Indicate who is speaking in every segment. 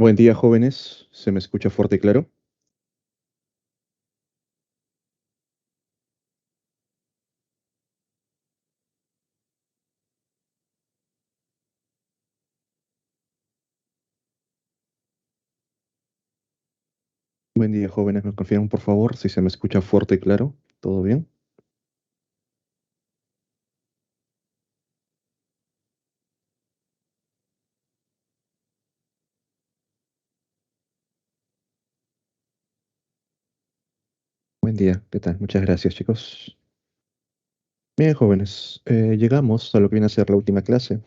Speaker 1: Buen día, jóvenes. ¿Se me escucha fuerte y claro? Buen día, jóvenes. ¿Me confirman, por favor, si se me escucha fuerte y claro? ¿Todo bien? Buen día. ¿Qué tal? Muchas gracias, chicos. Bien, jóvenes. Llegamos a lo que viene a ser la última clase.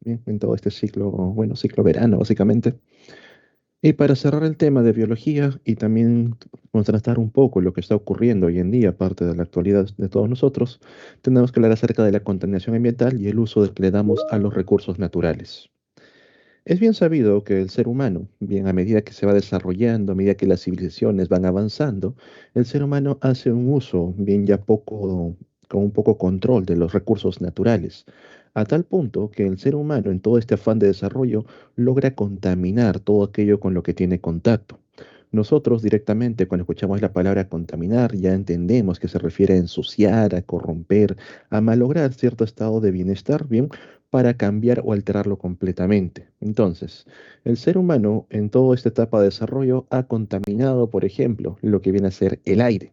Speaker 1: Bien, en todo este ciclo, bueno, ciclo verano, básicamente. Y para cerrar el tema de biología y también contrastar un poco lo que está ocurriendo hoy en día, aparte de la actualidad de todos nosotros, tenemos que hablar acerca de la contaminación ambiental y el uso que le damos a los recursos naturales. Es bien sabido que el ser humano, bien a medida que se va desarrollando, a medida que las civilizaciones van avanzando, el ser humano hace un uso bien ya poco, con un poco control de los recursos naturales, a tal punto que el ser humano en todo este afán de desarrollo logra contaminar todo aquello con lo que tiene contacto. Nosotros directamente cuando escuchamos la palabra contaminar ya entendemos que se refiere a ensuciar, a corromper, a malograr cierto estado de bienestar, bien, para cambiar o alterarlo completamente. Entonces, el ser humano en toda esta etapa de desarrollo ha contaminado, por ejemplo, lo que viene a ser el aire.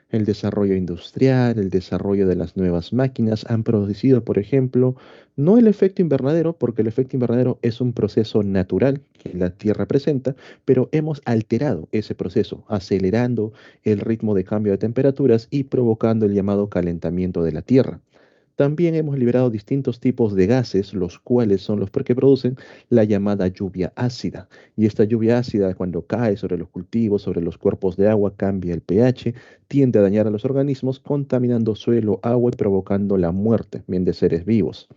Speaker 1: El desarrollo industrial, el desarrollo de las nuevas máquinas han producido, por ejemplo, no el efecto invernadero, porque el efecto invernadero es un proceso natural que la Tierra presenta, pero hemos alterado ese proceso, acelerando el ritmo de cambio de temperaturas y provocando el llamado calentamiento de la Tierra. También hemos liberado distintos tipos de gases, los cuales son los que producen la llamada lluvia ácida. Y esta lluvia ácida, cuando cae sobre los cultivos, sobre los cuerpos de agua, cambia el pH, tiende a dañar a los organismos, contaminando suelo, agua y provocando la muerte, bien de seres vivos.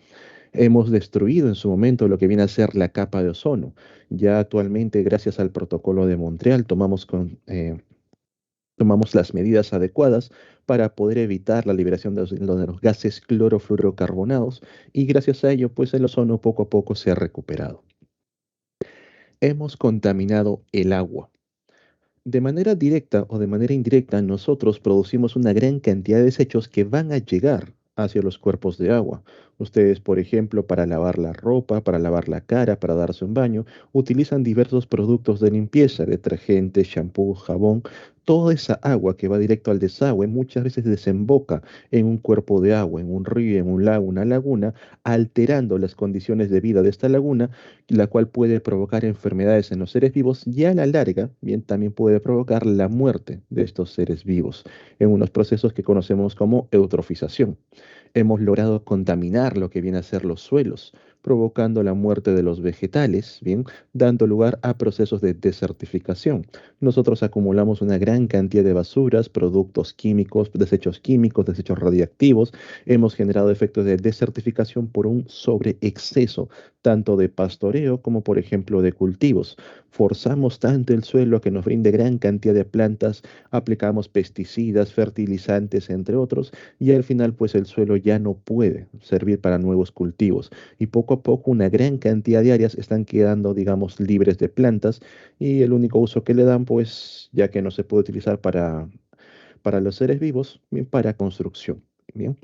Speaker 1: Hemos destruido en su momento lo que viene a ser la capa de ozono. Ya actualmente, gracias al protocolo de Montreal, tomamos las medidas adecuadas para poder evitar la liberación de los gases clorofluorocarbonados y gracias a ello, pues el ozono poco a poco se ha recuperado. Hemos contaminado el agua. De manera directa o de manera indirecta, nosotros producimos una gran cantidad de desechos que van a llegar hacia los cuerpos de agua. Ustedes, por ejemplo, para lavar la ropa, para lavar la cara, para darse un baño, utilizan diversos productos de limpieza, detergente, shampoo, jabón. Toda esa agua que va directo al desagüe muchas veces desemboca en un cuerpo de agua, en un río, en un lago, una laguna, alterando las condiciones de vida de esta laguna, la cual puede provocar enfermedades en los seres vivos y a la larga, bien, también puede provocar la muerte de estos seres vivos en unos procesos que conocemos como eutrofización. Hemos logrado contaminar lo que viene a ser los suelos, provocando la muerte de los vegetales, bien, dando lugar a procesos de desertificación. Nosotros acumulamos una gran cantidad de basuras, productos químicos, desechos radiactivos. Hemos generado efectos de desertificación por un sobreexceso tanto de pastoreo como por ejemplo de cultivos. Forzamos tanto el suelo a que nos brinde gran cantidad de plantas, aplicamos pesticidas, fertilizantes, entre otros, y al final pues el suelo ya no puede servir para nuevos cultivos. Y poco a poco una gran cantidad de áreas están quedando, digamos, libres de plantas y el único uso que le dan pues ya que no se puede utilizar para los seres vivos, bien, para construcción. Bien.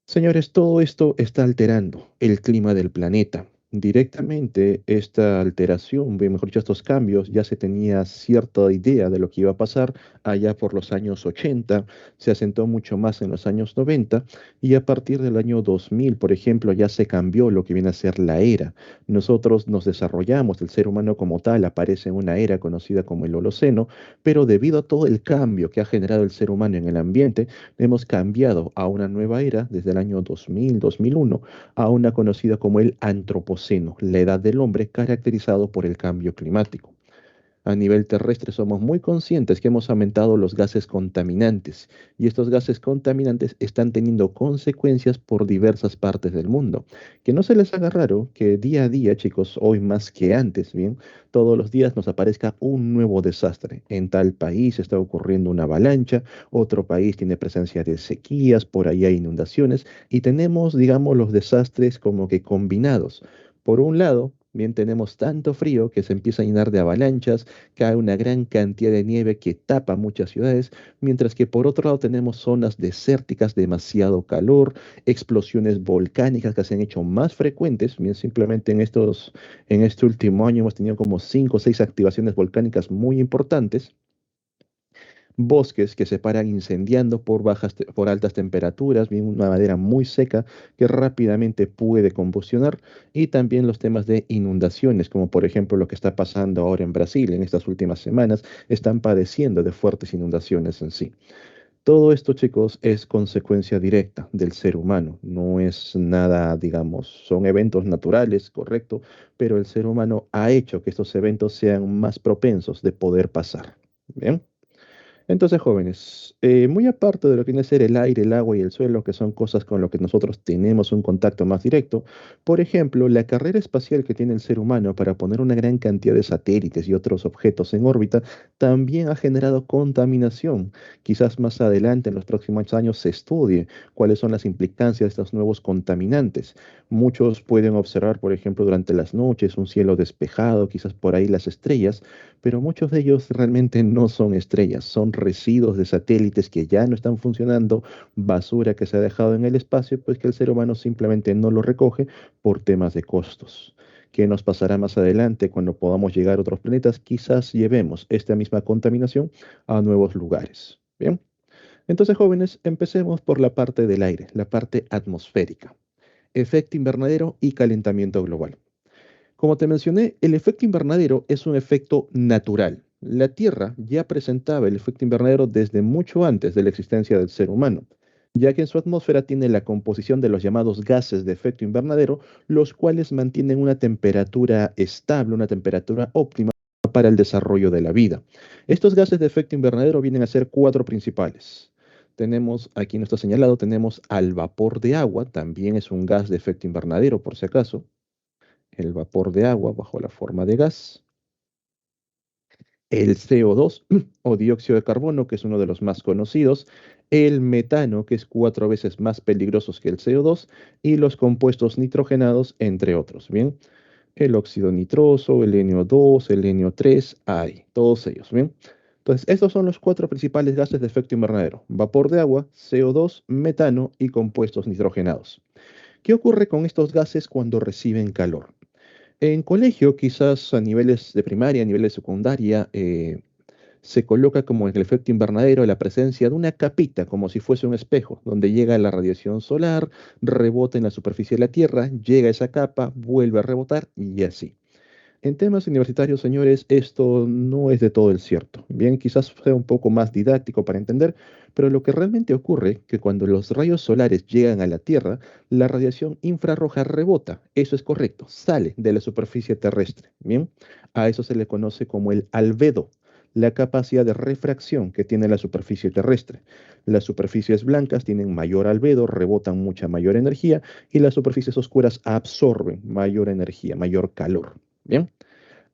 Speaker 1: Señores, todo esto está alterando el clima del planeta. Directamente, esta alteración, bien, mejor dicho, estos cambios, ya se tenía cierta idea de lo que iba a pasar allá por los años 80, se asentó mucho más en los años 90 y a partir del año 2000, por ejemplo, ya se cambió lo que viene a ser la era. Nosotros nos desarrollamos, el ser humano como tal aparece en una era conocida como el Holoceno, pero debido a todo el cambio que ha generado el ser humano en el ambiente, hemos cambiado a una nueva era desde el año 2000, 2001, a una conocida como el Antropoceno, la edad del hombre caracterizado por el cambio climático. A nivel terrestre somos muy conscientes que hemos aumentado los gases contaminantes y estos gases contaminantes están teniendo consecuencias por diversas partes del mundo. Que no se les haga raro que día a día, chicos, hoy más que antes, bien, todos los días nos aparezca un nuevo desastre. En tal país está ocurriendo una avalancha, otro país tiene presencia de sequías, por ahí hay inundaciones y tenemos, digamos, los desastres como que combinados. Por un lado, Bien, tenemos tanto frío que se empieza a llenar de avalanchas, cae una gran cantidad de nieve que tapa muchas ciudades, mientras que por otro lado tenemos zonas desérticas, demasiado calor, explosiones volcánicas que se han hecho más frecuentes. Bien, simplemente en este último año hemos tenido como 5 o 6 activaciones volcánicas muy importantes, bosques que se paran incendiando por altas temperaturas, bien una madera muy seca que rápidamente puede combustionar, y también los temas de inundaciones, como por ejemplo lo que está pasando ahora en Brasil en estas últimas semanas, están padeciendo de fuertes inundaciones en sí. Todo esto, chicos, es consecuencia directa del ser humano, no es nada, digamos, son eventos naturales, correcto, pero el ser humano ha hecho que estos eventos sean más propensos de poder pasar. Bien. Entonces, jóvenes, muy aparte de lo que viene a ser el aire, el agua y el suelo, que son cosas con lo que nosotros tenemos un contacto más directo, por ejemplo, la carrera espacial que tiene el ser humano para poner una gran cantidad de satélites y otros objetos en órbita también ha generado contaminación. Quizás más adelante, en los próximos años, se estudie cuáles son las implicancias de estos nuevos contaminantes. Muchos pueden observar, por ejemplo, durante las noches un cielo despejado, quizás por ahí las estrellas, pero muchos de ellos realmente no son estrellas, son residuos de satélites que ya no están funcionando, basura que se ha dejado en el espacio, pues que el ser humano simplemente no lo recoge por temas de costos. ¿Qué nos pasará más adelante cuando podamos llegar a otros planetas? Quizás llevemos esta misma contaminación a nuevos lugares. Bien, entonces jóvenes, empecemos por la parte del aire, la parte atmosférica, efecto invernadero y calentamiento global. Como te mencioné, el efecto invernadero es un efecto natural. La Tierra ya presentaba el efecto invernadero desde mucho antes de la existencia del ser humano, ya que en su atmósfera tiene la composición de los llamados gases de efecto invernadero, los cuales mantienen una temperatura estable, una temperatura óptima para el desarrollo de la vida. Estos gases de efecto invernadero vienen a ser cuatro principales. Tenemos, aquí no está señalado, tenemos al vapor de agua, también es un gas de efecto invernadero por si acaso, el vapor de agua bajo la forma de gas, el CO2 o dióxido de carbono, que es uno de los más conocidos, el metano, que es 4 veces más peligroso que el CO2, y los compuestos nitrogenados, entre otros. Bien, el óxido nitroso, el NO2, el NO3, hay, todos ellos. Bien. Entonces, estos son los cuatro principales gases de efecto invernadero: vapor de agua, CO2, metano y compuestos nitrogenados. ¿Qué ocurre con estos gases cuando reciben calor? En colegio, quizás a niveles de primaria, a niveles de secundaria, se coloca como en el efecto invernadero la presencia de una capita, como si fuese un espejo, donde llega la radiación solar, rebota en la superficie de la Tierra, llega a esa capa, vuelve a rebotar y así. En temas universitarios, señores, esto no es de todo el cierto. Bien, quizás sea un poco más didáctico para entender, pero lo que realmente ocurre que cuando los rayos solares llegan a la Tierra, la radiación infrarroja rebota. Eso es correcto, sale de la superficie terrestre. Bien, a eso se le conoce como el albedo, la capacidad de refracción que tiene la superficie terrestre. Las superficies blancas tienen mayor albedo, rebotan mucha mayor energía, y las superficies oscuras absorben mayor energía, mayor calor. Bien,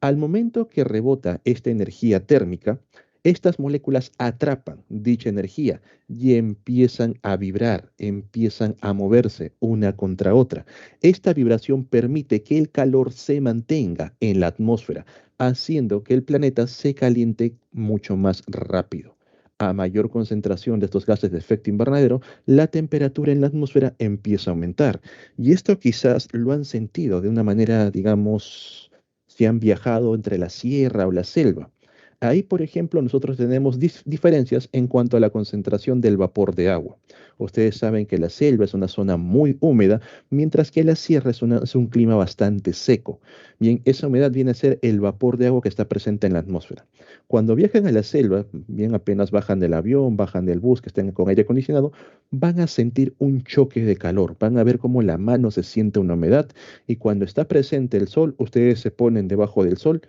Speaker 1: al momento que rebota esta energía térmica, estas moléculas atrapan dicha energía y empiezan a vibrar, empiezan a moverse una contra otra. Esta vibración permite que el calor se mantenga en la atmósfera, haciendo que el planeta se caliente mucho más rápido. A mayor concentración de estos gases de efecto invernadero, la temperatura en la atmósfera empieza a aumentar. Y esto quizás lo han sentido de una manera, digamos, si han viajado entre la sierra o la selva. Ahí, por ejemplo, nosotros tenemos diferencias en cuanto a la concentración del vapor de agua. Ustedes saben que la selva es una zona muy húmeda, mientras que la sierra es un clima bastante seco. Bien, esa humedad viene a ser el vapor de agua que está presente en la atmósfera. Cuando viajan a la selva, bien apenas bajan del avión, bajan del bus que estén con aire acondicionado, van a sentir un choque de calor, van a ver cómo la mano se siente una humedad, y cuando está presente el sol, ustedes se ponen debajo del sol,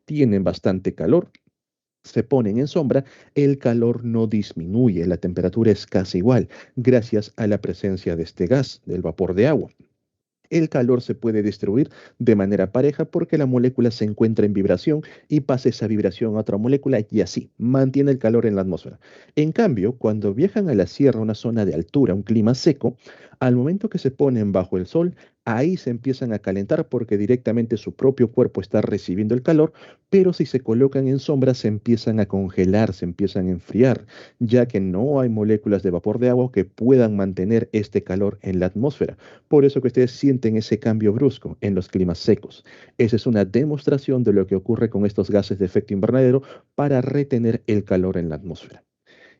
Speaker 1: tienen bastante calor, se ponen en sombra, el calor no disminuye, la temperatura es casi igual, gracias a la presencia de este gas, del vapor de agua. El calor se puede distribuir de manera pareja porque la molécula se encuentra en vibración y pasa esa vibración a otra molécula y así mantiene el calor en la atmósfera. En cambio, cuando viajan a la sierra, una zona de altura, un clima seco, al momento que se ponen bajo el sol, ahí se empiezan a calentar porque directamente su propio cuerpo está recibiendo el calor, pero si se colocan en sombra se empiezan a congelar, se empiezan a enfriar, ya que no hay moléculas de vapor de agua que puedan mantener este calor en la atmósfera. Por eso que ustedes sienten ese cambio brusco en los climas secos. Esa es una demostración de lo que ocurre con estos gases de efecto invernadero para retener el calor en la atmósfera.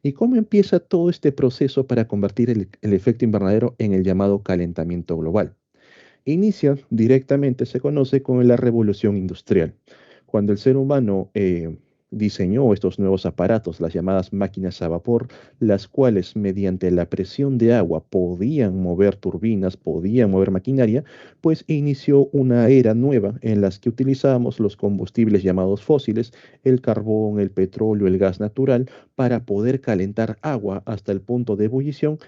Speaker 1: ¿Y cómo empieza todo este proceso para convertir el efecto invernadero en el llamado calentamiento global? Inicia directamente, se conoce con la revolución industrial, cuando el ser humano diseñó estos nuevos aparatos, las llamadas máquinas a vapor, las cuales mediante la presión de agua podían mover turbinas, podían mover maquinaria, pues inició una era nueva en las que utilizábamos los combustibles llamados fósiles, el carbón, el petróleo, el gas natural, para poder calentar agua hasta el punto de ebullición,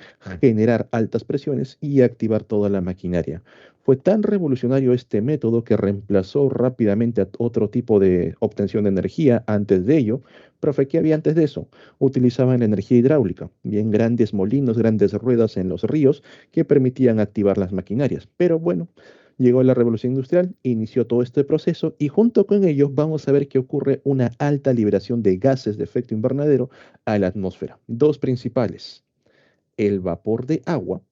Speaker 1: generar altas presiones y activar toda la maquinaria. Fue tan revolucionario este método que reemplazó rápidamente a otro tipo de obtención de energía antes de ello. Profe, ¿qué había antes de eso? Utilizaban la energía hidráulica, bien grandes molinos, grandes ruedas en los ríos que permitían activar las maquinarias. Pero bueno, llegó la revolución industrial, inició todo este proceso y junto con ello vamos a ver que ocurre una alta liberación de gases de efecto invernadero a la atmósfera. Dos principales, el vapor de agua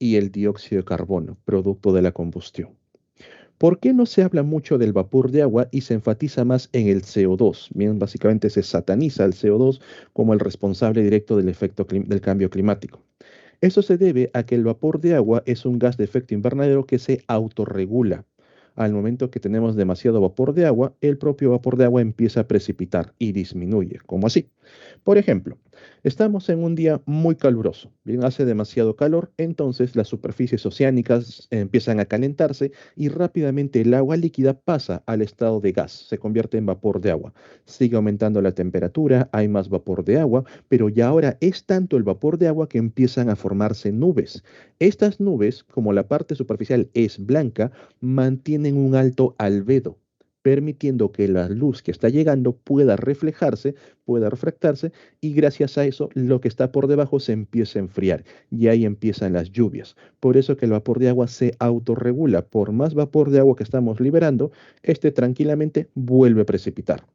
Speaker 1: y el dióxido de carbono, producto de la combustión. ¿Por qué no se habla mucho del vapor de agua y se enfatiza más en el CO2? Bien, básicamente se sataniza el CO2 como el responsable directo del efecto del cambio climático. Eso se debe a que el vapor de agua es un gas de efecto invernadero que se autorregula. Al momento que tenemos demasiado vapor de agua, el propio vapor de agua empieza a precipitar y disminuye. ¿Cómo así? Por ejemplo, estamos en un día muy caluroso, bien, hace demasiado calor, entonces las superficies oceánicas empiezan a calentarse y rápidamente el agua líquida pasa al estado de gas, se convierte en vapor de agua. Sigue aumentando la temperatura, hay más vapor de agua, pero ya ahora es tanto el vapor de agua que empiezan a formarse nubes. Estas nubes, como la parte superficial es blanca, mantienen un alto albedo, permitiendo que la luz que está llegando pueda reflejarse, pueda refractarse, y gracias a eso lo que está por debajo se empieza a enfriar y ahí empiezan las lluvias. Por eso que el vapor de agua se autorregula. Por más vapor de agua que estamos liberando, este tranquilamente vuelve a precipitar.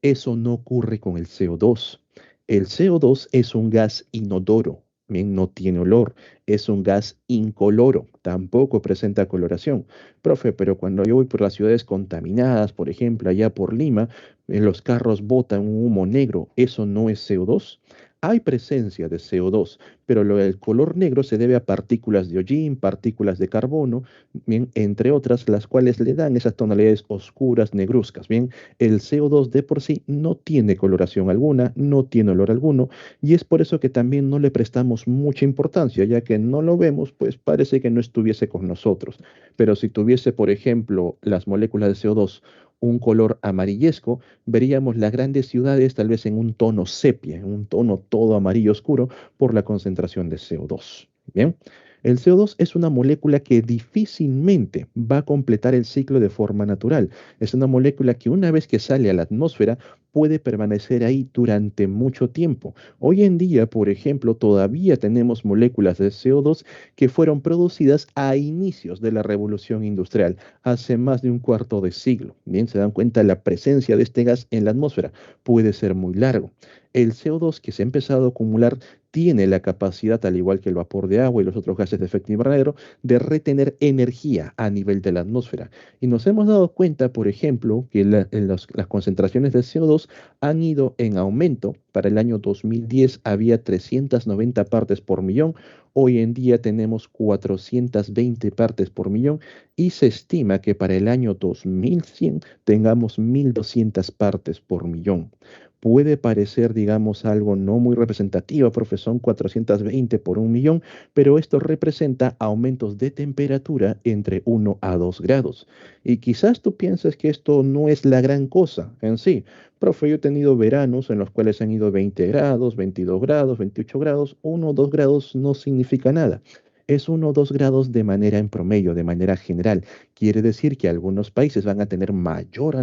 Speaker 1: Eso no ocurre con el CO2. El CO2 es un gas inodoro, bien, no tiene olor, es un gas incoloro, tampoco presenta coloración. Profe, pero cuando yo voy por las ciudades contaminadas, por ejemplo, allá por Lima, los carros botan un humo negro, ¿eso no es CO2? Hay presencia de CO2, pero lo del color negro se debe a partículas de hollín, partículas de carbono, bien, entre otras, las cuales le dan esas tonalidades oscuras, negruzcas, bien. El CO2 de por sí no tiene coloración alguna, no tiene olor alguno, y es por eso que también no le prestamos mucha importancia, ya que no lo vemos, pues parece que no estuviese con nosotros. Pero si tuviese, por ejemplo, las moléculas de CO2 un color amarillesco, veríamos las grandes ciudades tal vez en un tono sepia, en un tono todo amarillo oscuro por la concentración de CO2. Bien. El CO2 es una molécula que difícilmente va a completar el ciclo de forma natural. Es una molécula que una vez que sale a la atmósfera puede permanecer ahí durante mucho tiempo. Hoy en día, por ejemplo, todavía tenemos moléculas de CO2 que fueron producidas a inicios de la revolución industrial, hace más de un cuarto de siglo. Bien, se dan cuenta, la presencia de este gas en la atmósfera puede ser muy largo. El CO2 que se ha empezado a acumular tiene la capacidad, al igual que el vapor de agua y los otros gases de efecto invernadero, de retener energía a nivel de la atmósfera. Y nos hemos dado cuenta, por ejemplo, que las concentraciones de CO2 han ido en aumento. Para el año 2010 había 390 partes por millón, hoy en día tenemos 420 partes por millón y se estima que para el año 2100 tengamos 1200 partes por millón. Puede parecer, digamos, algo no muy representativo, porque son 420 por un millón, pero esto representa aumentos de temperatura entre 1 a 2 grados. Y quizás tú pienses que esto no es la gran cosa en sí. Profe, yo he tenido veranos en los cuales han ido 20 grados, 22 grados, 28 grados, 1 o 2 grados no significa nada. Es 1 o 2 grados de manera en promedio, de manera general. Quiere decir que algunos países van a tener mayor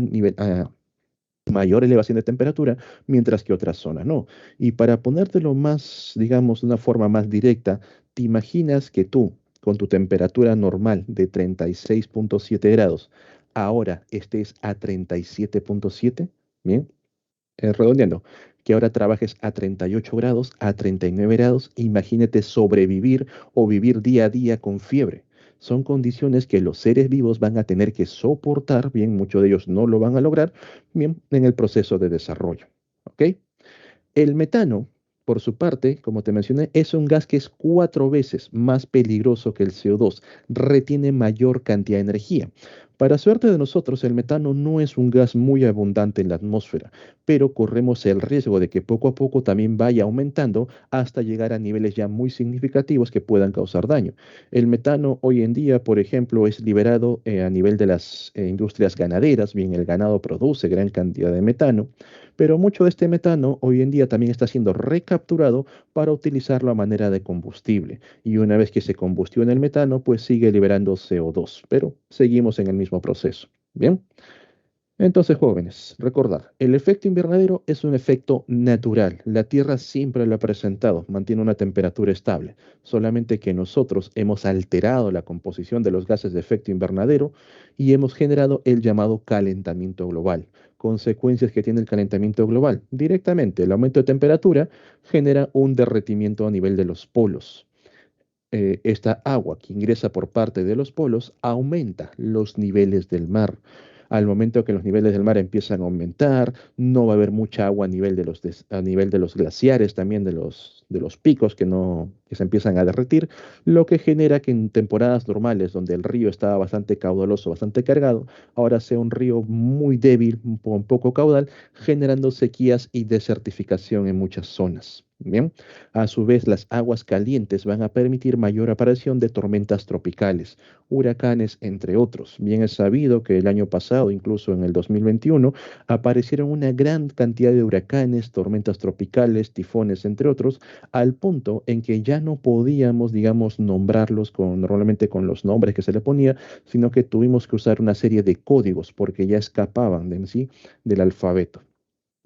Speaker 1: elevación de temperatura, mientras que otras zonas no. Y para ponértelo más, digamos, de una forma más directa, ¿te imaginas que tú con tu temperatura normal de 36,7 grados, ahora estés a 37,7, bien, redondeando, que ahora trabajes a 38 grados, a 39 grados, imagínate sobrevivir o vivir día a día con fiebre. Son condiciones que los seres vivos van a tener que soportar, bien, muchos de ellos no lo van a lograr, bien, en el proceso de desarrollo. ¿Ok? El metano, por su parte, como te mencioné, es un gas que es 4 veces más peligroso que el CO2, retiene mayor cantidad de energía. Para suerte de nosotros, el metano no es un gas muy abundante en la atmósfera, pero corremos el riesgo de que poco a poco también vaya aumentando hasta llegar a niveles ya muy significativos que puedan causar daño. El metano hoy en día, por ejemplo, es liberado a nivel de las industrias ganaderas, bien, el ganado produce gran cantidad de metano, pero mucho de este metano hoy en día también está siendo recapturado para utilizarlo a manera de combustible. Y una vez que se combustiona el metano, pues sigue liberando CO2, pero seguimos en el mismo proceso. Bien. Entonces, jóvenes, recordar, el efecto invernadero es un efecto natural. La Tierra siempre lo ha presentado, mantiene una temperatura estable, solamente que nosotros hemos alterado la composición de los gases de efecto invernadero y hemos generado el llamado calentamiento global. Consecuencias que tiene el calentamiento global. Directamente, el aumento de temperatura genera un derretimiento a nivel de los polos. Esta agua que ingresa por parte de los polos aumenta los niveles del mar. Al momento que los niveles del mar empiezan a aumentar, no va a haber mucha agua a nivel de a nivel de los glaciares, también de los picos que, no, que se empiezan a derretir, lo que genera que en temporadas normales, donde el río estaba bastante caudaloso, bastante cargado, ahora sea un río muy débil, con poco caudal, generando sequías y desertificación en muchas zonas. Bien. A su vez, las aguas calientes van a permitir mayor aparición de tormentas tropicales, huracanes, entre otros. Bien es sabido que el año pasado, incluso en el 2021, aparecieron una gran cantidad de huracanes, tormentas tropicales, tifones, entre otros, al punto en que ya no podíamos, digamos, nombrarlos normalmente con los nombres que se le ponía, sino que tuvimos que usar una serie de códigos porque ya escapaban de en sí del alfabeto.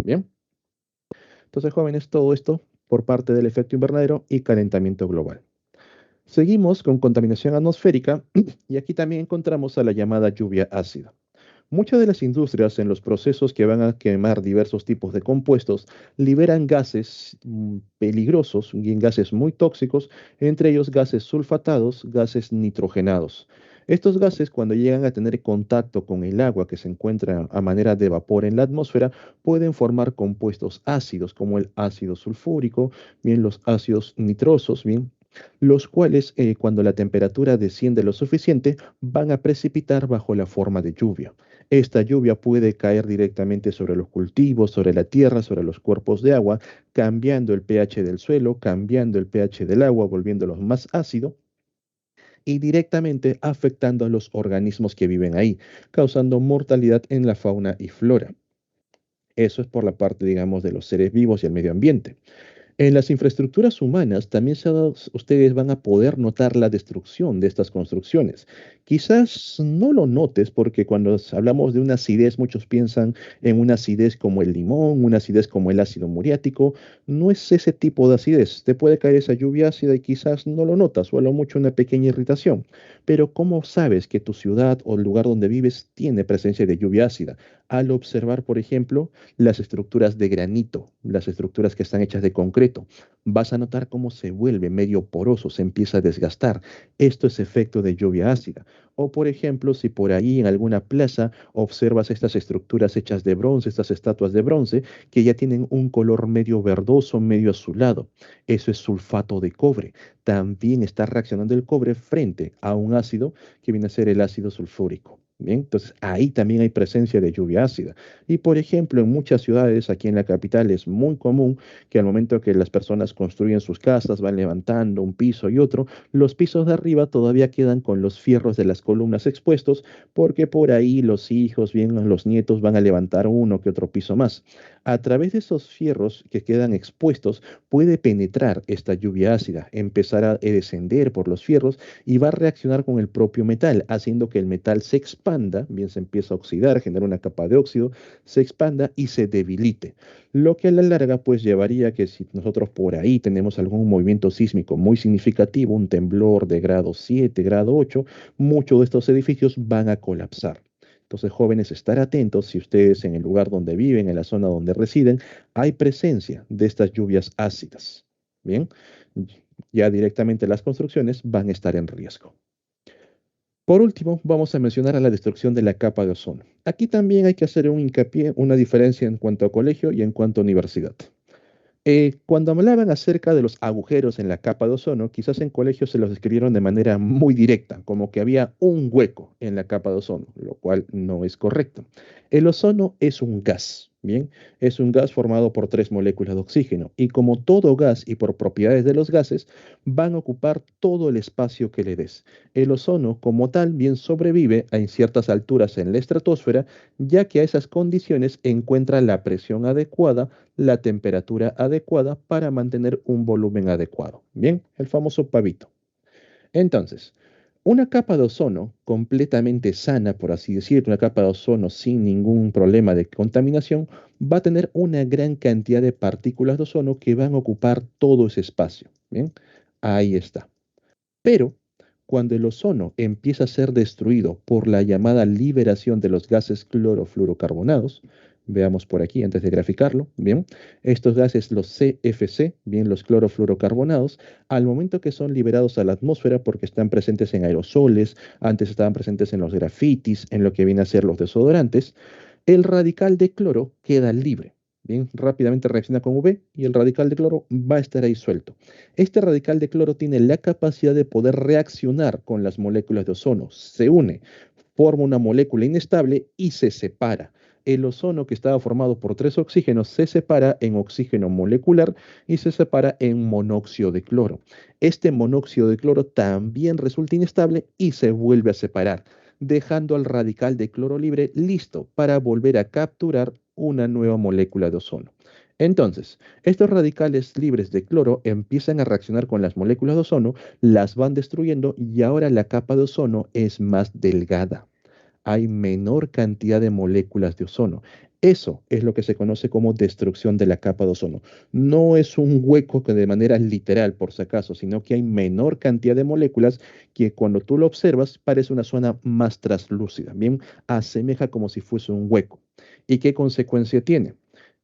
Speaker 1: Bien. Entonces, jóvenes, todo esto por parte del efecto invernadero y calentamiento global. Seguimos con contaminación atmosférica y aquí también encontramos a la llamada lluvia ácida. Muchas de las industrias en los procesos que van a quemar diversos tipos de compuestos liberan gases peligrosos y gases muy tóxicos, entre ellos gases sulfatados, gases nitrogenados. Estos gases, cuando llegan a tener contacto con el agua que se encuentra a manera de vapor en la atmósfera, pueden formar compuestos ácidos como el ácido sulfúrico, bien los ácidos nitrosos, bien, los cuales cuando la temperatura desciende lo suficiente van a precipitar bajo la forma de lluvia. Esta lluvia puede caer directamente sobre los cultivos, sobre la tierra, sobre los cuerpos de agua, cambiando el pH del suelo, cambiando el pH del agua, volviéndolo más ácido y directamente afectando a los organismos que viven ahí, causando mortalidad en la fauna y flora. Eso es por la parte, digamos, de los seres vivos y el medio ambiente. En las infraestructuras humanas también ustedes van a poder notar la destrucción de estas construcciones. Quizás no lo notes porque cuando hablamos de una acidez, muchos piensan en una acidez como el limón, una acidez como el ácido muriático. No es ese tipo de acidez. Te puede caer esa lluvia ácida y quizás no lo notas o a lo mucho una pequeña irritación. Pero ¿cómo sabes que tu ciudad o el lugar donde vives tiene presencia de lluvia ácida? Al observar, por ejemplo, las estructuras de granito, las estructuras que están hechas de concreto. Vas a notar cómo se vuelve medio poroso, se empieza a desgastar. Esto es efecto de lluvia ácida. O por ejemplo, si por ahí en alguna plaza observas estas estructuras hechas de bronce, estas estatuas de bronce, que ya tienen un color medio verdoso, medio azulado. Eso es sulfato de cobre. También está reaccionando el cobre frente a un ácido que viene a ser el ácido sulfúrico. Bien, entonces ahí también hay presencia de lluvia ácida. Y por ejemplo, en muchas ciudades, aquí en la capital, es muy común que al momento que las personas construyen sus casas, van levantando un piso y otro, los pisos de arriba todavía quedan con los fierros de las columnas expuestos, porque por ahí los hijos, bien los nietos, van a levantar uno que otro piso más. A través de esos fierros que quedan expuestos, puede penetrar esta lluvia ácida, empezar a descender por los fierros y va a reaccionar con el propio metal, haciendo que el metal se expanda expanda, bien se empieza a oxidar, genera una capa de óxido, se expanda y se debilite. Lo que a la larga pues llevaría a que si nosotros por ahí tenemos algún movimiento sísmico muy significativo, un temblor de grado 7, grado 8, muchos de estos edificios van a colapsar. Entonces, jóvenes, estar atentos si ustedes en el lugar donde viven, en la zona donde residen, hay presencia de estas lluvias ácidas. Bien, ya directamente las construcciones van a estar en riesgo. Por último, vamos a mencionar a la destrucción de la capa de ozono. Aquí también hay que hacer un hincapié, una diferencia en cuanto a colegio y en cuanto a universidad. Cuando hablaban acerca de los agujeros en la capa de ozono, quizás en colegios se los describieron de manera muy directa, como que había un hueco en la capa de ozono, lo cual no es correcto. El ozono es un gas, ¿bien? Es un gas formado por tres moléculas de oxígeno y como todo gas y por propiedades de los gases, van a ocupar todo el espacio que le des. El ozono, como tal, bien sobrevive a ciertas alturas en la estratosfera, ya que a esas condiciones encuentra la presión adecuada, la temperatura adecuada para mantener un volumen adecuado. Bien, el famoso pavito. Entonces, una capa de ozono completamente sana, por así decirlo, una capa de ozono sin ningún problema de contaminación, va a tener una gran cantidad de partículas de ozono que van a ocupar todo ese espacio. Bien, ahí está. Pero cuando el ozono empieza a ser destruido por la llamada liberación de los gases clorofluorocarbonados, veamos por aquí antes de graficarlo, bien, estos gases, los CFC, bien, los clorofluorocarbonados, al momento que son liberados a la atmósfera porque están presentes en aerosoles, antes estaban presentes en los grafitis, en lo que viene a ser los desodorantes, el radical de cloro queda libre. Bien, rápidamente reacciona con V y el radical de cloro va a estar ahí suelto. Este radical de cloro tiene la capacidad de poder reaccionar con las moléculas de ozono. Se une, forma una molécula inestable y se separa. El ozono que estaba formado por tres oxígenos se separa en oxígeno molecular y se separa en monóxido de cloro. Este monóxido de cloro también resulta inestable y se vuelve a separar, dejando al radical de cloro libre listo para volver a capturar una nueva molécula de ozono. Entonces, estos radicales libres de cloro empiezan a reaccionar con las moléculas de ozono, las van destruyendo y ahora la capa de ozono es más delgada. Hay menor cantidad de moléculas de ozono. Eso es lo que se conoce como destrucción de la capa de ozono. No es un hueco que de manera literal, por si acaso, sino que hay menor cantidad de moléculas que cuando tú lo observas parece una zona más traslúcida. Bien, asemeja como si fuese un hueco. ¿Y qué consecuencia tiene?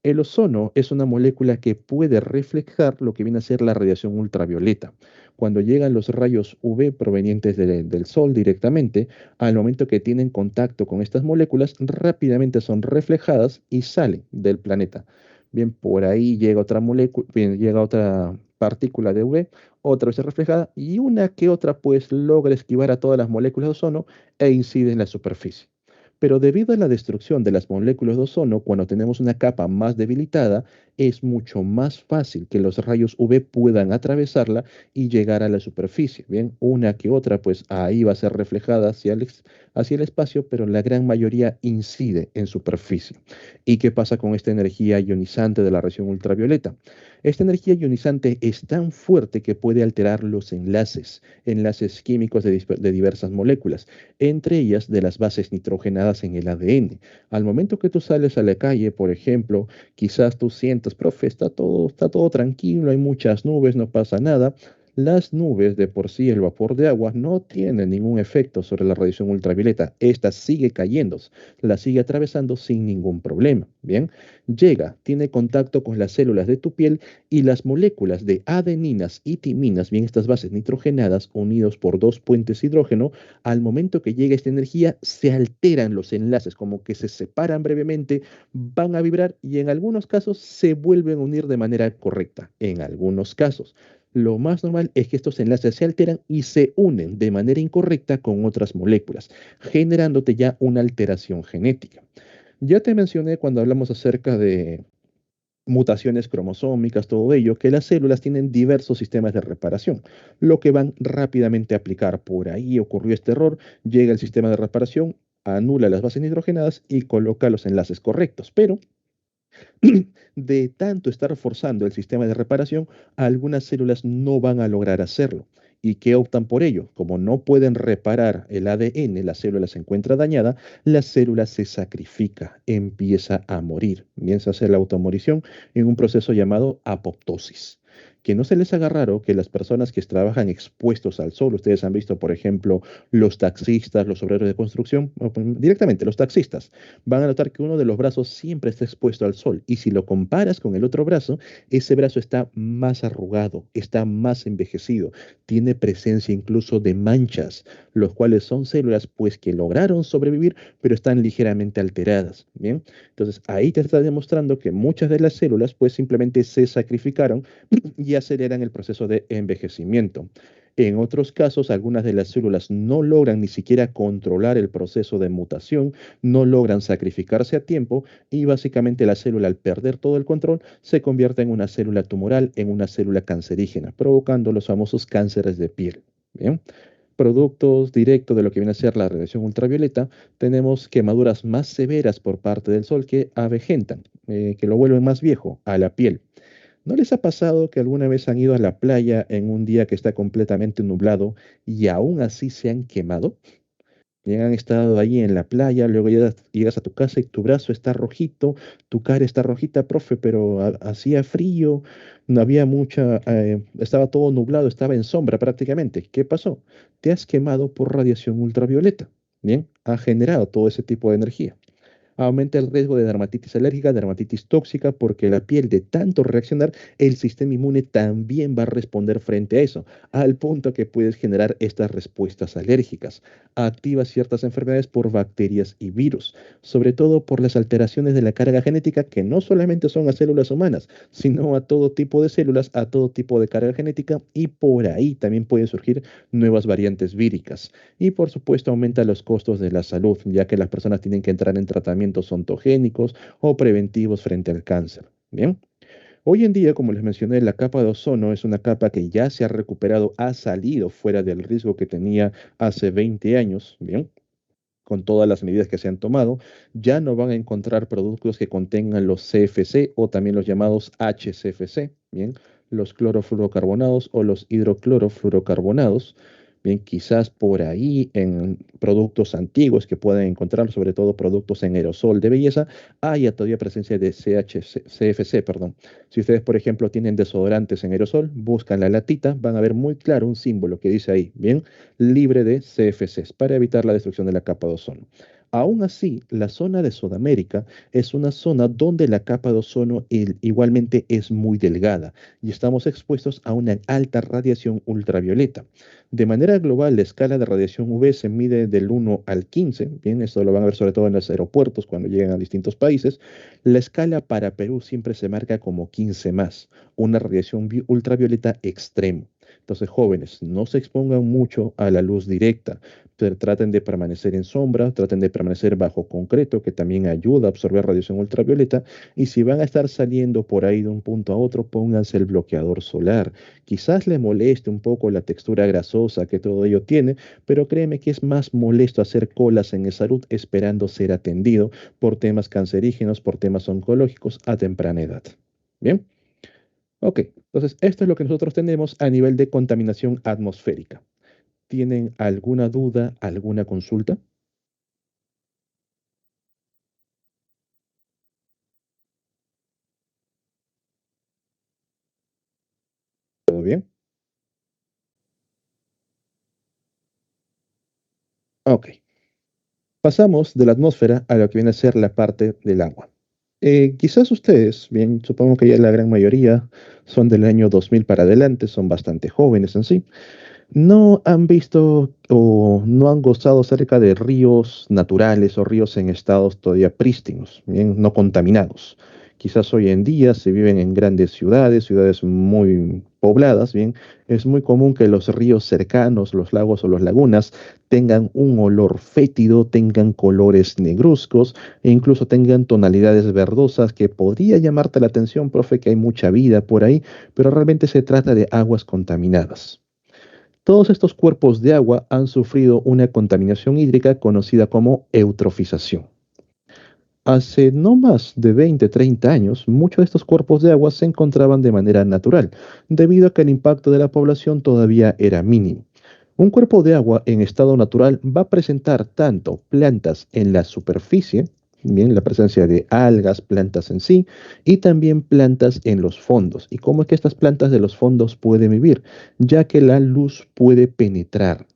Speaker 1: El ozono es una molécula que puede reflejar lo que viene a ser la radiación ultravioleta. Cuando llegan los rayos UV provenientes del Sol directamente, al momento que tienen contacto con estas moléculas, rápidamente son reflejadas y salen del planeta. Bien, por ahí llega otra molécula, bien, llega otra partícula de UV, otra vez reflejada, y una que otra pues logra esquivar a todas las moléculas de ozono e incide en la superficie. Pero debido a la destrucción de las moléculas de ozono, cuando tenemos una capa más debilitada, es mucho más fácil que los rayos UV puedan atravesarla y llegar a la superficie. Bien, una que otra, pues ahí va a ser reflejada hacia el espacio, pero la gran mayoría incide en superficie. ¿Y qué pasa con esta energía ionizante de la radiación ultravioleta? Esta energía ionizante es tan fuerte que puede alterar los enlaces químicos de diversas moléculas, entre ellas de las bases nitrogenadas en el ADN. Al momento que tú sales a la calle, por ejemplo, quizás tú sientas, profe, está todo tranquilo, hay muchas nubes, no pasa nada. Las nubes, de por sí, el vapor de agua, no tiene ningún efecto sobre la radiación ultravioleta. Esta sigue cayendo, la sigue atravesando sin ningún problema. Bien, llega, tiene contacto con las células de tu piel y las moléculas de adeninas y timinas, bien estas bases nitrogenadas unidos por dos puentes hidrógeno, al momento que llega esta energía, se alteran los enlaces, como que se separan brevemente, van a vibrar y en algunos casos se vuelven a unir de manera correcta. En algunos casos. Lo más normal es que estos enlaces se alteran y se unen de manera incorrecta con otras moléculas, generándote ya una alteración genética. Ya te mencioné cuando hablamos acerca de mutaciones cromosómicas, todo ello, que las células tienen diversos sistemas de reparación, lo que van rápidamente a aplicar. Por ahí ocurrió este error, llega el sistema de reparación, anula las bases nitrogenadas y coloca los enlaces correctos, pero de tanto estar forzando el sistema de reparación, algunas células no van a lograr hacerlo. ¿Y qué optan por ello? Como no pueden reparar el ADN, la célula se encuentra dañada, la célula se sacrifica, empieza a morir. Comienza a hacer la automorición en un proceso llamado apoptosis. Que no se les haga raro que las personas que trabajan expuestos al sol, ustedes han visto, por ejemplo, los taxistas, los obreros de construcción, directamente los taxistas, van a notar que uno de los brazos siempre está expuesto al sol. Y si lo comparas con el otro brazo, ese brazo está más arrugado, está más envejecido, tiene presencia incluso de manchas, los cuales son células pues que lograron sobrevivir, pero están ligeramente alteradas. Bien, entonces ahí te está demostrando que muchas de las células pues simplemente se sacrificaron y aceleran el proceso de envejecimiento. En otros casos, algunas de las células no logran ni siquiera controlar el proceso de mutación, no logran sacrificarse a tiempo y básicamente la célula al perder todo el control se convierte en una célula tumoral, en una célula cancerígena, provocando los famosos cánceres de piel. Bien. Productos directos de lo que viene a ser la radiación ultravioleta, tenemos quemaduras más severas por parte del sol que avejentan, que lo vuelven más viejo a la piel. ¿No les ha pasado que alguna vez han ido a la playa en un día que está completamente nublado y aún así se han quemado? Y han estado ahí en la playa, luego llegas a tu casa y tu brazo está rojito, tu cara está rojita, profe, pero hacía frío, no había mucha, estaba todo nublado, estaba en sombra prácticamente. ¿Qué pasó? Te has quemado por radiación ultravioleta. Bien, ha generado todo ese tipo de energía. Aumenta el riesgo de dermatitis alérgica, dermatitis tóxica, porque la piel de tanto reaccionar, el sistema inmune también va a responder frente a eso, al punto que puedes generar estas respuestas alérgicas. Activa ciertas enfermedades por bacterias y virus, sobre todo por las alteraciones de la carga genética que no solamente son a células humanas, sino a todo tipo de células, a todo tipo de carga genética y por ahí también pueden surgir nuevas variantes víricas. Y por supuesto aumenta los costos de la salud, ya que las personas tienen que entrar en tratamientos ontogénicos o preventivos frente al cáncer. Bien, hoy en día, como les mencioné, la capa de ozono es una capa que ya se ha recuperado, ha salido fuera del riesgo que tenía hace 20 años. Bien, con todas las medidas que se han tomado, ya no van a encontrar productos que contengan los CFC o también los llamados HCFC, bien, los clorofluorocarbonados o los hidroclorofluorocarbonados. Bien, quizás por ahí en productos antiguos que pueden encontrar, sobre todo productos en aerosol de belleza, haya todavía presencia de CFC, perdón. Si ustedes, por ejemplo, tienen desodorantes en aerosol, buscan la latita, van a ver muy claro un símbolo que dice ahí, bien, libre de CFCs para evitar la destrucción de la capa de ozono. Aún así, la zona de Sudamérica es una zona donde la capa de ozono igualmente es muy delgada y estamos expuestos a una alta radiación ultravioleta. De manera global, la escala de radiación UV se mide del 1 al 15, bien, esto lo van a ver sobre todo en los aeropuertos cuando llegan a distintos países. La escala para Perú siempre se marca como 15 más, una radiación ultravioleta extrema. Entonces, jóvenes, no se expongan mucho a la luz directa, pero traten de permanecer en sombra, traten de permanecer bajo concreto, que también ayuda a absorber radiación ultravioleta, y si van a estar saliendo por ahí de un punto a otro, pónganse el bloqueador solar. Quizás le moleste un poco la textura grasosa que todo ello tiene, pero créeme que es más molesto hacer colas en el salud esperando ser atendido por temas cancerígenos, por temas oncológicos a temprana edad. Bien. Ok, entonces esto es lo que nosotros tenemos a nivel de contaminación atmosférica. ¿Tienen alguna duda, alguna consulta? ¿Todo bien? Ok, pasamos de la atmósfera a lo que viene a ser la parte del agua. Quizás ustedes, bien, supongo que ya la gran mayoría son del año 2000 para adelante, son bastante jóvenes en sí. ¿No han visto o no han gozado cerca de ríos naturales o ríos en estados todavía prístinos, bien, no contaminados? Quizás hoy en día se viven en grandes ciudades, ciudades muy pobladas, bien, es muy común que los ríos cercanos, los lagos o las lagunas tengan un olor fétido, tengan colores negruzcos e incluso tengan tonalidades verdosas que podría llamarte la atención, profe, que hay mucha vida por ahí, pero realmente se trata de aguas contaminadas. Todos estos cuerpos de agua han sufrido una contaminación hídrica conocida como eutrofización. Hace no más de 20, 30 años, muchos de estos cuerpos de agua se encontraban de manera natural, debido a que el impacto de la población todavía era mínimo. Un cuerpo de agua en estado natural va a presentar tanto plantas en la superficie, bien, la presencia de algas, plantas en sí, y también plantas en los fondos. ¿Y cómo es que estas plantas de los fondos pueden vivir? Ya que la luz puede penetrar.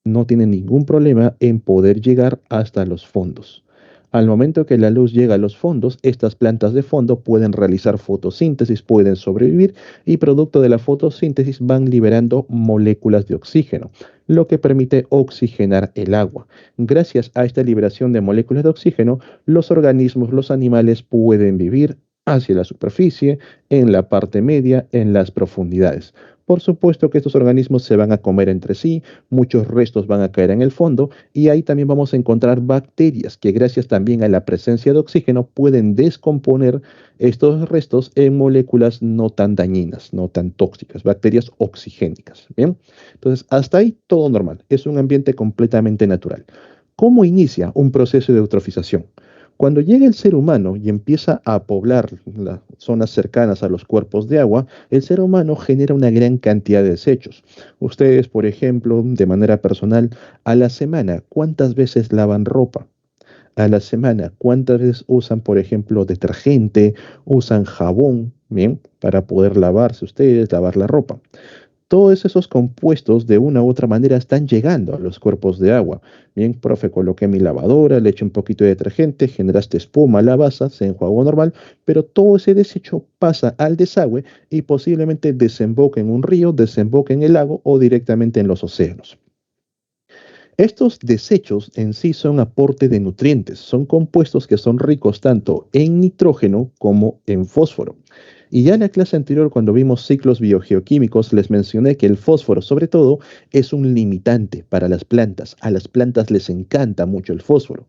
Speaker 1: No tiene ningún problema en poder llegar hasta los fondos. Al momento que la luz llega a los fondos, estas plantas de fondo pueden realizar fotosíntesis, pueden sobrevivir y producto de la fotosíntesis van liberando moléculas de oxígeno, lo que permite oxigenar el agua. Gracias a esta liberación de moléculas de oxígeno, los organismos, los animales pueden vivir hacia la superficie, en la parte media, en las profundidades. Por supuesto que estos organismos se van a comer entre sí, muchos restos van a caer en el fondo y ahí también vamos a encontrar bacterias que gracias también a la presencia de oxígeno pueden descomponer estos restos en moléculas no tan dañinas, no tan tóxicas, bacterias oxigénicas. Bien, entonces hasta ahí todo normal, es un ambiente completamente natural. ¿Cómo inicia un proceso de eutrofización? Cuando llega el ser humano y empieza a poblar las zonas cercanas a los cuerpos de agua, el ser humano genera una gran cantidad de desechos. Ustedes, por ejemplo, de manera personal, a la semana, ¿cuántas veces lavan ropa? A la semana, ¿cuántas veces usan, por ejemplo, detergente, usan jabón, bien, para poder lavarse ustedes, lavar la ropa? Todos esos compuestos de una u otra manera están llegando a los cuerpos de agua. Bien, profe, coloqué mi lavadora, le eché un poquito de detergente, generaste espuma, la basa, se enjuagó normal, pero todo ese desecho pasa al desagüe y posiblemente desemboque en un río, desemboque en el lago o directamente en los océanos. Estos desechos en sí son aporte de nutrientes, son compuestos que son ricos tanto en nitrógeno como en fósforo. Y ya en la clase anterior, cuando vimos ciclos biogeoquímicos, les mencioné que el fósforo, sobre todo, es un limitante para las plantas. A las plantas les encanta mucho el fósforo.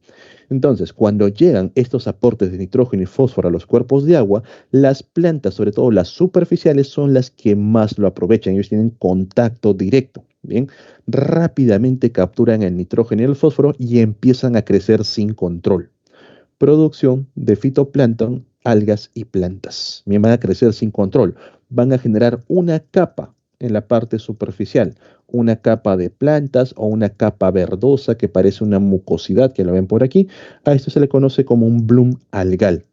Speaker 1: Entonces, cuando llegan estos aportes de nitrógeno y fósforo a los cuerpos de agua, las plantas, sobre todo las superficiales, son las que más lo aprovechan. Ellos tienen contacto directo. Bien, rápidamente capturan el nitrógeno y el fósforo y empiezan a crecer sin control. Producción de fitoplancton, algas y plantas. Bien, van a crecer sin control. Van a generar una capa en la parte superficial, una capa de plantas o una capa verdosa que parece una mucosidad, que la ven por aquí. A esto se le conoce como un bloom algal.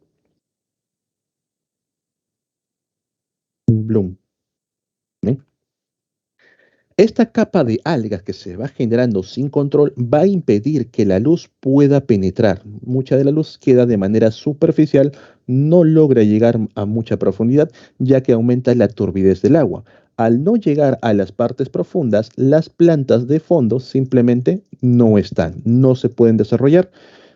Speaker 1: Un bloom. ¿Eh? Esta capa de algas que se va generando sin control va a impedir que la luz pueda penetrar. Mucha de la luz queda de manera superficial, no logra llegar a mucha profundidad, ya que aumenta la turbidez del agua. Al no llegar a las partes profundas, las plantas de fondo simplemente no están, no se pueden desarrollar.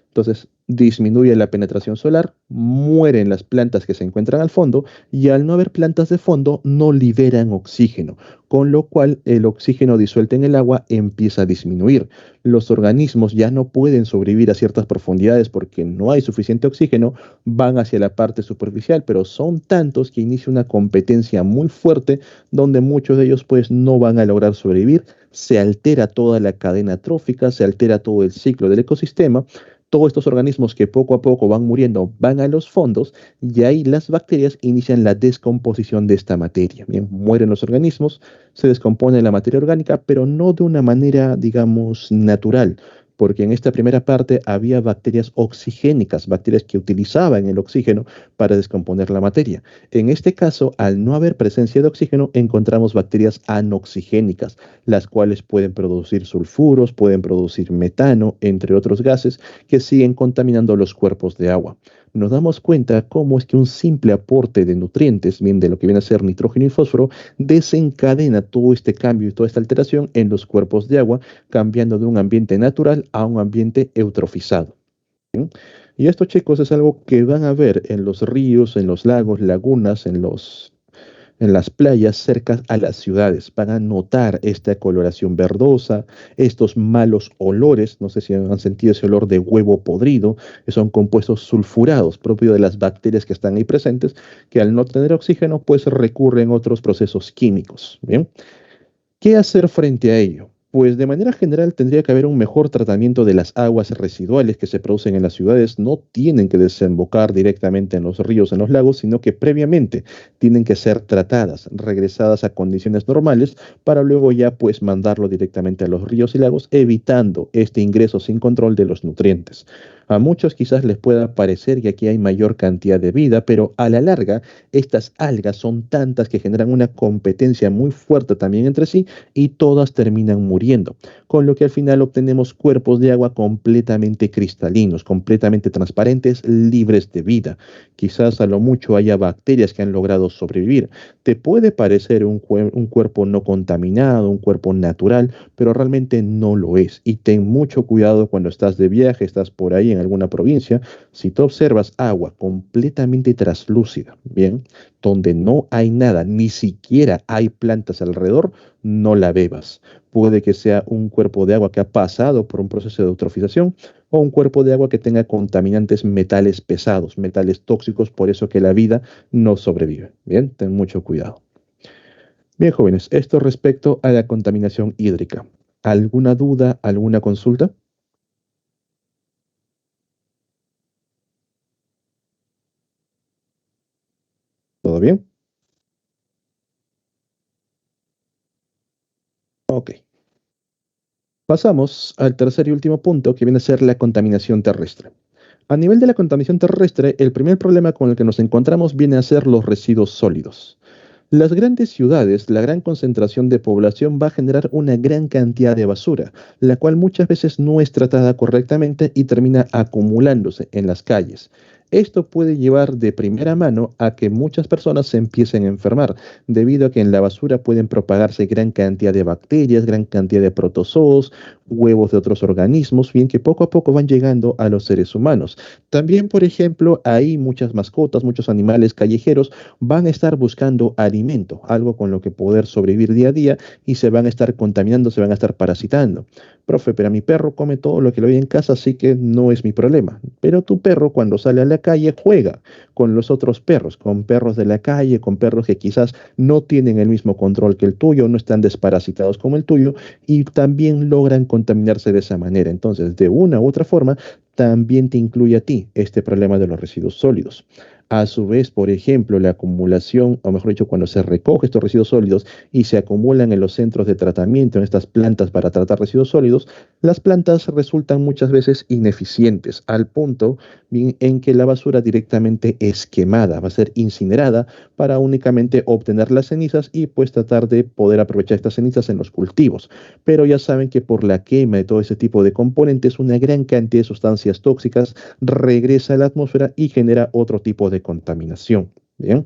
Speaker 1: Entonces disminuye la penetración solar, mueren las plantas que se encuentran al fondo y al no haber plantas de fondo no liberan oxígeno, con lo cual el oxígeno disuelto en el agua empieza a disminuir. Los organismos ya no pueden sobrevivir a ciertas profundidades porque no hay suficiente oxígeno, van hacia la parte superficial, pero son tantos que inicia una competencia muy fuerte donde muchos de ellos pues no van a lograr sobrevivir, se altera toda la cadena trófica, se altera todo el ciclo del ecosistema, todos estos organismos que poco a poco van muriendo van a los fondos y ahí las bacterias inician la descomposición de esta materia. Bien, mueren los organismos, se descompone la materia orgánica, pero no de una manera, digamos, natural, porque en esta primera parte había bacterias oxigénicas, bacterias que utilizaban el oxígeno para descomponer la materia. En este caso, al no haber presencia de oxígeno, encontramos bacterias anoxigénicas, las cuales pueden producir sulfuros, pueden producir metano, entre otros gases que siguen contaminando los cuerpos de agua. Nos damos cuenta cómo es que un simple aporte de nutrientes, bien de lo que viene a ser nitrógeno y fósforo, desencadena todo este cambio y toda esta alteración en los cuerpos de agua, cambiando de un ambiente natural a un ambiente eutrofizado. ¿Sí? Y esto, chicos, es algo que van a ver en los ríos, en los lagos, lagunas, en las playas cerca a las ciudades. Van a notar esta coloración verdosa, estos malos olores, no sé si han sentido ese olor de huevo podrido, que son compuestos sulfurados propios de las bacterias que están ahí presentes, que al no tener oxígeno, pues recurren a otros procesos químicos. Bien, ¿qué hacer frente a ello? Pues de manera general tendría que haber un mejor tratamiento de las aguas residuales que se producen en las ciudades. No tienen que desembocar directamente en los ríos, en los lagos, sino que previamente tienen que ser tratadas, regresadas a condiciones normales para luego ya pues mandarlo directamente a los ríos y lagos, evitando este ingreso sin control de los nutrientes. A muchos quizás les pueda parecer que aquí hay mayor cantidad de vida, pero a la larga estas algas son tantas que generan una competencia muy fuerte también entre sí y todas terminan muriendo, con lo que al final obtenemos cuerpos de agua completamente cristalinos, completamente transparentes, libres de vida. Quizás a lo mucho haya bacterias que han logrado sobrevivir. Te puede parecer un cuerpo no contaminado, un cuerpo natural, pero realmente no lo es. Y ten mucho cuidado cuando estás de viaje, estás por ahí en alguna provincia, si tú observas agua completamente translúcida, bien, donde no hay nada, ni siquiera hay plantas alrededor, no la bebas. Puede que sea un cuerpo de agua que ha pasado por un proceso de eutrofización o un cuerpo de agua que tenga contaminantes metales pesados, metales tóxicos, por eso que la vida no sobrevive. Bien, ten mucho cuidado. Bien, jóvenes, esto respecto a la contaminación hídrica. ¿Alguna duda, alguna consulta? ¿Todo bien? Ok. Pasamos al tercer y último punto, que viene a ser la contaminación terrestre. A nivel de la contaminación terrestre, el primer problema con el que nos encontramos viene a ser los residuos sólidos. Las grandes ciudades, la gran concentración de población va a generar una gran cantidad de basura, la cual muchas veces no es tratada correctamente y termina acumulándose en las calles. Esto puede llevar de primera mano a que muchas personas se empiecen a enfermar, debido a que en la basura pueden propagarse gran cantidad de bacterias, gran cantidad de protozoos, huevos de otros organismos, bien que poco a poco van llegando a los seres humanos. También, por ejemplo, hay muchas mascotas, muchos animales callejeros van a estar buscando alimento, algo con lo que poder sobrevivir día a día y se van a estar contaminando, se van a estar parasitando. Profe, pero mi perro come todo lo que le doy en casa, así que no es mi problema. Pero tu perro cuando sale a la calle juega con los otros perros, con perros de la calle, con perros que quizás no tienen el mismo control que el tuyo, no están desparasitados como el tuyo y también logran contaminarse de esa manera. Entonces, de una u otra forma, también te incluye a ti este problema de los residuos sólidos. A su vez, por ejemplo, la acumulación, o mejor dicho, cuando se recoge estos residuos sólidos y se acumulan en los centros de tratamiento, en estas plantas para tratar residuos sólidos, las plantas resultan muchas veces ineficientes, al punto bien, en que la basura directamente es quemada, va a ser incinerada para únicamente obtener las cenizas y pues tratar de poder aprovechar estas cenizas en los cultivos. Pero ya saben que por la quema de todo ese tipo de componentes, una gran cantidad de sustancias tóxicas regresa a la atmósfera y genera otro tipo de contaminación. Bien.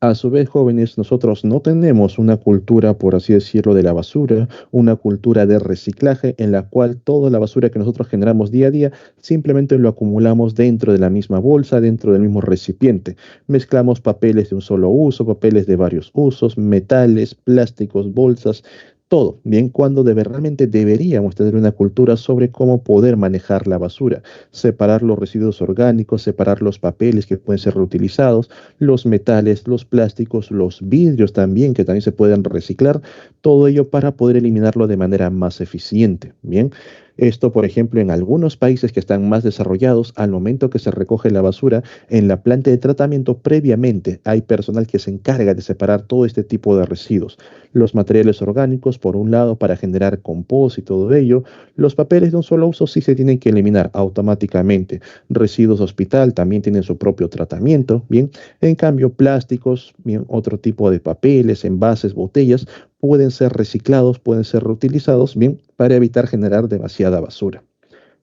Speaker 1: A su vez, jóvenes, nosotros no tenemos una cultura, por así decirlo, de la basura, una cultura de reciclaje en la cual toda la basura que nosotros generamos día a día simplemente lo acumulamos dentro de la misma bolsa, dentro del mismo recipiente. Mezclamos papeles de un solo uso, papeles de varios usos, metales, plásticos, bolsas, todo. Bien, cuando realmente deberíamos tener una cultura sobre cómo poder manejar la basura, separar los residuos orgánicos, separar los papeles que pueden ser reutilizados, los metales, los plásticos, los vidrios también, que también se pueden reciclar, todo ello para poder eliminarlo de manera más eficiente. Bien, esto, por ejemplo, en algunos países que están más desarrollados, al momento que se recoge la basura en la planta de tratamiento, previamente hay personal que se encarga de separar todo este tipo de residuos. Los materiales orgánicos, por un lado, para generar compost y todo ello. Los papeles de un solo uso sí se tienen que eliminar automáticamente. Residuos de hospital también tienen su propio tratamiento. Bien, en cambio, plásticos, bien, otro tipo de papeles, envases, botellas, pueden ser reciclados, pueden ser reutilizados, bien, para evitar generar demasiada basura.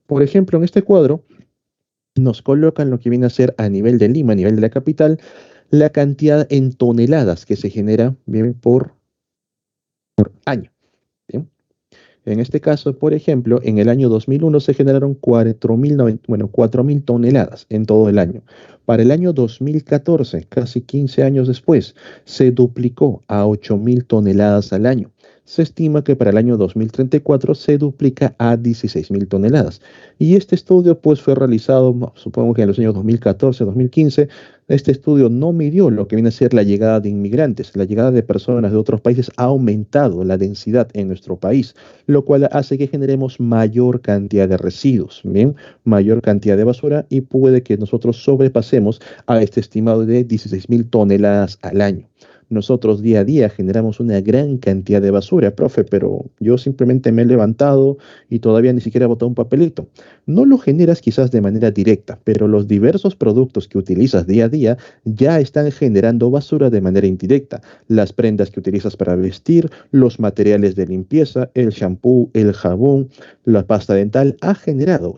Speaker 1: Por ejemplo, en este cuadro nos colocan lo que viene a ser a nivel de Lima, a nivel de la capital, la cantidad en toneladas que se genera, bien, por año. Bien. En este caso, por ejemplo, en el año 2001 se generaron 4.000 bueno, 4.000 toneladas en todo el año. Para el año 2014, casi 15 años después, se duplicó a 8.000 toneladas al año. Se estima que para el año 2034 se duplica a 16.000 toneladas. Y este estudio pues fue realizado, supongo que en los años 2014, 2015. Este estudio no midió lo que viene a ser la llegada de inmigrantes. La llegada de personas de otros países ha aumentado la densidad en nuestro país, lo cual hace que generemos mayor cantidad de residuos, ¿bien? Mayor cantidad de basura y puede que nosotros sobrepasemos a este estimado de 16.000 toneladas al año. Nosotros día a día generamos una gran cantidad de basura, profe, pero yo simplemente me he levantado y todavía ni siquiera he botado un papelito. No lo generas quizás de manera directa, pero los diversos productos que utilizas día a día ya están generando basura de manera indirecta. Las prendas que utilizas para vestir, los materiales de limpieza, el shampoo, el jabón, la pasta dental,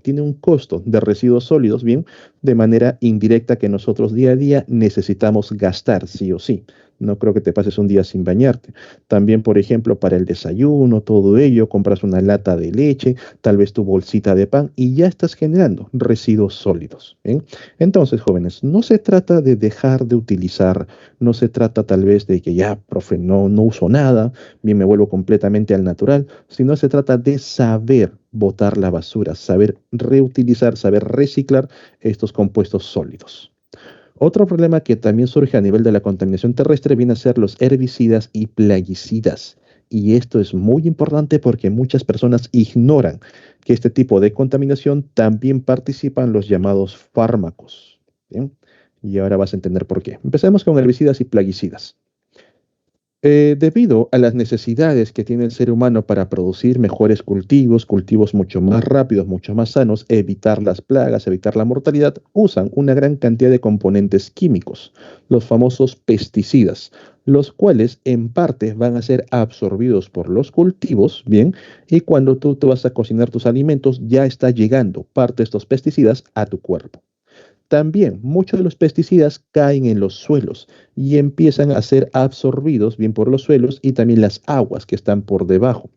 Speaker 1: tiene un costo de residuos sólidos, bien, de manera indirecta que nosotros día a día necesitamos gastar, sí o sí. No creo que te pases un día sin bañarte. También, por ejemplo, para el desayuno, todo ello, compras una lata de leche, tal vez tu bolsita de pan y ya estás generando residuos sólidos. ¿Bien? Entonces, jóvenes, no se trata de dejar de utilizar, no se trata tal vez de que ya, profe, no uso nada, bien me vuelvo completamente al natural, sino se trata de saber botar la basura, saber reutilizar, saber reciclar estos compuestos sólidos. Otro problema que también surge a nivel de la contaminación terrestre viene a ser los herbicidas y plaguicidas. Y esto es muy importante porque muchas personas ignoran que este tipo de contaminación también participan los llamados fármacos. ¿Bien? Y ahora vas a entender por qué. Empecemos con herbicidas y plaguicidas. Debido a las necesidades que tiene el ser humano para producir mejores cultivos, cultivos mucho más rápidos, mucho más sanos, evitar las plagas, evitar la mortalidad, usan una gran cantidad de componentes químicos, los famosos pesticidas, los cuales en parte van a ser absorbidos por los cultivos, bien, y cuando tú te vas a cocinar tus alimentos, ya está llegando parte de estos pesticidas a tu cuerpo. También muchos de los pesticidas caen en los suelos y empiezan a ser absorbidos bien por los suelos y también las aguas que están por debajo.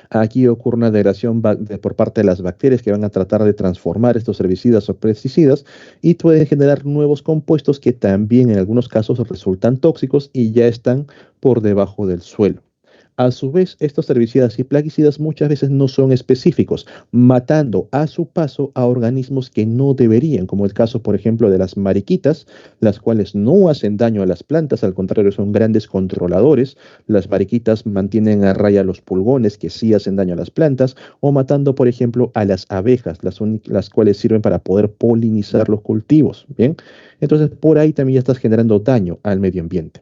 Speaker 1: Aquí ocurre una degradación por parte de las bacterias que van a tratar de transformar estos herbicidas o pesticidas y pueden generar nuevos compuestos que también en algunos casos resultan tóxicos y ya están por debajo del suelo. A su vez, estos herbicidas y plaguicidas muchas veces no son específicos, matando a su paso a organismos que no deberían, como el caso, por ejemplo, de las mariquitas, las cuales no hacen daño a las plantas, al contrario, son grandes controladores. Las mariquitas mantienen a raya los pulgones, que sí hacen daño a las plantas, o matando, por ejemplo, a las abejas, las cuales sirven para poder polinizar los cultivos. Bien, entonces por ahí también ya estás generando daño al medio ambiente.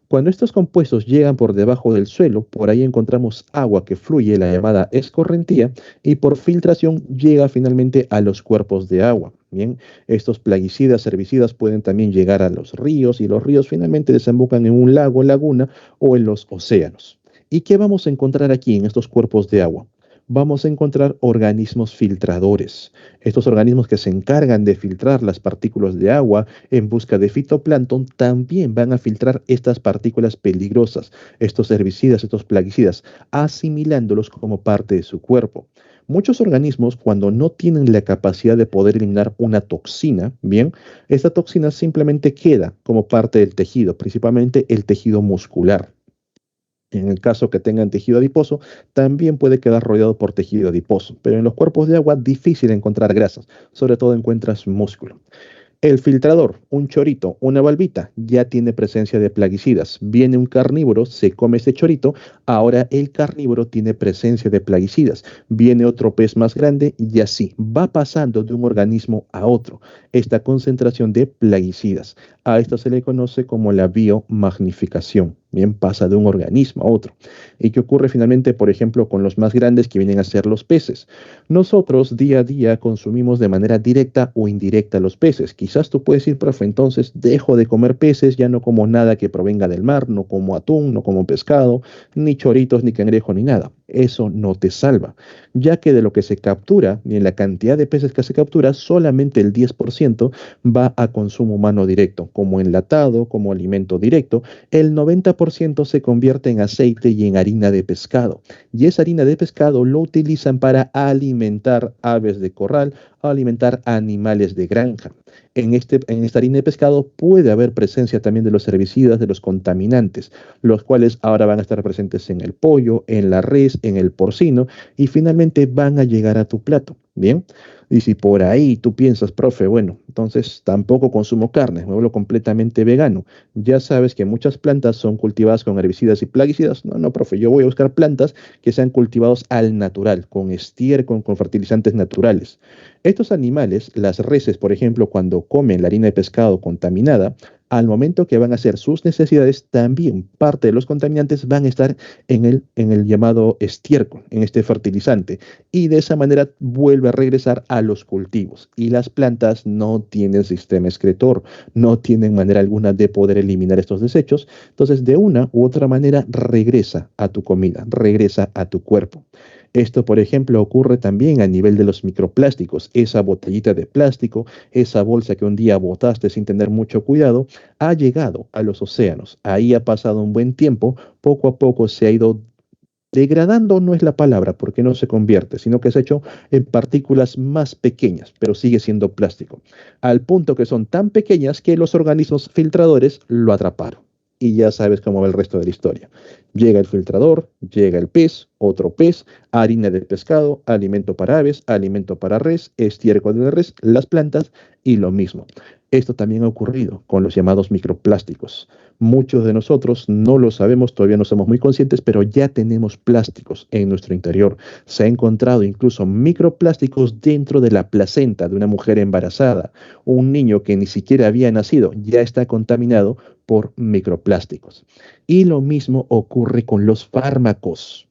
Speaker 1: Cuando estos compuestos llegan por debajo del suelo, por ahí encontramos agua que fluye, la llamada escorrentía, y por filtración llega finalmente a los cuerpos de agua. Bien, estos plaguicidas, herbicidas pueden también llegar a los ríos y los ríos finalmente desembocan en un lago, laguna o en los océanos. ¿Y qué vamos a encontrar aquí en estos cuerpos de agua? Vamos a encontrar organismos filtradores. Estos organismos que se encargan de filtrar las partículas de agua en busca de fitoplancton también van a filtrar estas partículas peligrosas, estos herbicidas, estos plaguicidas, asimilándolos como parte de su cuerpo. Muchos organismos, cuando no tienen la capacidad de poder eliminar una toxina, bien, esta toxina simplemente queda como parte del tejido, principalmente el tejido muscular. En el caso que tengan tejido adiposo, también puede quedar rodeado por tejido adiposo, pero en los cuerpos de agua difícil encontrar grasas, sobre todo encuentras músculo. El filtrador, un chorito, una valvita, ya tiene presencia de plaguicidas. Viene un carnívoro, se come ese chorito, ahora el carnívoro tiene presencia de plaguicidas. Viene otro pez más grande y así va pasando de un organismo a otro esta concentración de plaguicidas. A esto se le conoce como la biomagnificación. Bien, pasa de un organismo a otro. ¿Y qué ocurre finalmente, por ejemplo, con los más grandes que vienen a ser los peces? Nosotros día a día consumimos de manera directa o indirecta los peces. Quizás tú puedes decir, profe, entonces dejo de comer peces, ya no como nada que provenga del mar, no como atún, no como pescado, ni choritos, ni cangrejo, ni nada. Eso no te salva, ya que de lo que se captura, ni en la cantidad de peces que se captura, solamente el 10% va a consumo humano directo, como enlatado, como alimento directo. El 90% se convierte en aceite y en harina de pescado. Y esa harina de pescado lo utilizan para alimentar aves de corral, alimentar animales de granja. En esta harina de pescado puede haber presencia también de los herbicidas, de los contaminantes, los cuales ahora van a estar presentes en el pollo, en la res, en el porcino y finalmente van a llegar a tu plato. Bien. Y si por ahí tú piensas, profe, bueno, entonces tampoco consumo carne, me vuelvo completamente vegano. Ya sabes que muchas plantas son cultivadas con herbicidas y plaguicidas. No, no, profe, yo voy a buscar plantas que sean cultivados al natural, con estiércol, con fertilizantes naturales. Estos animales, las reses, por ejemplo, cuando comen la harina de pescado contaminada, al momento que van a hacer sus necesidades, también parte de los contaminantes van a estar en el llamado estiércol, en este fertilizante, y de esa manera vuelve a regresar a los cultivos. Y las plantas no tienen sistema excretor, no tienen manera alguna de poder eliminar estos desechos, entonces de una u otra manera regresa a tu comida, regresa a tu cuerpo. Esto, por ejemplo, ocurre también a nivel de los microplásticos. Esa botellita de plástico, esa bolsa que un día botaste sin tener mucho cuidado, ha llegado a los océanos. Ahí ha pasado un buen tiempo, poco a poco se ha ido degradando, no es la palabra, porque no se convierte, sino que se ha hecho en partículas más pequeñas, pero sigue siendo plástico, al punto que son tan pequeñas que los organismos filtradores lo atraparon. Y ya sabes cómo va el resto de la historia. Llega el filtrador, llega el pez, otro pez, harina de pescado, alimento para aves, alimento para res, estiércol de res, las plantas y lo mismo. Esto también ha ocurrido con los llamados microplásticos. Muchos de nosotros no lo sabemos, todavía no somos muy conscientes, pero ya tenemos plásticos en nuestro interior. Se ha encontrado incluso microplásticos dentro de la placenta de una mujer embarazada. Un niño que ni siquiera había nacido ya está contaminado por microplásticos. Y lo mismo ocurre con los fármacos.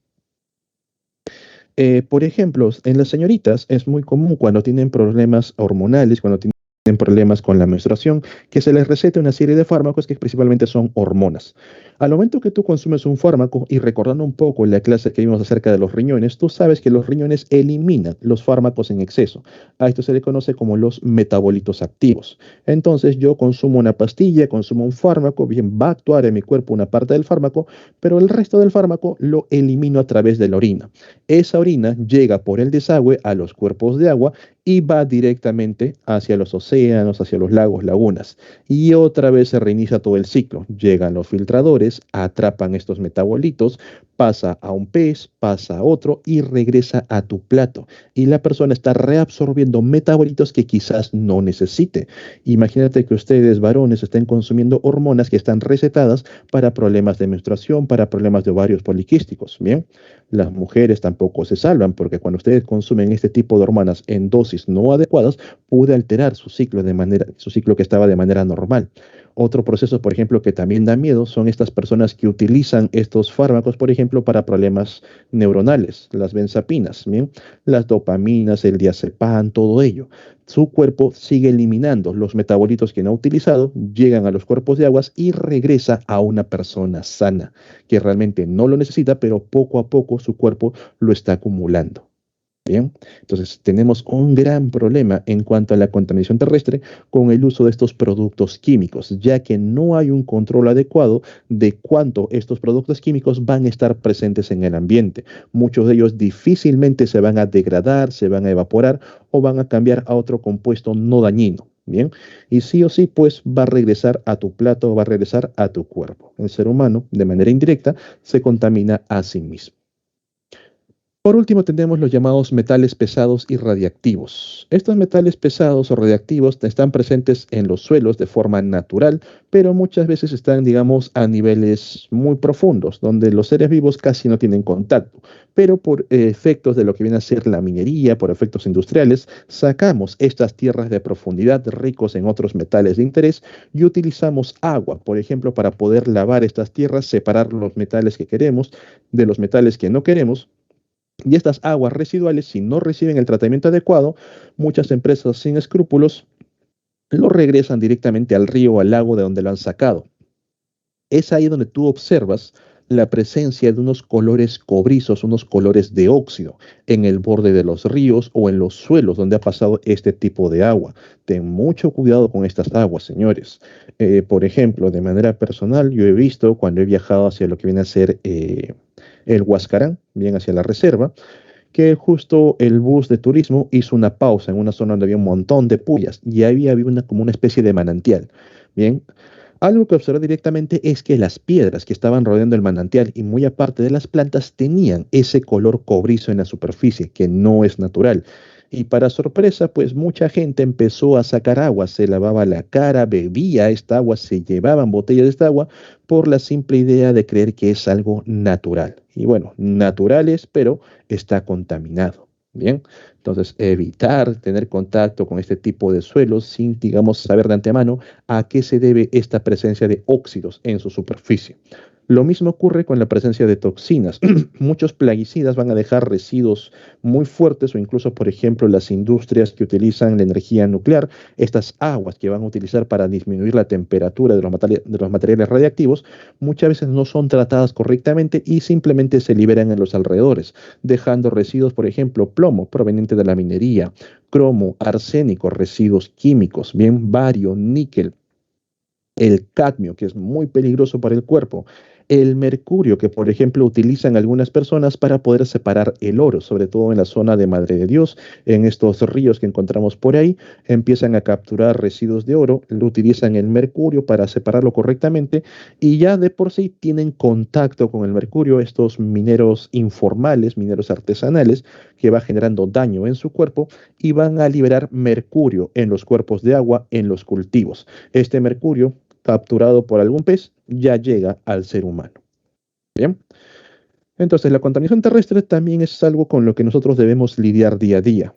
Speaker 1: Por ejemplo, en las señoritas es muy común cuando tienen problemas hormonales, cuando tienen problemas con la menstruación, que se les recete una serie de fármacos que principalmente son hormonas. Al momento que tú consumes un fármaco, y recordando un poco la clase que vimos acerca de los riñones, tú sabes que los riñones eliminan los fármacos en exceso. A esto se le conoce como los metabolitos activos. Entonces yo consumo una pastilla, consumo un fármaco, bien, va a actuar en mi cuerpo una parte del fármaco, pero el resto del fármaco lo elimino a través de la orina. Esa orina llega por el desagüe a los cuerpos de agua y va directamente hacia los océanos, hacia los lagos, lagunas. Y otra vez se reinicia todo el ciclo. Llegan los filtradores, atrapan estos metabolitos, pasa a un pez, pasa a otro y regresa a tu plato. Y la persona está reabsorbiendo metabolitos que quizás no necesite. Imagínate que ustedes, varones, estén consumiendo hormonas que están recetadas para problemas de menstruación, para problemas de ovarios poliquísticos. Bien, las mujeres tampoco se salvan porque cuando ustedes consumen este tipo de hormonas en dosis no adecuadas, puede alterar su ciclo que estaba de manera normal. Otro proceso, por ejemplo, que también da miedo son estas personas que utilizan estos fármacos, por ejemplo, para problemas neuronales, las benzapinas, ¿bien? Las dopaminas, el diazepam, todo ello. Su cuerpo sigue eliminando los metabolitos que no ha utilizado, llegan a los cuerpos de aguas y regresa a una persona sana que realmente no lo necesita, pero poco a poco su cuerpo lo está acumulando. Bien, entonces tenemos un gran problema en cuanto a la contaminación terrestre con el uso de estos productos químicos, ya que no hay un control adecuado de cuánto estos productos químicos van a estar presentes en el ambiente. Muchos de ellos difícilmente se van a degradar, se van a evaporar o van a cambiar a otro compuesto no dañino. Bien, y sí o sí, pues va a regresar a tu plato, va a regresar a tu cuerpo. El ser humano, de manera indirecta, se contamina a sí mismo. Por último, tenemos los llamados metales pesados y radiactivos. Estos metales pesados o radiactivos están presentes en los suelos de forma natural, pero muchas veces están, digamos, a niveles muy profundos, donde los seres vivos casi no tienen contacto. Pero por efectos de lo que viene a ser la minería, por efectos industriales, sacamos estas tierras de profundidad ricos en otros metales de interés y utilizamos agua, por ejemplo, para poder lavar estas tierras, separar los metales que queremos de los metales que no queremos y estas aguas residuales, si no reciben el tratamiento adecuado, muchas empresas sin escrúpulos lo regresan directamente al río o al lago de donde lo han sacado. Es ahí donde tú observas la presencia de unos colores cobrizos, unos colores de óxido en el borde de los ríos o en los suelos donde ha pasado este tipo de agua. Ten mucho cuidado con estas aguas, señores. Por ejemplo, de manera personal, yo he visto cuando he viajado hacia lo que viene a ser el Huascarán, bien hacia la reserva, que justo el bus de turismo hizo una pausa en una zona donde había un montón de puyas y ahí había una, como una especie de manantial. Bien, algo que observé directamente es que las piedras que estaban rodeando el manantial y muy aparte de las plantas tenían ese color cobrizo en la superficie que no es natural. Y para sorpresa, pues mucha gente empezó a sacar agua, se lavaba la cara, bebía esta agua, se llevaban botellas de esta agua por la simple idea de creer que es algo natural. Y bueno, natural es, pero está contaminado. Bien, entonces evitar tener contacto con este tipo de suelos sin, digamos, saber de antemano a qué se debe esta presencia de óxidos en su superficie. Lo mismo ocurre con la presencia de toxinas. Muchos plaguicidas van a dejar residuos muy fuertes o incluso, por ejemplo, las industrias que utilizan la energía nuclear, estas aguas que van a utilizar para disminuir la temperatura de de los materiales radiactivos, muchas veces no son tratadas correctamente y simplemente se liberan en los alrededores, dejando residuos, por ejemplo, plomo proveniente de la minería, cromo, arsénico, residuos químicos, bien, bario, níquel, el cadmio, que es muy peligroso para el cuerpo, el mercurio, que por ejemplo utilizan algunas personas para poder separar el oro, sobre todo en la zona de Madre de Dios, en estos ríos que encontramos por ahí, empiezan a capturar residuos de oro, lo utilizan el mercurio para separarlo correctamente y ya de por sí tienen contacto con el mercurio, estos mineros informales, mineros artesanales, que va generando daño en su cuerpo y van a liberar mercurio en los cuerpos de agua, en los cultivos. Este mercurio capturado por algún pez ya llega al ser humano. Bien, entonces la contaminación terrestre también es algo con lo que nosotros debemos lidiar día a día.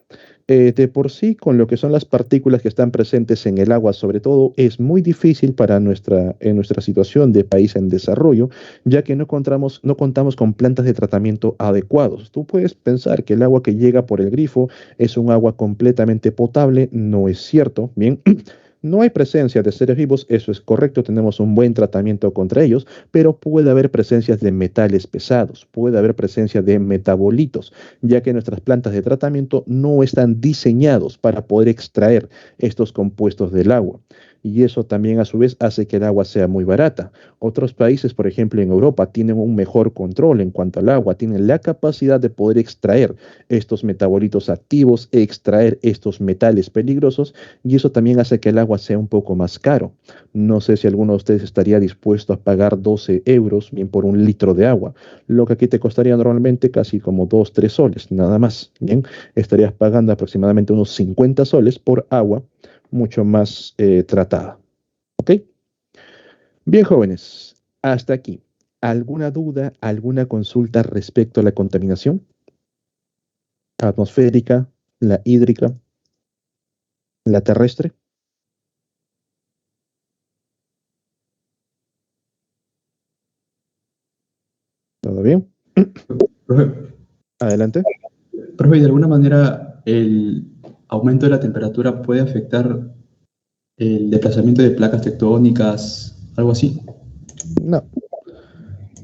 Speaker 1: De por sí, con lo que son las partículas que están presentes en el agua, sobre todo, es muy difícil para en nuestra situación de país en desarrollo, ya que no contamos con plantas de tratamiento adecuados. Tú puedes pensar que el agua que llega por el grifo es un agua completamente potable, no es cierto. Bien, no hay presencia de seres vivos, eso es correcto, tenemos un buen tratamiento contra ellos, pero puede haber presencias de metales pesados, puede haber presencia de metabolitos, ya que nuestras plantas de tratamiento no están diseñados para poder extraer estos compuestos del agua. Y eso también a su vez hace que el agua sea muy barata. Otros países, por ejemplo en Europa, tienen un mejor control en cuanto al agua, tienen la capacidad de poder extraer estos metabolitos activos, extraer estos metales peligrosos y eso también hace que el agua sea un poco más caro. No sé si alguno de ustedes estaría dispuesto a pagar 12 euros bien por un litro de agua, lo que aquí te costaría normalmente casi como 2 3 soles, nada más. Bien, estarías pagando aproximadamente unos 50 soles por agua mucho más tratada. ¿Ok? Bien, jóvenes, hasta aquí. ¿Alguna duda, alguna consulta respecto a la contaminación atmosférica, la hídrica, la terrestre? ¿Todo bien?
Speaker 2: Profe,
Speaker 1: Adelante.
Speaker 2: profe, ¿de alguna manera el aumento de la temperatura puede afectar el desplazamiento de placas tectónicas, algo así?
Speaker 1: No,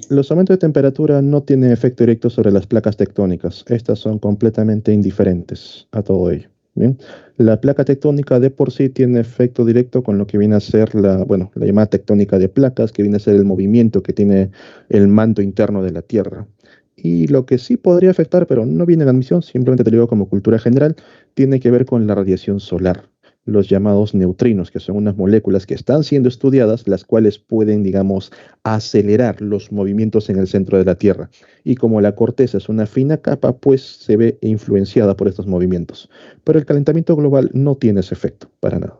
Speaker 1: los aumentos de temperatura no tienen efecto directo sobre las placas tectónicas. Estas son completamente indiferentes a todo ello. Bien, la placa tectónica de por sí tiene efecto directo con lo que viene a ser bueno, la llamada tectónica de placas, que viene a ser el movimiento que tiene el manto interno de la Tierra. Y lo que sí podría afectar, pero no viene en la admisión, simplemente te lo digo como cultura general, tiene que ver con la radiación solar, los llamados neutrinos, que son unas moléculas que están siendo estudiadas, las cuales pueden, digamos, acelerar los movimientos en el centro de la Tierra. Y como la corteza es una fina capa, pues se ve influenciada por estos movimientos. Pero el calentamiento global no tiene ese efecto, para nada.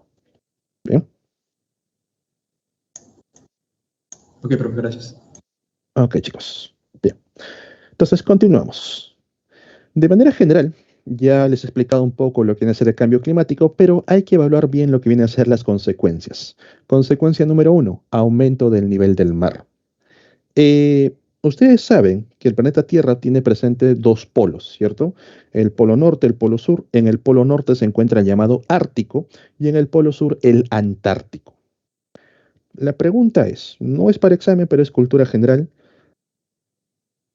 Speaker 1: Bien,
Speaker 2: Ok, profe, gracias.
Speaker 1: ok, chicos. Bien, entonces continuamos. De manera general, ya les he explicado un poco lo que viene a ser el cambio climático, pero hay que evaluar bien lo que vienen a ser las consecuencias. Consecuencia número uno, aumento del nivel del mar. Ustedes saben que el planeta Tierra tiene presente dos polos, ¿cierto? El polo norte, el polo sur. En el polo norte se encuentra el llamado Ártico y en el polo sur el Antártico. La pregunta es, no es para examen, pero es cultura general,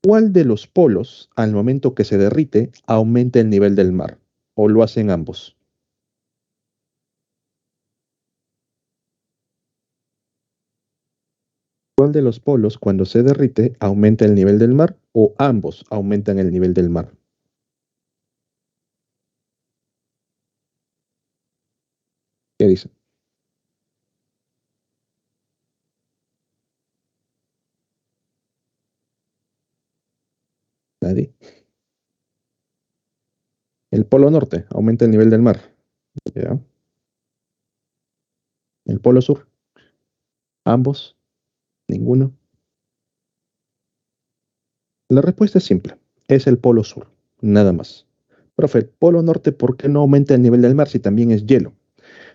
Speaker 1: ¿cuál de los polos, al momento que se derrite, aumenta el nivel del mar? ¿O lo hacen ambos? ¿Cuál de los polos, cuando se derrite, aumenta el nivel del mar? ¿O ambos aumentan el nivel del mar? ¿Qué dice? Nadie. El polo norte aumenta el nivel del mar. ¿Ya? El polo sur, ambos, ninguno. La respuesta es simple. Es el polo sur, nada más. Profe, el polo norte, ¿por qué no aumenta el nivel del mar si también es hielo?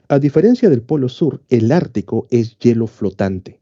Speaker 1: A diferencia del polo sur, el Ártico es hielo flotante.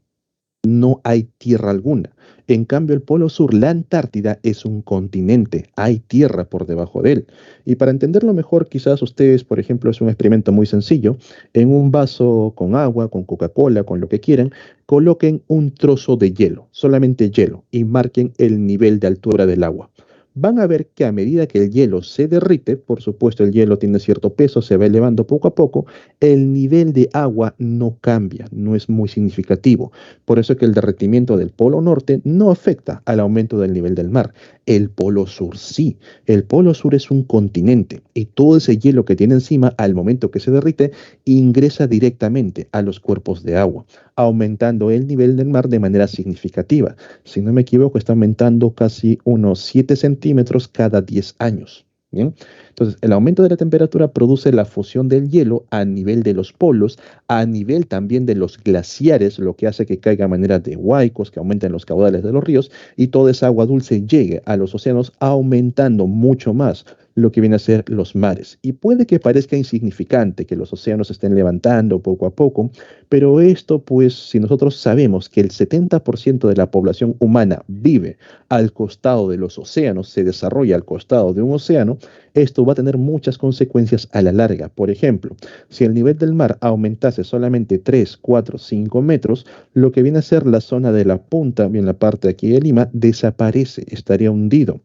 Speaker 1: No hay tierra alguna. En cambio, el Polo Sur, la Antártida, es un continente. Hay tierra por debajo de él. Y para entenderlo mejor, quizás ustedes, por ejemplo, es un experimento muy sencillo. En un vaso con agua, con Coca-Cola, con lo que quieran, coloquen un trozo de hielo, solamente hielo, y marquen el nivel de altura del agua. Van a ver que a medida que el hielo se derrite, por supuesto el hielo tiene cierto peso, se va elevando poco a poco, el nivel de agua no cambia, no es muy significativo. Por eso es que el derretimiento del polo norte no afecta al aumento del nivel del mar. El polo sur sí. El polo sur es un continente y todo ese hielo que tiene encima al momento que se derrite ingresa directamente a los cuerpos de agua, aumentando el nivel del mar de manera significativa. Si no me equivoco, está aumentando casi unos 7 centímetros cada 10 años. ¿Bien? Entonces, el aumento de la temperatura produce la fusión del hielo a nivel de los polos, a nivel también de los glaciares, lo que hace que caiga a manera de huaicos, que aumenten los caudales de los ríos, y toda esa agua dulce llegue a los océanos, aumentando mucho más lo que viene a ser los mares. Y puede que parezca insignificante que los océanos se estén levantando poco a poco, pero esto, pues, si nosotros sabemos que el 70% de la población humana vive al costado de los océanos, se desarrolla al costado de un océano, esto va a tener muchas consecuencias a la larga. Por ejemplo, si el nivel del mar aumentase solamente 3, 4, 5 metros, lo que viene a ser la zona de la punta, bien la parte de aquí de Lima, desaparece, estaría hundido.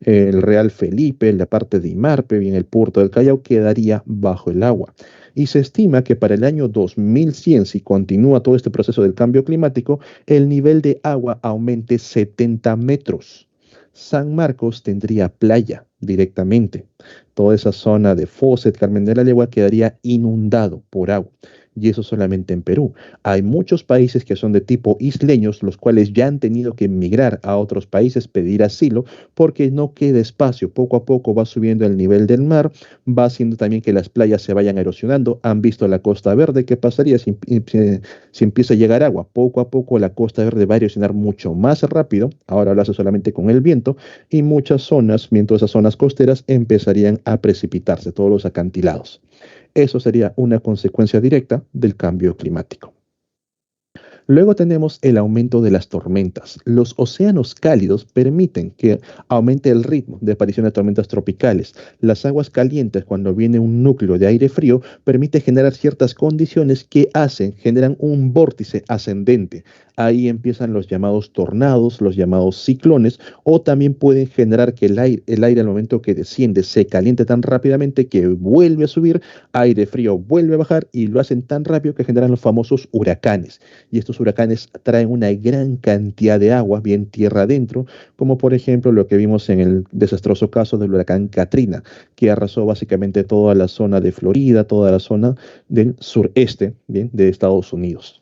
Speaker 1: El Real Felipe, la parte de Imarpe, bien el puerto del Callao, quedaría bajo el agua. Y se estima que para el año 2100, si continúa todo este proceso del cambio climático, el nivel de agua aumente 70 metros. San Marcos tendría playa directamente. Toda esa zona de Fawcett, Carmen de la Legua, quedaría inundado por agua. Y eso solamente en Perú. Hay muchos países que son de tipo isleños, los cuales ya han tenido que emigrar a otros países, pedir asilo, porque no queda espacio. Poco a poco va subiendo el nivel del mar, va haciendo también que las playas se vayan erosionando. Han visto la Costa Verde, ¿qué pasaría si empieza a llegar agua? Poco a poco la Costa Verde va a erosionar mucho más rápido. Ahora lo hace solamente con el viento y muchas zonas, mientras esas zonas costeras empezarían a precipitarse, todos los acantilados. Eso sería una consecuencia directa del cambio climático. Luego tenemos el aumento de las tormentas. Los océanos cálidos permiten que aumente el ritmo de aparición de tormentas tropicales. Las aguas calientes, cuando viene un núcleo de aire frío, permite generar ciertas condiciones que generan un vórtice ascendente. Ahí empiezan los llamados tornados, los llamados ciclones, o también pueden generar que el aire al momento que desciende se caliente tan rápidamente que vuelve a subir, aire frío vuelve a bajar y lo hacen tan rápido que generan los famosos huracanes. Y estos huracanes traen una gran cantidad de agua, bien tierra adentro, como por ejemplo lo que vimos en el desastroso caso del huracán Katrina, que arrasó básicamente toda la zona de Florida, toda la zona del sureste, bien, de Estados Unidos.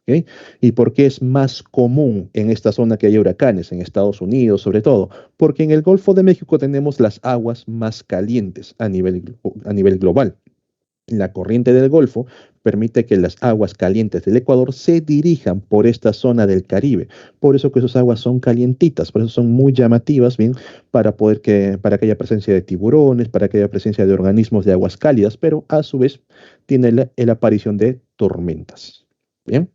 Speaker 1: ¿Ok? ¿Y por qué es más común en esta zona que haya huracanes, en Estados Unidos sobre todo? Porque en el Golfo de México tenemos las aguas más calientes a nivel global. La corriente del Golfo permite que las aguas calientes del Ecuador se dirijan por esta zona del Caribe. Por eso que esas aguas son calientitas, por eso son muy llamativas, bien, para que haya presencia de tiburones, para que haya presencia de organismos de aguas cálidas, pero a su vez tiene la aparición de tormentas. Bien.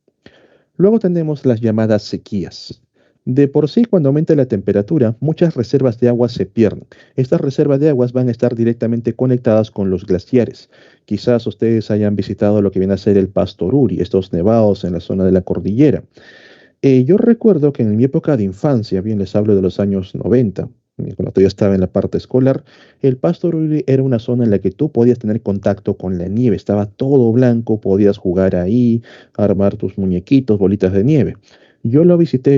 Speaker 1: Luego tenemos las llamadas sequías. De por sí, cuando aumenta la temperatura, muchas reservas de agua se pierden. Estas reservas de aguas van a estar directamente conectadas con los glaciares. Quizás ustedes hayan visitado lo que viene a ser el Pastoruri, estos nevados en la zona de la cordillera. Yo recuerdo que en mi época de infancia, bien les hablo de los años 90, cuando todavía estaba en la parte escolar, el Pasto Ruiz era una zona en la que tú podías tener contacto con la nieve, estaba todo blanco, podías jugar ahí, armar tus muñequitos, bolitas de nieve. Yo lo visité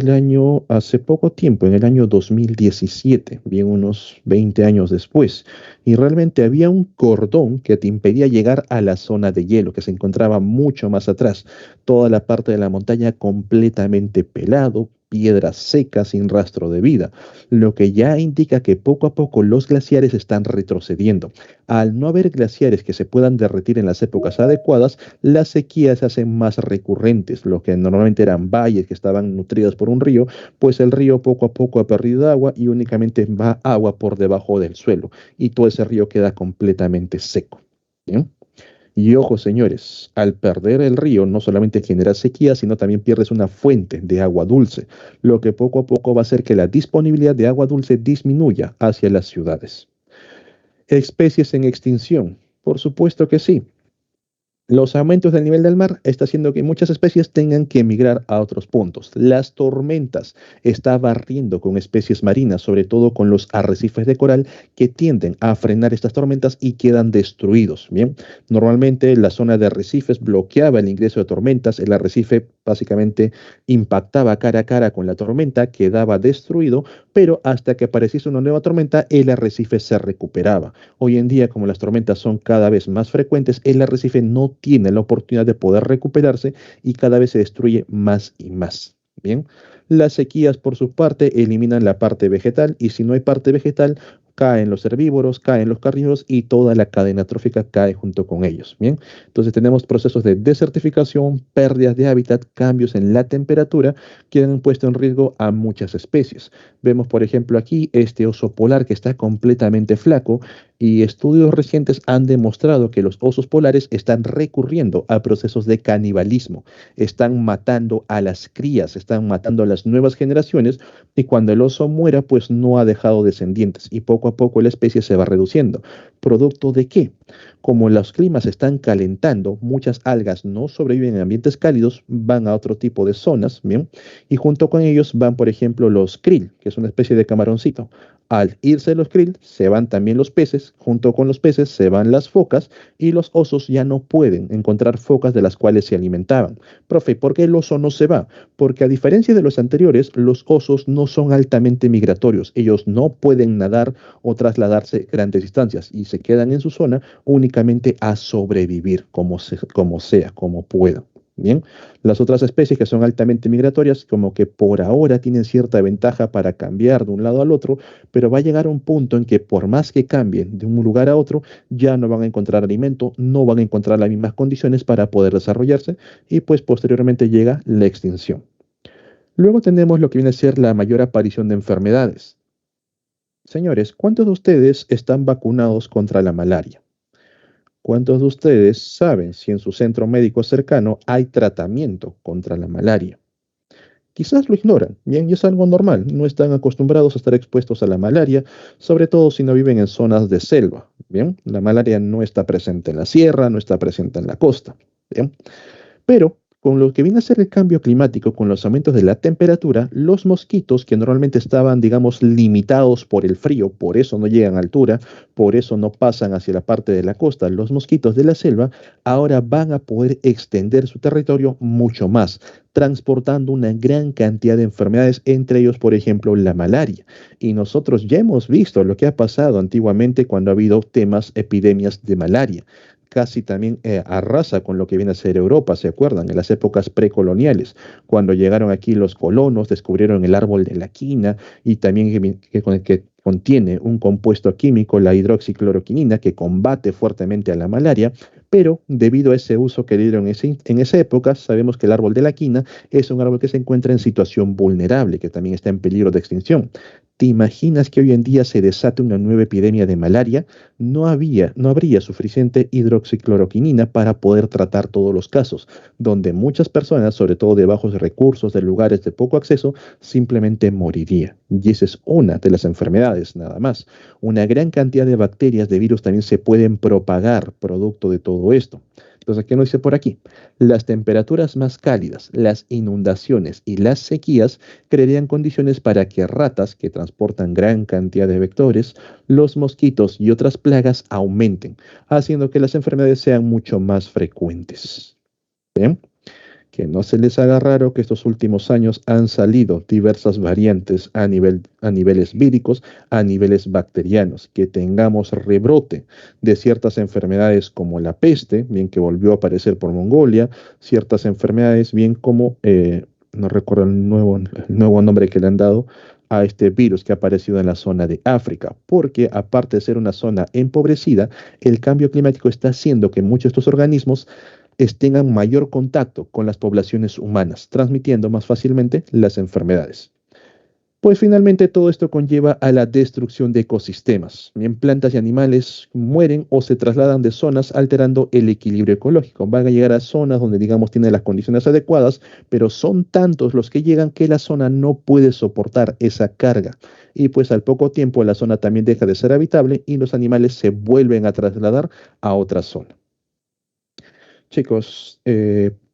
Speaker 1: hace poco tiempo, en el año 2017, bien unos 20 años después, y realmente había un cordón que te impedía llegar a la zona de hielo, que se encontraba mucho más atrás, toda la parte de la montaña completamente pelado, piedras secas sin rastro de vida, lo que ya indica que poco a poco los glaciares están retrocediendo. Al no haber glaciares que se puedan derretir en las épocas adecuadas, las sequías se hacen más recurrentes. Lo que normalmente eran valles que estaban nutridos por un río, pues el río poco a poco ha perdido agua y únicamente va agua por debajo del suelo y todo ese río queda completamente seco. ¿Bien? Y ojo, señores, al perder el río no solamente genera sequía, sino también pierdes una fuente de agua dulce, lo que poco a poco va a hacer que la disponibilidad de agua dulce disminuya hacia las ciudades. ¿Especies en extinción? Por supuesto que sí. Los aumentos del nivel del mar está haciendo que muchas especies tengan que emigrar a otros puntos. Las tormentas está barriendo con especies marinas, sobre todo con los arrecifes de coral que tienden a frenar estas tormentas y quedan destruidos. Bien, normalmente la zona de arrecifes bloqueaba el ingreso de tormentas, el arrecife básicamente impactaba cara a cara con la tormenta, quedaba destruido, pero hasta que apareciese una nueva tormenta, el arrecife se recuperaba. Hoy en día, como las tormentas son cada vez más frecuentes, el arrecife no tiene la oportunidad de poder recuperarse y cada vez se destruye más y más. Bien, las sequías por su parte eliminan la parte vegetal y si no hay parte vegetal, caen los herbívoros, caen los carnívoros y toda la cadena trófica cae junto con ellos. Bien, entonces tenemos procesos de desertificación, pérdidas de hábitat, cambios en la temperatura que han puesto en riesgo a muchas especies. Vemos, por ejemplo, aquí este oso polar que está completamente flaco y estudios recientes han demostrado que los osos polares están recurriendo a procesos de canibalismo, están matando a las crías, están matando a las nuevas generaciones y cuando el oso muera pues no ha dejado descendientes y poco a poco la especie se va reduciendo. ¿Producto de qué? Como los climas se están calentando, muchas algas no sobreviven en ambientes cálidos, van a otro tipo de zonas, ¿bien? Y junto con ellos van, por ejemplo, los krill, que es una especie de camaroncito. Al irse los krill, se van también los peces, junto con los peces se van las focas y los osos ya no pueden encontrar focas de las cuales se alimentaban. Profe, ¿por qué el oso no se va? Porque a diferencia de los anteriores, los osos no son altamente migratorios. Ellos no pueden nadar o trasladarse grandes distancias y se quedan en su zona únicamente a sobrevivir como sea, como puedan. Bien, las otras especies que son altamente migratorias, como que por ahora tienen cierta ventaja para cambiar de un lado al otro, pero va a llegar un punto en que por más que cambien de un lugar a otro, ya no van a encontrar alimento, no van a encontrar las mismas condiciones para poder desarrollarse y pues posteriormente llega la extinción. Luego tenemos lo que viene a ser la mayor aparición de enfermedades. Señores, ¿cuántos de ustedes están vacunados contra la malaria? ¿Cuántos de ustedes saben si en su centro médico cercano hay tratamiento contra la malaria? Quizás lo ignoran, bien, y es algo normal, no están acostumbrados a estar expuestos a la malaria, sobre todo si no viven en zonas de selva, bien, la malaria no está presente en la sierra, no está presente en la costa, bien, pero con lo que viene a ser el cambio climático, con los aumentos de la temperatura, los mosquitos que normalmente estaban, digamos, limitados por el frío, por eso no llegan a altura, por eso no pasan hacia la parte de la costa, los mosquitos de la selva ahora van a poder extender su territorio mucho más, transportando una gran cantidad de enfermedades, entre ellos, por ejemplo, la malaria. Y nosotros ya hemos visto lo que ha pasado antiguamente cuando ha habido temas, epidemias de malaria casi también arrasa con lo que viene a ser Europa, ¿se acuerdan? En las épocas precoloniales, cuando llegaron aquí los colonos, descubrieron el árbol de la quina y también que contiene un compuesto químico, la hidroxicloroquinina, que combate fuertemente a la malaria, pero debido a ese uso que dieron en esa época, sabemos que el árbol de la quina es un árbol que se encuentra en situación vulnerable, que también está en peligro de extinción. ¿Te imaginas que hoy en día se desate una nueva epidemia de malaria? No habría suficiente hidroxicloroquinina para poder tratar todos los casos, donde muchas personas, sobre todo de bajos recursos, de lugares de poco acceso, simplemente moriría. Y esa es una de las enfermedades, nada más. Una gran cantidad de bacterias, de virus también se pueden propagar producto de todo esto. Entonces, ¿qué nos dice por aquí? Las temperaturas más cálidas, las inundaciones y las sequías crearían condiciones para que ratas que transportan gran cantidad de vectores, los mosquitos y otras plagas aumenten, haciendo que las enfermedades sean mucho más frecuentes. ¿Bien? Que no se les haga raro que estos últimos años han salido diversas variantes a niveles víricos, a niveles bacterianos, que tengamos rebrote de ciertas enfermedades como la peste, bien que volvió a aparecer por Mongolia, ciertas enfermedades, bien como, no recuerdo el nuevo nombre que le han dado a este virus que ha aparecido en la zona de África, porque aparte de ser una zona empobrecida, el cambio climático está haciendo que muchos de estos organismos tengan mayor contacto con las poblaciones humanas, transmitiendo más fácilmente las enfermedades. Pues finalmente todo esto conlleva a la destrucción de ecosistemas. Bien, plantas y animales mueren o se trasladan de zonas alterando el equilibrio ecológico. Van a llegar a zonas donde, digamos, tienen las condiciones adecuadas, pero son tantos los que llegan que la zona no puede soportar esa carga. Y pues al poco tiempo la zona también deja de ser habitable y los animales se vuelven a trasladar a otra zona. Chicos,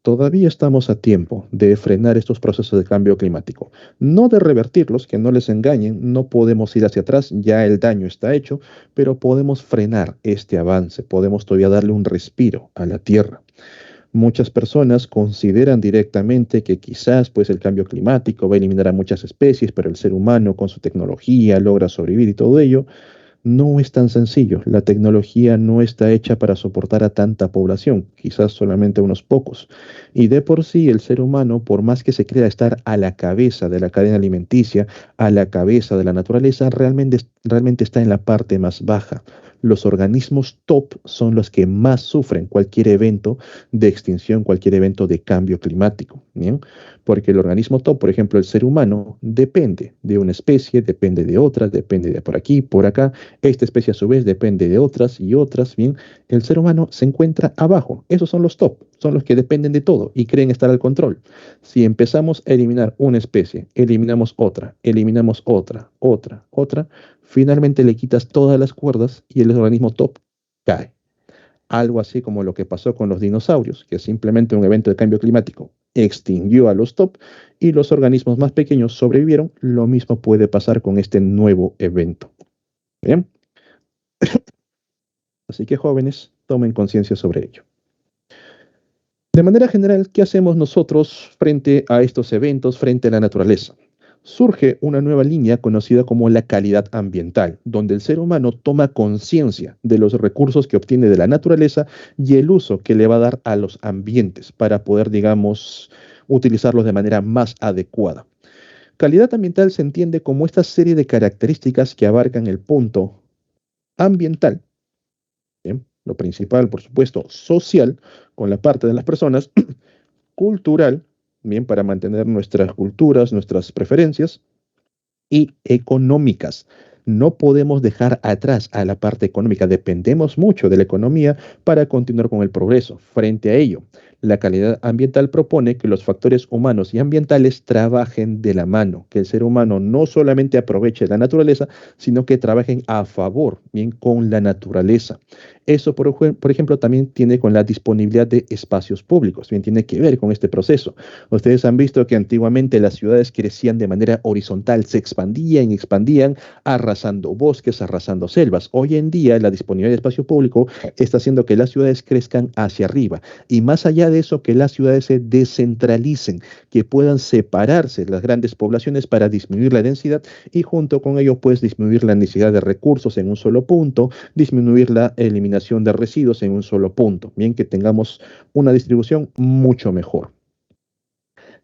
Speaker 1: todavía estamos a tiempo de frenar estos procesos de cambio climático. No de revertirlos, que no les engañen, no podemos ir hacia atrás, ya el daño está hecho, pero podemos frenar este avance, podemos todavía darle un respiro a la Tierra. Muchas personas consideran directamente que quizás pues el cambio climático va a eliminar a muchas especies, pero el ser humano con su tecnología logra sobrevivir y todo ello. No es tan sencillo. La tecnología no está hecha para soportar a tanta población, quizás solamente a unos pocos. Y de por sí el ser humano, por más que se crea estar a la cabeza de la cadena alimenticia, a la cabeza de la naturaleza, realmente está en la parte más baja. Los organismos top son los que más sufren cualquier evento de extinción, cualquier evento de cambio climático. ¿Bien? Porque el organismo top, por ejemplo, el ser humano, depende de una especie, depende de otra, depende de por aquí, por acá. Esta especie a su vez depende de otras y otras. Bien, el ser humano se encuentra abajo. Esos son los top, son los que dependen de todo y creen estar al control. Si empezamos a eliminar una especie, eliminamos otra, otra, otra, finalmente le quitas todas las cuerdas y el organismo top cae. Algo así como lo que pasó con los dinosaurios, que simplemente un evento de cambio climático extinguió a los top y los organismos más pequeños sobrevivieron, lo mismo puede pasar con este nuevo evento. Bien, así que jóvenes, tomen conciencia sobre ello. De manera general, ¿qué hacemos nosotros frente a estos eventos, frente a la naturaleza? Surge una nueva línea conocida como la calidad ambiental, donde el ser humano toma conciencia de los recursos que obtiene de la naturaleza y el uso que le va a dar a los ambientes para poder, digamos, utilizarlos de manera más adecuada. Calidad ambiental se entiende como esta serie de características que abarcan el punto ambiental. Bien, lo principal, por supuesto, social, con la parte de las personas, cultural, bien, para mantener nuestras culturas, nuestras preferencias, y económicas. No podemos dejar atrás a la parte económica. Dependemos mucho de la economía para continuar con el progreso. Frente a ello, la calidad ambiental propone que los factores humanos y ambientales trabajen de la mano, que el ser humano no solamente aproveche la naturaleza, sino que trabajen a favor, bien, con la naturaleza. Eso, por ejemplo, también tiene con la disponibilidad de espacios públicos, bien, tiene que ver con este proceso. Ustedes han visto que antiguamente las ciudades crecían de manera horizontal, se expandían y expandían, arrasando bosques, arrasando selvas. Hoy en día la disponibilidad de espacio público está haciendo que las ciudades crezcan hacia arriba y más allá de eso, que las ciudades se descentralicen, que puedan separarse las grandes poblaciones para disminuir la densidad y junto con ello pues disminuir la necesidad de recursos en un solo punto, disminuir la eliminación de residuos en un solo punto. Bien que tengamos una distribución mucho mejor.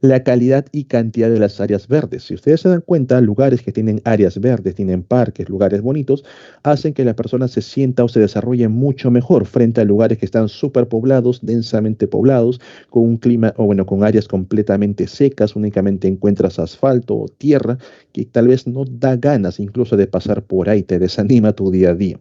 Speaker 1: La calidad y cantidad de las áreas verdes. Si ustedes se dan cuenta, lugares que tienen áreas verdes, tienen parques, lugares bonitos, hacen que la persona se sienta o se desarrolle mucho mejor frente a lugares que están superpoblados, densamente poblados, con un clima, o bueno, con áreas completamente secas, únicamente encuentras asfalto o tierra, que tal vez no da ganas incluso de pasar por ahí, te desanima tu día a día.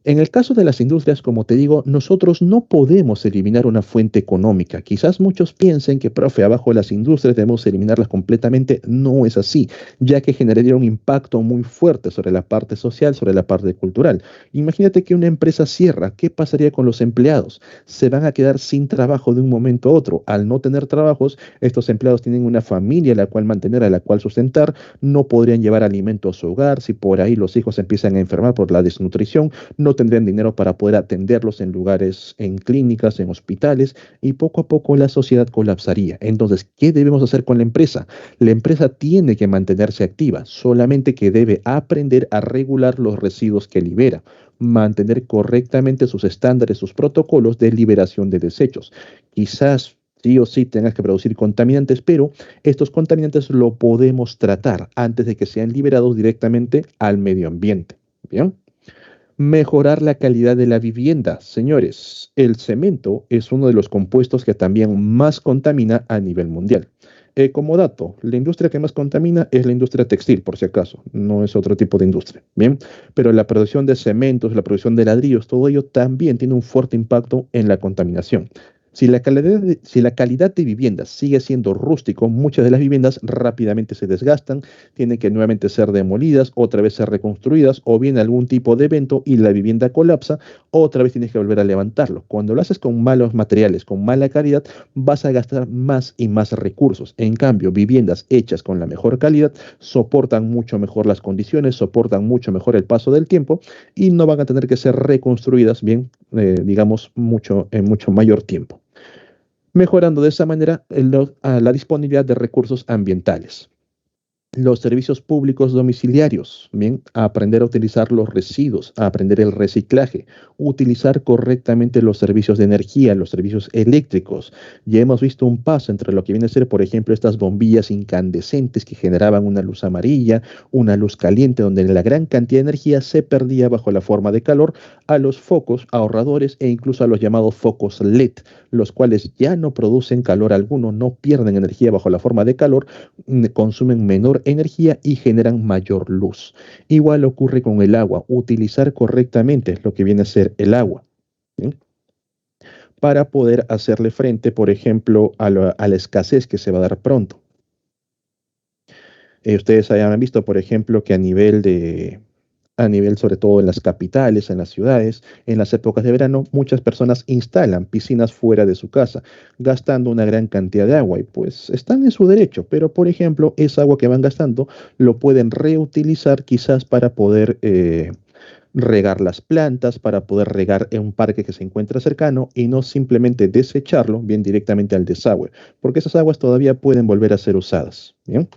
Speaker 1: En el caso de las industrias, como te digo, nosotros no podemos eliminar una fuente económica. Quizás muchos piensen que, profe, abajo de las industrias debemos eliminarlas completamente. No es así, ya que generaría un impacto muy fuerte sobre la parte social, sobre la parte cultural. Imagínate que una empresa cierra, ¿qué pasaría con los empleados? Se van a quedar sin trabajo de un momento a otro. Al no tener trabajos, estos empleados tienen una familia a la cual mantener, a la cual sustentar, no podrían llevar alimento a su hogar. Si por ahí los hijos empiezan a enfermar por la desnutrición, no no tendrían dinero para poder atenderlos en lugares, en clínicas, en hospitales, y poco a poco la sociedad colapsaría. Entonces, ¿qué debemos hacer con la empresa? La empresa tiene que mantenerse activa, solamente que debe aprender a regular los residuos que libera, mantener correctamente sus estándares, sus protocolos de liberación de desechos. Quizás sí o sí tengas que producir contaminantes, pero estos contaminantes lo podemos tratar antes de que sean liberados directamente al medio ambiente. Bien. Mejorar la calidad de la vivienda. Señores, el cemento es uno de los compuestos que también más contamina a nivel mundial. Como dato, la industria que más contamina es la industria textil, por si acaso, no es otro tipo de industria. Bien, pero la producción de cementos, la producción de ladrillos, todo ello también tiene un fuerte impacto en la contaminación. Si la calidad de vivienda sigue siendo rústico, muchas de las viviendas rápidamente se desgastan, tienen que nuevamente ser demolidas, otra vez ser reconstruidas, o viene algún tipo de evento y la vivienda colapsa, otra vez tienes que volver a levantarlo. Cuando lo haces con malos materiales, con mala calidad, vas a gastar más y más recursos. En cambio, viviendas hechas con la mejor calidad soportan mucho mejor las condiciones, soportan mucho mejor el paso del tiempo y no van a tener que ser reconstruidas bien, digamos, en mucho mayor tiempo, mejorando de esa manera la disponibilidad de recursos ambientales. Los servicios públicos domiciliarios, bien, a aprender a utilizar los residuos, a aprender el reciclaje, utilizar correctamente los servicios de energía, los servicios eléctricos. Ya hemos visto un paso entre lo que viene a ser, por ejemplo, estas bombillas incandescentes que generaban una luz amarilla, una luz caliente, donde la gran cantidad de energía se perdía bajo la forma de calor, a los focos ahorradores e incluso a los llamados focos LED, los cuales ya no producen calor alguno, no pierden energía bajo la forma de calor, consumen menor energía y generan mayor luz. Igual ocurre con el agua, utilizar correctamente lo que viene a ser el agua, ¿sí? Para poder hacerle frente, por ejemplo, a la escasez que se va a dar pronto. Ustedes hayan visto, por ejemplo, que a nivel sobre todo en las capitales, en las ciudades, en las épocas de verano, muchas personas instalan piscinas fuera de su casa, gastando una gran cantidad de agua y pues están en su derecho, pero por ejemplo, esa agua que van gastando lo pueden reutilizar quizás para poder regar las plantas, para poder regar en un parque que se encuentra cercano y no simplemente desecharlo bien directamente al desagüe, porque esas aguas todavía pueden volver a ser usadas. ¿Bien?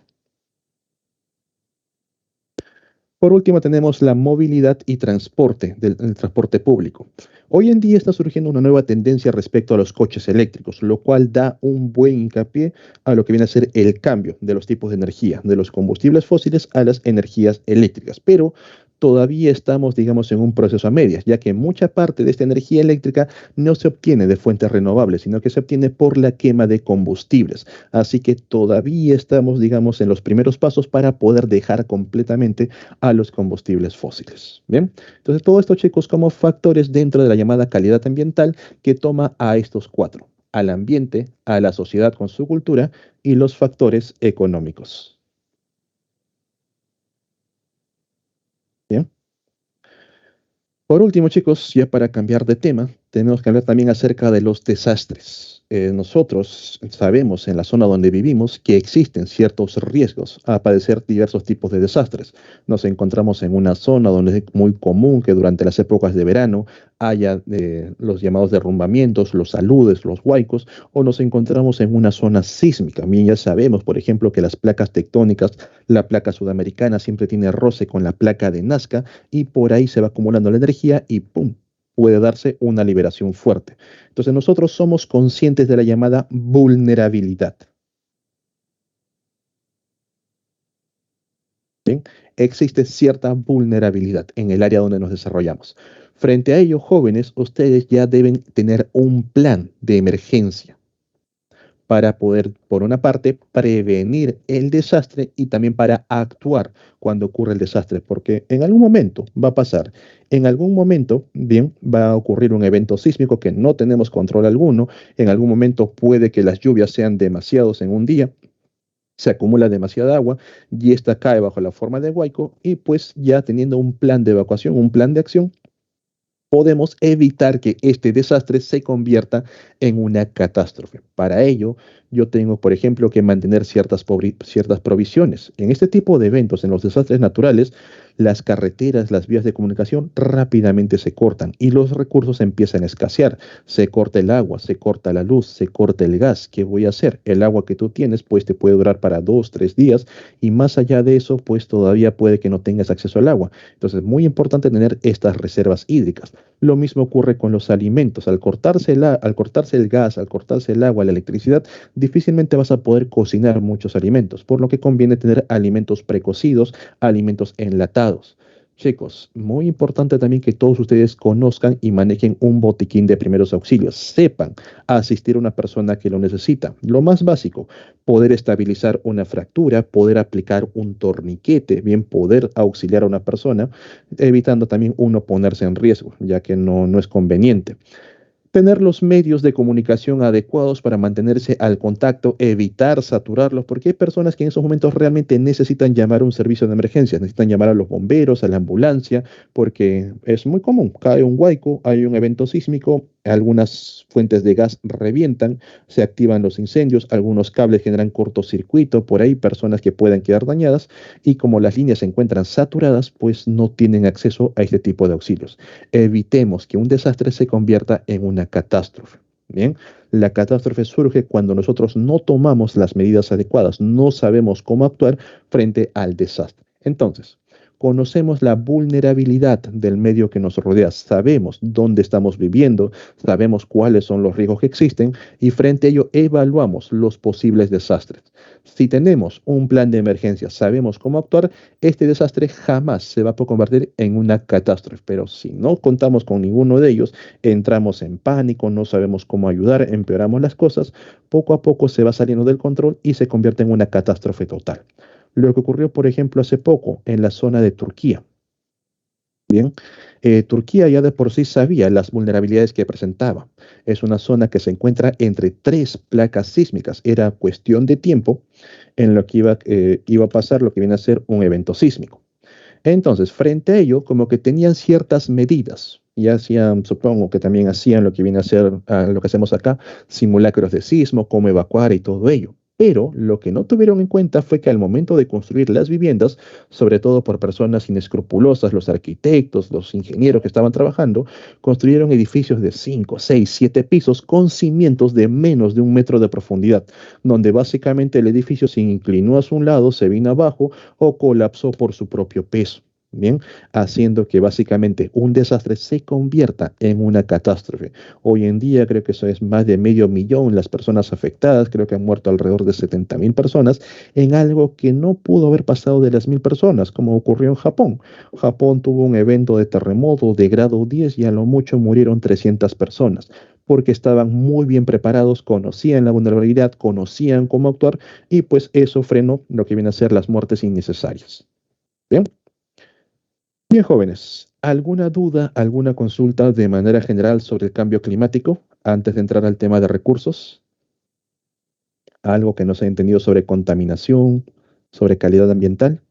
Speaker 1: Por último, tenemos la movilidad y transporte el transporte público. Hoy en día está surgiendo una nueva tendencia respecto a los coches eléctricos, lo cual da un buen hincapié a lo que viene a ser el cambio de los tipos de energía, de los combustibles fósiles a las energías eléctricas. Pero todavía estamos, digamos, en un proceso a medias, ya que mucha parte de esta energía eléctrica no se obtiene de fuentes renovables, sino que se obtiene por la quema de combustibles. Así que todavía estamos, digamos, en los primeros pasos para poder dejar completamente a los combustibles fósiles. Bien, entonces todo esto, chicos, como factores dentro de la llamada calidad ambiental que toma a estos cuatro: al ambiente, a la sociedad con su cultura y los factores económicos. Bien. Por último, chicos, ya para cambiar de tema, tenemos que hablar también acerca de los desastres. Nosotros sabemos en la zona donde vivimos que existen ciertos riesgos a padecer diversos tipos de desastres. Nos encontramos en una zona donde es muy común que durante las épocas de verano haya los llamados derrumbamientos, los aludes, los huaicos, o nos encontramos en una zona sísmica. Bien, ya sabemos, por ejemplo, que las placas tectónicas, la placa sudamericana siempre tiene roce con la placa de Nazca y por ahí se va acumulando la energía y ¡pum! Puede darse una liberación fuerte. Entonces nosotros somos conscientes de la llamada vulnerabilidad. ¿Bien? Existe cierta vulnerabilidad en el área donde nos desarrollamos. Frente a ello, jóvenes, ustedes ya deben tener un plan de emergencia para poder, por una parte, prevenir el desastre y también para actuar cuando ocurre el desastre, porque en algún momento va a pasar, en algún momento, bien, va a ocurrir un evento sísmico que no tenemos control alguno, en algún momento puede que las lluvias sean demasiados en un día, se acumula demasiada agua y esta cae bajo la forma de huaico y pues ya teniendo un plan de evacuación, un plan de acción, podemos evitar que este desastre se convierta en una catástrofe. Para ello, yo tengo, por ejemplo, que mantener ciertas provisiones. En este tipo de eventos, en los desastres naturales, las carreteras, las vías de comunicación rápidamente se cortan y los recursos empiezan a escasear. Se corta el agua, se corta la luz, se corta el gas. ¿Qué voy a hacer? El agua que tú tienes, pues te puede durar para 2, 3 días y más allá de eso, pues todavía puede que no tengas acceso al agua. Entonces, es muy importante tener estas reservas hídricas. Lo mismo ocurre con los alimentos. Al cortarse el gas, al cortarse el agua, la electricidad, difícilmente vas a poder cocinar muchos alimentos, por lo que conviene tener alimentos precocidos, alimentos enlatados. Chicos, muy importante también que todos ustedes conozcan y manejen un botiquín de primeros auxilios. Sepan asistir a una persona que lo necesita. Lo más básico, poder estabilizar una fractura, poder aplicar un torniquete, bien poder auxiliar a una persona, evitando también uno ponerse en riesgo, ya que no es conveniente. Tener los medios de comunicación adecuados para mantenerse al contacto, evitar saturarlos, porque hay personas que en esos momentos realmente necesitan llamar a un servicio de emergencia, necesitan llamar a los bomberos, a la ambulancia, porque es muy común, cae un huaico, hay un evento sísmico, algunas fuentes de gas revientan, se activan los incendios, algunos cables generan cortocircuito, por ahí personas que puedan quedar dañadas y como las líneas se encuentran saturadas, pues no tienen acceso a este tipo de auxilios. Evitemos que un desastre se convierta en una catástrofe. Bien, la catástrofe surge cuando nosotros no tomamos las medidas adecuadas, no sabemos cómo actuar frente al desastre. Entonces, conocemos la vulnerabilidad del medio que nos rodea, sabemos dónde estamos viviendo, sabemos cuáles son los riesgos que existen y frente a ello evaluamos los posibles desastres. Si tenemos un plan de emergencia, sabemos cómo actuar, este desastre jamás se va a convertir en una catástrofe. Pero si no contamos con ninguno de ellos, entramos en pánico, no sabemos cómo ayudar, empeoramos las cosas, poco a poco se va saliendo del control y se convierte en una catástrofe total. Lo que ocurrió, por ejemplo, hace poco en la zona de Turquía. Bien, Turquía ya de por sí sabía las vulnerabilidades que presentaba. Es una zona que se encuentra entre tres placas sísmicas. Era cuestión de tiempo en lo que iba a pasar lo que viene a ser un evento sísmico. Entonces, frente a ello, como que tenían ciertas medidas. Y hacían, supongo que también hacían lo que viene a ser lo que hacemos acá, simulacros de sismo, cómo evacuar y todo ello. Pero lo que no tuvieron en cuenta fue que al momento de construir las viviendas, sobre todo por personas inescrupulosas, los arquitectos, los ingenieros que estaban trabajando, construyeron edificios de 5, 6, 7 pisos con cimientos de menos de 1 metro de profundidad, donde básicamente el edificio se inclinó a un lado, se vino abajo o colapsó por su propio peso. Bien, haciendo que básicamente un desastre se convierta en una catástrofe. Hoy en día creo que eso es más de medio millón las personas afectadas, creo que han muerto alrededor de 70.000 personas en algo que no pudo haber pasado de las 1.000 personas, como ocurrió en Japón. Japón tuvo un evento de terremoto de grado 10 y a lo mucho murieron 300 personas, porque estaban muy bien preparados, conocían la vulnerabilidad, conocían cómo actuar y pues eso frenó lo que viene a ser las muertes innecesarias. Bien, bien jóvenes, ¿alguna duda, alguna consulta de manera general sobre el cambio climático antes de entrar al tema de recursos? ¿Algo que no se ha entendido sobre contaminación, sobre calidad ambiental?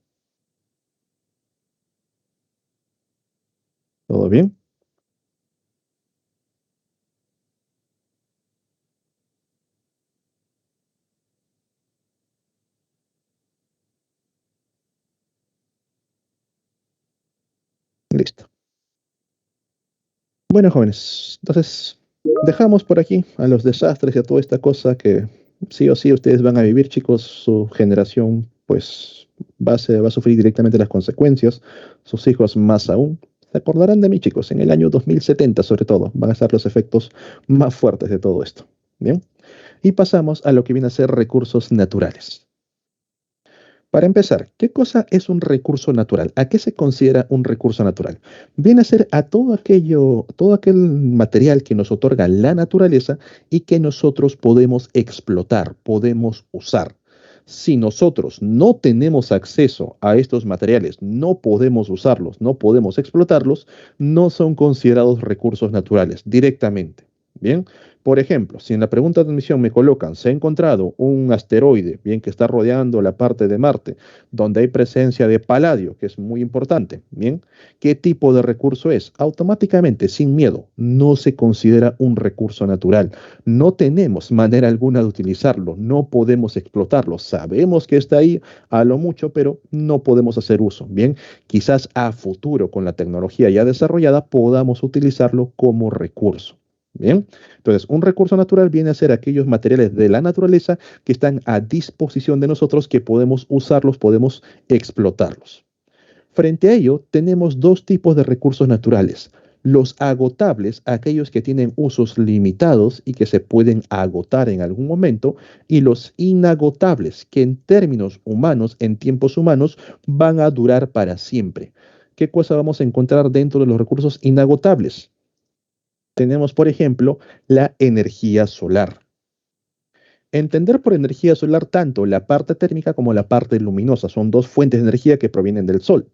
Speaker 1: ¿Todo bien? Listo. Bueno, jóvenes, entonces dejamos por aquí a los desastres y a toda esta cosa que sí o sí ustedes van a vivir, chicos. Su generación, pues, va a sufrir directamente las consecuencias. Sus hijos más aún. Se acordarán de mí, chicos, en el año 2070 sobre todo. Van a estar los efectos más fuertes de todo esto. Bien. Y pasamos a lo que viene a ser recursos naturales. Para empezar, ¿qué cosa es un recurso natural? ¿A qué se considera un recurso natural? Viene a ser a todo aquello, todo aquel material que nos otorga la naturaleza y que nosotros podemos explotar, podemos usar. Si nosotros no tenemos acceso a estos materiales, no podemos usarlos, no podemos explotarlos, no son considerados recursos naturales directamente. Bien, por ejemplo, si en la pregunta de admisión me colocan, se ha encontrado un asteroide, bien, que está rodeando la parte de Marte, donde hay presencia de paladio, que es muy importante, bien, ¿qué tipo de recurso es? Automáticamente, sin miedo, no se considera un recurso natural. No tenemos manera alguna de utilizarlo, no podemos explotarlo. Sabemos que está ahí a lo mucho, pero no podemos hacer uso, bien. Quizás a futuro, con la tecnología ya desarrollada, podamos utilizarlo como recurso. Bien, entonces un recurso natural viene a ser aquellos materiales de la naturaleza que están a disposición de nosotros, que podemos usarlos, podemos explotarlos. Frente a ello, tenemos dos tipos de recursos naturales. Los agotables, aquellos que tienen usos limitados y que se pueden agotar en algún momento, y los inagotables, que en términos humanos, en tiempos humanos, van a durar para siempre. ¿Qué cosa vamos a encontrar dentro de los recursos inagotables? Tenemos, por ejemplo, la energía solar. Entender por energía solar tanto la parte térmica como la parte luminosa. Son dos fuentes de energía que provienen del Sol.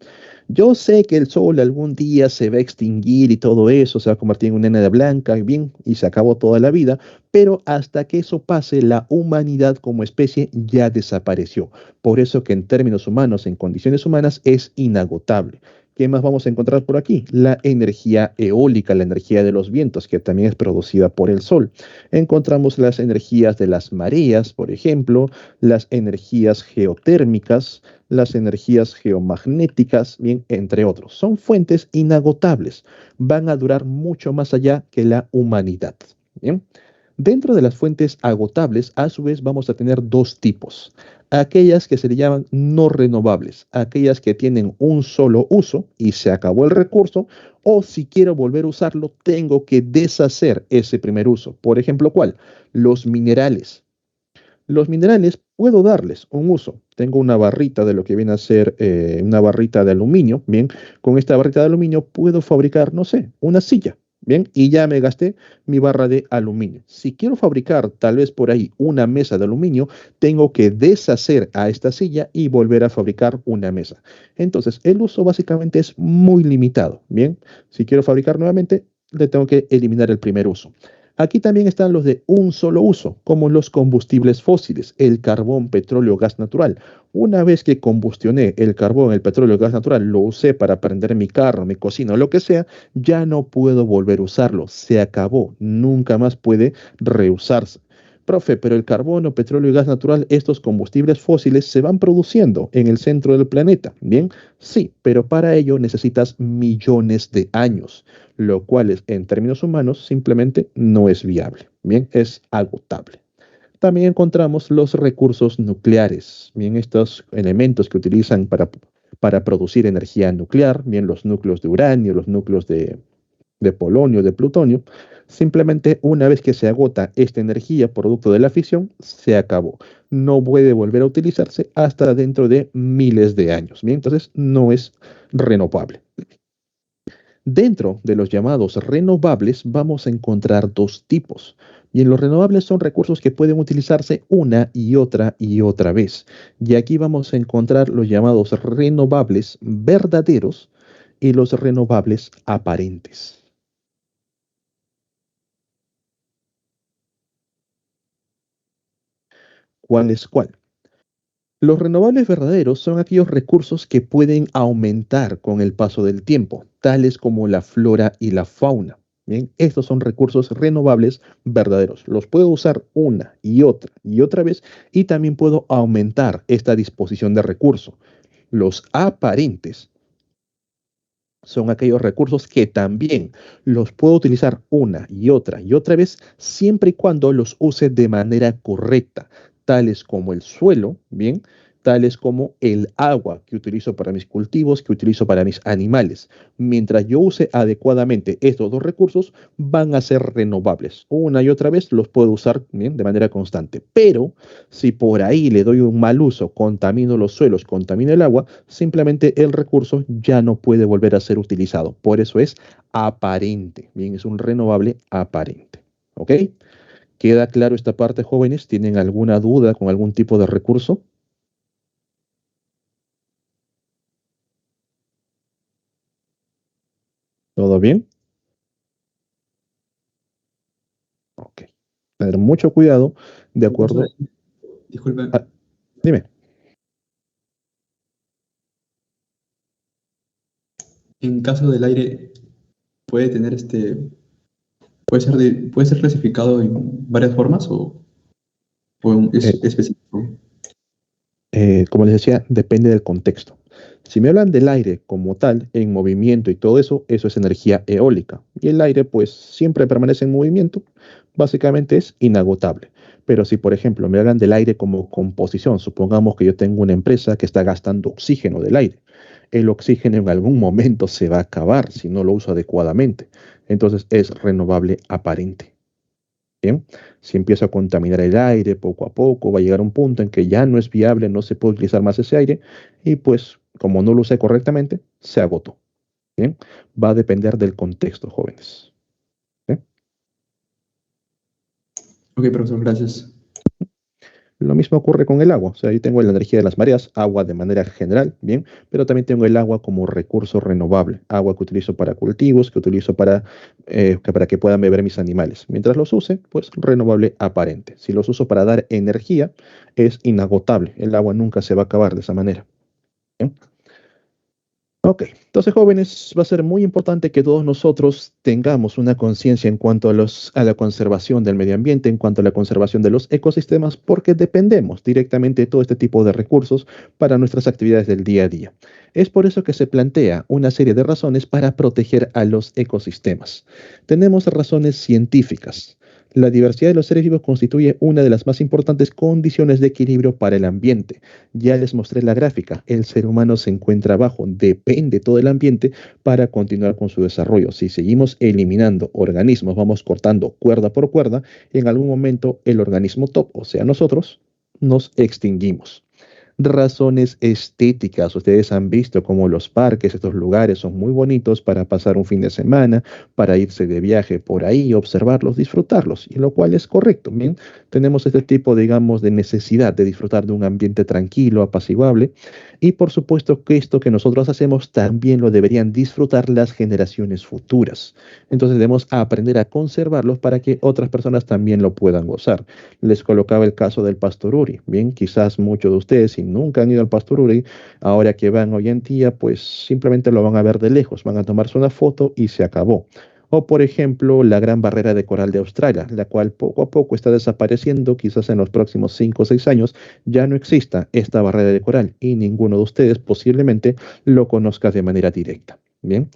Speaker 1: Yo sé que el Sol algún día se va a extinguir y todo eso se va a convertir en una enana blanca y bien, y se acabó toda la vida, pero hasta que eso pase, la humanidad como especie ya desapareció. Por eso que en términos humanos, en condiciones humanas, es inagotable. ¿Qué más vamos a encontrar por aquí? La energía eólica, la energía de los vientos, que también es producida por el Sol. Encontramos las energías de las mareas, por ejemplo, las energías geotérmicas, las energías geomagnéticas, bien, entre otros. Son fuentes inagotables, van a durar mucho más allá que la humanidad. Bien. Dentro de las fuentes agotables, a su vez, vamos a tener dos tipos. Aquellas que se le llaman no renovables, aquellas que tienen un solo uso y se acabó el recurso, o si quiero volver a usarlo, tengo que deshacer ese primer uso. Por ejemplo, ¿cuál? Los minerales. Los minerales puedo darles un uso. Tengo una barrita de lo que viene a ser una barrita de aluminio. Bien, con esta barrita de aluminio puedo fabricar, no sé, una silla. Bien, y ya me gasté mi barra de aluminio. Si quiero fabricar tal vez por ahí una mesa de aluminio, tengo que deshacer a esta silla y volver a fabricar una mesa. Entonces, el uso básicamente es muy limitado. Bien, si quiero fabricar nuevamente, le tengo que eliminar el primer uso. Aquí también están los de un solo uso, como los combustibles fósiles, el carbón, petróleo, gas natural. Una vez que combustioné el carbón, el petróleo, el gas natural, lo usé para prender mi carro, mi cocina o lo que sea, ya no puedo volver a usarlo. Se acabó. Nunca más puede reusarse. Profe, pero el carbono, petróleo y gas natural, estos combustibles fósiles se van produciendo en el centro del planeta. Bien, sí, pero para ello necesitas millones de años, lo cual en términos humanos simplemente no es viable. Bien, es agotable. También encontramos los recursos nucleares, bien, estos elementos que utilizan para producir energía nuclear, bien, los núcleos de uranio, los núcleos de polonio, de plutonio. Simplemente una vez que se agota esta energía producto de la fisión, se acabó. No puede volver a utilizarse hasta dentro de miles de años. Bien, entonces no es renovable. Dentro de los llamados renovables vamos a encontrar dos tipos. Bien, los renovables son recursos que pueden utilizarse una y otra vez. Y aquí vamos a encontrar los llamados renovables verdaderos y los renovables aparentes. ¿Cuál es cuál? Los renovables verdaderos son aquellos recursos que pueden aumentar con el paso del tiempo, tales como la flora y la fauna. Bien, estos son recursos renovables verdaderos. Los puedo usar una y otra vez, y también puedo aumentar esta disposición de recurso. Los aparentes son aquellos recursos que también los puedo utilizar una y otra vez, siempre y cuando los use de manera correcta, tales como el suelo, bien, tales como el agua que utilizo para mis cultivos, que utilizo para mis animales. Mientras yo use adecuadamente estos dos recursos, van a ser renovables. Una y otra vez los puedo usar bien de manera constante. Pero si por ahí le doy un mal uso, contamino los suelos, contamino el agua, simplemente el recurso ya no puede volver a ser utilizado. Por eso es aparente. Bien, es un renovable aparente. ¿Ok? ¿Queda claro esta parte, jóvenes? ¿Tienen alguna duda con algún tipo de recurso? ¿Todo bien? tener mucho cuidado de
Speaker 2: En caso
Speaker 1: acuerdo
Speaker 2: de, disculpe,
Speaker 1: a... Dime.
Speaker 2: en caso del aire, puede tener puede ser clasificado en varias formas o es
Speaker 1: eh,
Speaker 2: específico.
Speaker 1: como les decía, depende del contexto. Si me hablan del aire como tal, en movimiento y todo eso, eso es energía eólica. Y el aire, pues, siempre permanece en movimiento, básicamente es inagotable. Pero si, por ejemplo, me hablan del aire como composición, supongamos que yo tengo una empresa que está gastando oxígeno del aire. El oxígeno en algún momento se va a acabar si no lo uso adecuadamente. Entonces es renovable aparente. Bien, si empiezo a contaminar el aire poco a poco, va a llegar un punto en que ya no es viable, no se puede utilizar más ese aire y pues como no lo usé correctamente, se agotó. Bien, va a depender del contexto, jóvenes. ¿Bien?
Speaker 2: Ok, profesor, gracias.
Speaker 1: Lo mismo ocurre con el agua. O sea, yo tengo la energía de las mareas, agua de manera general, bien, pero también tengo el agua como recurso renovable, agua que utilizo para cultivos, que utilizo para que puedan beber mis animales. Mientras los use, pues renovable aparente. Si los uso para dar energía, es inagotable. El agua nunca se va a acabar de esa manera. ¿Bien? Ok, entonces jóvenes, va a ser muy importante que todos nosotros tengamos una conciencia en cuanto a la conservación del medio ambiente, en cuanto a la conservación de los ecosistemas, porque dependemos directamente de todo este tipo de recursos para nuestras actividades del día a día. Es por eso que se plantea una serie de razones para proteger a los ecosistemas. Tenemos razones científicas. La diversidad de los seres vivos constituye una de las más importantes condiciones de equilibrio para el ambiente. Ya les mostré la gráfica. El ser humano se encuentra abajo, depende todo el ambiente para continuar con su desarrollo. Si seguimos eliminando organismos, vamos cortando cuerda por cuerda, en algún momento el organismo top, o sea, nosotros, nos extinguimos. Razones estéticas. Ustedes han visto cómo los parques, estos lugares son muy bonitos para pasar un fin de semana, para irse de viaje por ahí, observarlos, disfrutarlos, y lo cual es correcto. Bien, tenemos este tipo, digamos, de necesidad de disfrutar de un ambiente tranquilo, apaciguable, y por supuesto que esto que nosotros hacemos también lo deberían disfrutar las generaciones futuras. Entonces debemos aprender a conservarlos para que otras personas también lo puedan gozar. Les colocaba el caso del Pastoruri. Bien, quizás muchos de ustedes, si nunca han ido al Pastoruri, ahora que van hoy en día, pues simplemente lo van a ver de lejos, van a tomarse una foto y se acabó. O por ejemplo, la gran barrera de coral de Australia, la cual poco a poco está desapareciendo, quizás en los próximos 5 o 6 años ya no exista esta barrera de coral y ninguno de ustedes posiblemente lo conozca de manera directa. Bien,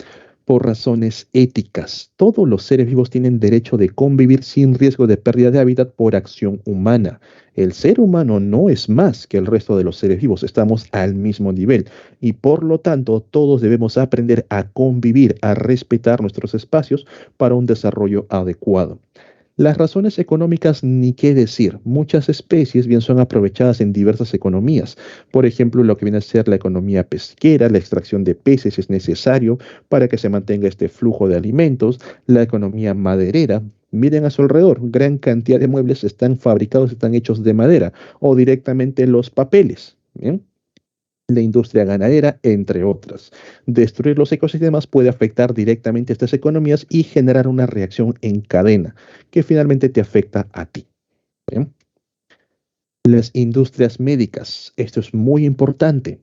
Speaker 1: por razones éticas. Todos los seres vivos tienen derecho de convivir sin riesgo de pérdida de hábitat por acción humana. El ser humano no es más que el resto de los seres vivos, estamos al mismo nivel y por lo tanto todos debemos aprender a convivir, a respetar nuestros espacios para un desarrollo adecuado. Las razones económicas, ni qué decir. Muchas especies bien son aprovechadas en diversas economías. Por ejemplo, lo que viene a ser la economía pesquera, la extracción de peces es necesario para que se mantenga este flujo de alimentos. La economía maderera. Miren a su alrededor, gran cantidad de muebles están fabricados, están hechos de madera o directamente los papeles. ¿Bien? La industria ganadera, entre otras. Destruir los ecosistemas puede afectar directamente a estas economías y generar una reacción en cadena que finalmente te afecta a ti. ¿Bien? Las industrias médicas, esto es muy importante.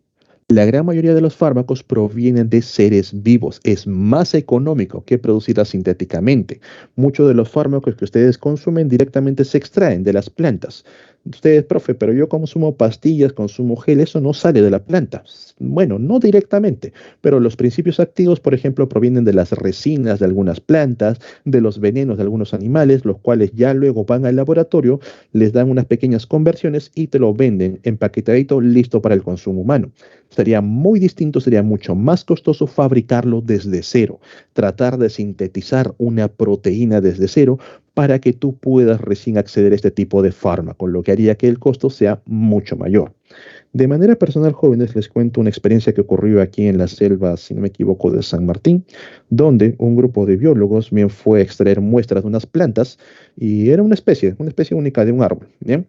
Speaker 1: La gran mayoría de los fármacos provienen de seres vivos. Es más económico que producirlas sintéticamente. Muchos de los fármacos que ustedes consumen directamente se extraen de las plantas. Ustedes, profe, pero yo consumo pastillas, consumo gel, eso no sale de la planta. Bueno, no directamente, pero los principios activos, por ejemplo, provienen de las resinas de algunas plantas, de los venenos de algunos animales, los cuales ya luego van al laboratorio, les dan unas pequeñas conversiones y te lo venden empaquetadito, listo para el consumo humano. Sería muy distinto, sería mucho más costoso fabricarlo desde cero, tratar de sintetizar una proteína desde cero para que tú puedas recién acceder a este tipo de fármaco, lo que haría que el costo sea mucho mayor. De manera personal, jóvenes, les cuento una experiencia que ocurrió aquí en la selva, si no me equivoco, de San Martín, donde un grupo de biólogos bien fue a extraer muestras de unas plantas y era una especie única de un árbol. ¿Bien?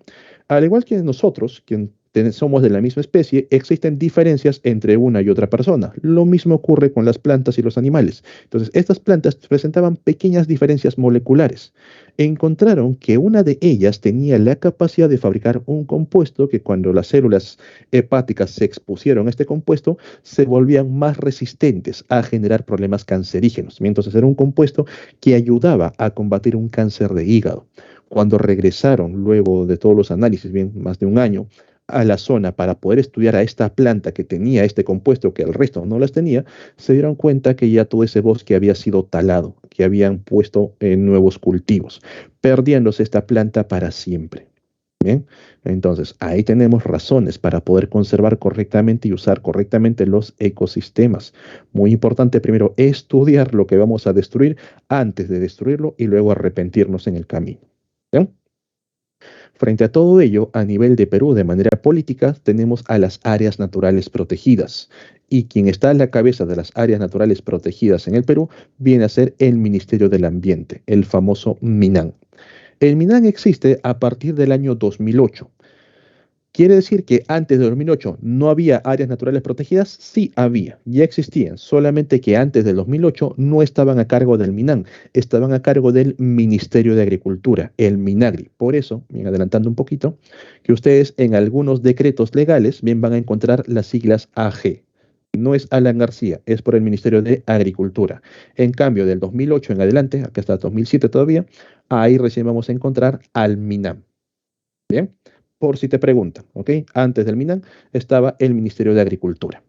Speaker 1: Al igual que nosotros, que somos de la misma especie, existen diferencias entre una y otra persona. Lo mismo ocurre con las plantas y los animales. Entonces, estas plantas presentaban pequeñas diferencias moleculares. Encontraron que una de ellas tenía la capacidad de fabricar un compuesto que cuando las células hepáticas se expusieron a este compuesto, se volvían más resistentes a generar problemas cancerígenos. Entonces, era un compuesto que ayudaba a combatir un cáncer de hígado. Cuando regresaron luego de todos los análisis, bien más de un año, a la zona para poder estudiar a esta planta que tenía este compuesto que el resto no las tenía, se dieron cuenta que ya todo ese bosque había sido talado, que habían puesto nuevos cultivos, perdiéndose esta planta para siempre. Bien, entonces ahí tenemos razones para poder conservar correctamente y usar correctamente los ecosistemas. Muy importante primero estudiar lo que vamos a destruir antes de destruirlo y luego arrepentirnos en el camino. ¿Bien? Frente a todo ello, a nivel de Perú, de manera política, tenemos a las áreas naturales protegidas. Y quien está a la cabeza de las áreas naturales protegidas en el Perú viene a ser el Ministerio del Ambiente, el famoso MINAM. El MINAM existe a partir del año 2008. ¿Quiere decir que antes de 2008 no había áreas naturales protegidas? Sí había, ya existían, solamente que antes del 2008 no estaban a cargo del MINAM, estaban a cargo del Ministerio de Agricultura, el MINAGRI. Por eso, bien adelantando un poquito, que ustedes en algunos decretos legales bien van a encontrar las siglas AG. No es Alan García, es por el Ministerio de Agricultura. En cambio, del 2008 en adelante, acá hasta 2007 todavía, ahí recién vamos a encontrar al MINAM. Bien, por si te preguntan, ¿ok? Antes del MINAM estaba el Ministerio de Agricultura.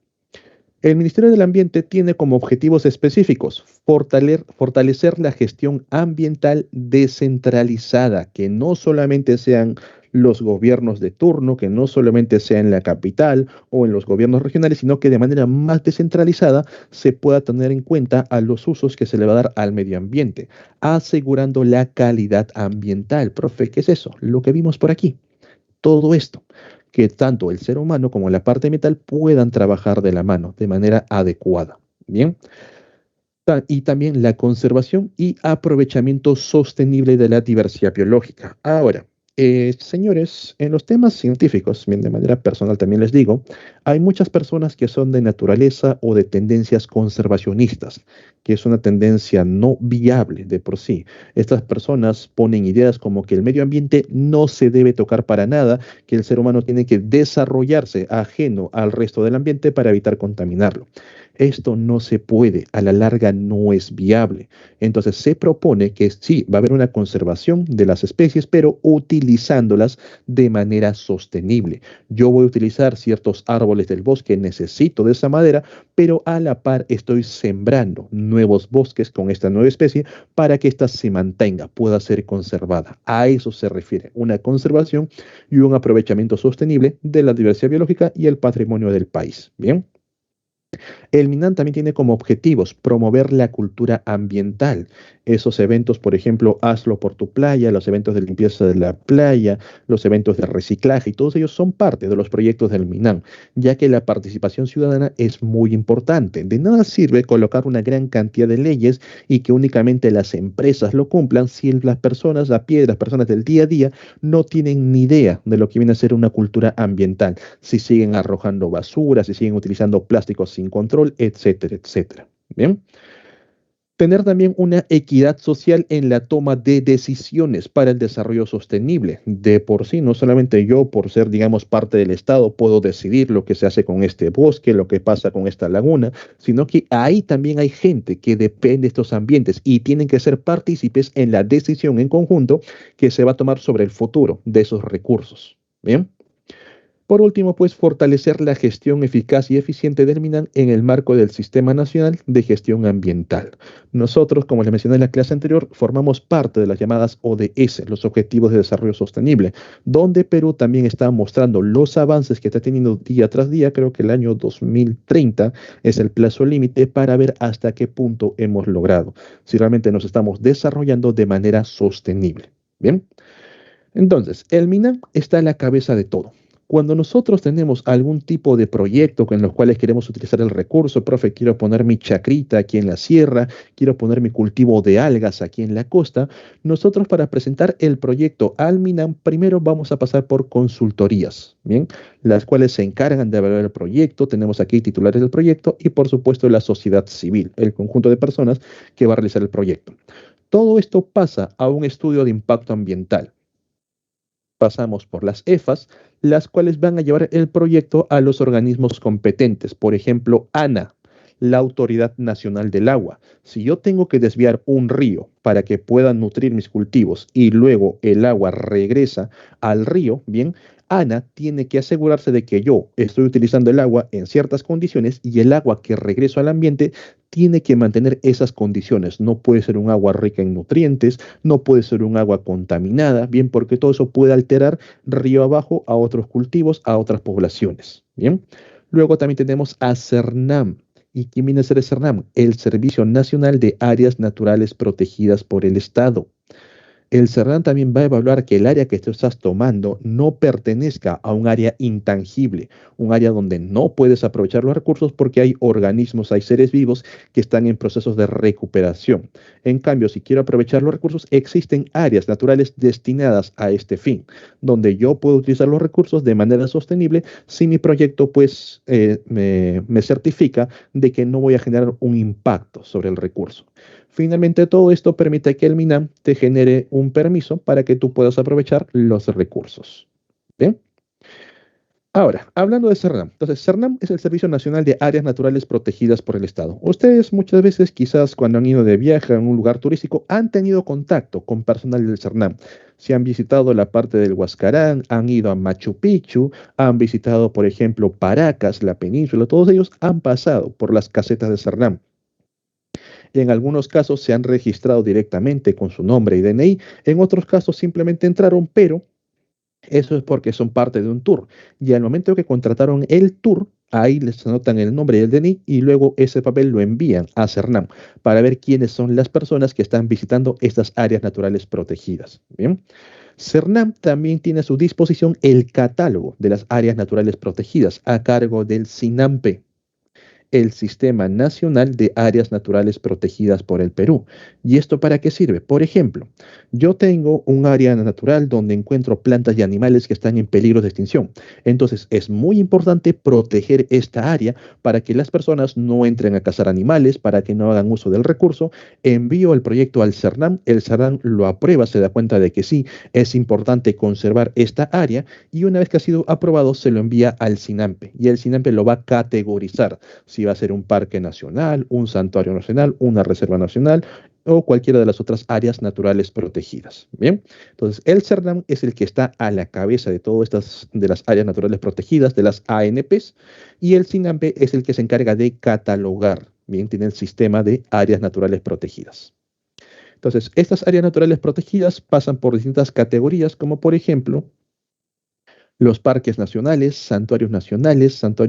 Speaker 1: El Ministerio del Ambiente tiene como objetivos específicos fortalecer la gestión ambiental descentralizada, que no solamente sean los gobiernos de turno, que no solamente sea en la capital o en los gobiernos regionales, sino que de manera más descentralizada se pueda tener en cuenta a los usos que se le va a dar al medio ambiente, asegurando la calidad ambiental. Profe, ¿qué es eso? Lo que vimos por aquí. Todo esto, que tanto el ser humano como la parte ambiental puedan trabajar de la mano de manera adecuada. Bien, y también la conservación y aprovechamiento sostenible de la diversidad biológica. Ahora, señores, en los temas científicos, bien de manera personal también les digo, hay muchas personas que son de naturaleza o de tendencias conservacionistas, que es una tendencia no viable de por sí. Estas personas ponen ideas como que el medio ambiente no se debe tocar para nada, que el ser humano tiene que desarrollarse ajeno al resto del ambiente para evitar contaminarlo. Esto no se puede, a la larga no es viable. Entonces se propone que sí, va a haber una conservación de las especies, pero utilizándolas de manera sostenible. Yo voy a utilizar ciertos árboles del bosque, necesito de esa madera, pero a la par estoy sembrando nuevos bosques con esta nueva especie para que ésta se mantenga, pueda ser conservada. A eso se refiere, una conservación y un aprovechamiento sostenible de la diversidad biológica y el patrimonio del país. Bien. El MINAM también tiene como objetivos promover la cultura ambiental. Esos eventos, por ejemplo, hazlo por tu playa, los eventos de limpieza de la playa, los eventos de reciclaje, y todos ellos son parte de los proyectos del MINAM, ya que la participación ciudadana es muy importante. De nada sirve colocar una gran cantidad de leyes y que únicamente las empresas lo cumplan si las personas a pie, las personas del día a día, no tienen ni idea de lo que viene a ser una cultura ambiental. Si siguen arrojando basura, si siguen utilizando plásticos sin control, etcétera, etcétera. Bien. Tener también una equidad social en la toma de decisiones para el desarrollo sostenible. De por sí, no solamente yo, por ser, digamos, parte del Estado, puedo decidir lo que se hace con este bosque, lo que pasa con esta laguna, sino que ahí también hay gente que depende de estos ambientes y tienen que ser partícipes en la decisión en conjunto que se va a tomar sobre el futuro de esos recursos. Bien. Por último, pues fortalecer la gestión eficaz y eficiente del MINAM en el marco del Sistema Nacional de Gestión Ambiental. Nosotros, como les mencioné en la clase anterior, formamos parte de las llamadas ODS, los Objetivos de Desarrollo Sostenible, donde Perú también está mostrando los avances que está teniendo día tras día. Creo que el año 2030 es el plazo límite para ver hasta qué punto hemos logrado, si realmente nos estamos desarrollando de manera sostenible. Bien. Entonces, el MINAM está a la cabeza de todo. Cuando nosotros tenemos algún tipo de proyecto en los cuales queremos utilizar el recurso, profe, quiero poner mi chacrita aquí en la sierra, quiero poner mi cultivo de algas aquí en la costa, nosotros para presentar el proyecto al MINAM, primero vamos a pasar por consultorías, ¿bien? Las cuales se encargan de evaluar el proyecto. Tenemos aquí titulares del proyecto y, por supuesto, la sociedad civil, el conjunto de personas que va a realizar el proyecto. Todo esto pasa a un estudio de impacto ambiental. Pasamos por las EFAs, las cuales van a llevar el proyecto a los organismos competentes. Por ejemplo, ANA, la Autoridad Nacional del Agua. Si yo tengo que desviar un río para que puedan nutrir mis cultivos y luego el agua regresa al río, bien, ANA tiene que asegurarse de que yo estoy utilizando el agua en ciertas condiciones y el agua que regreso al ambiente tiene que mantener esas condiciones. No puede ser un agua rica en nutrientes, no puede ser un agua contaminada, bien, porque todo eso puede alterar río abajo a otros cultivos, a otras poblaciones, bien. Luego también tenemos a CERNAM. ¿Y quién viene a ser el CERNAM? El Servicio Nacional de Áreas Naturales Protegidas por el Estado. El CERNAM también va a evaluar que el área que tú estás tomando no pertenezca a un área intangible, un área donde no puedes aprovechar los recursos porque hay organismos, hay seres vivos que están en procesos de recuperación. En cambio, si quiero aprovechar los recursos, existen áreas naturales destinadas a este fin, donde yo puedo utilizar los recursos de manera sostenible si mi proyecto pues me certifica de que no voy a generar un impacto sobre el recurso. Finalmente, todo esto permite que el MINAM te genere un permiso para que tú puedas aprovechar los recursos. ¿Bien? Ahora, hablando de CERNAM. Entonces, CERNAM es el Servicio Nacional de Áreas Naturales Protegidas por el Estado. Ustedes muchas veces, quizás cuando han ido de viaje a un lugar turístico, han tenido contacto con personal del CERNAM. Si han visitado la parte del Huascarán, han ido a Machu Picchu, han visitado, por ejemplo, Paracas, la península, todos ellos han pasado por las casetas de CERNAM. En algunos casos se han registrado directamente con su nombre y DNI, en otros casos simplemente entraron, pero eso es porque son parte de un tour. Y al momento que contrataron el tour, ahí les anotan el nombre y el DNI y luego ese papel lo envían a CERNAM para ver quiénes son las personas que están visitando estas áreas naturales protegidas. Bien. CERNAM también tiene a su disposición el catálogo de las áreas naturales protegidas a cargo del SINAMPE, el Sistema Nacional de Áreas Naturales Protegidas por el Perú. ¿Y esto para qué sirve? Por ejemplo, yo tengo un área natural donde encuentro plantas y animales que están en peligro de extinción. Entonces, es muy importante proteger esta área para que las personas no entren a cazar animales, para que no hagan uso del recurso. Envío el proyecto al CERNAM, el CERNAM lo aprueba, se da cuenta de que sí, es importante conservar esta área y una vez que ha sido aprobado, se lo envía al SINAMPE y el SINAMPE lo va a categorizar si va a ser un parque nacional, un santuario nacional, una reserva nacional o cualquiera de las otras áreas naturales protegidas. Bien, entonces el CERNAM es el que está a la cabeza de todas estas, de las áreas naturales protegidas, de las ANPs, y el SINAMPE es el que se encarga de catalogar. Bien, tiene el sistema de áreas naturales protegidas. Entonces, estas áreas naturales protegidas pasan por distintas categorías, como por ejemplo, los parques nacionales, santuario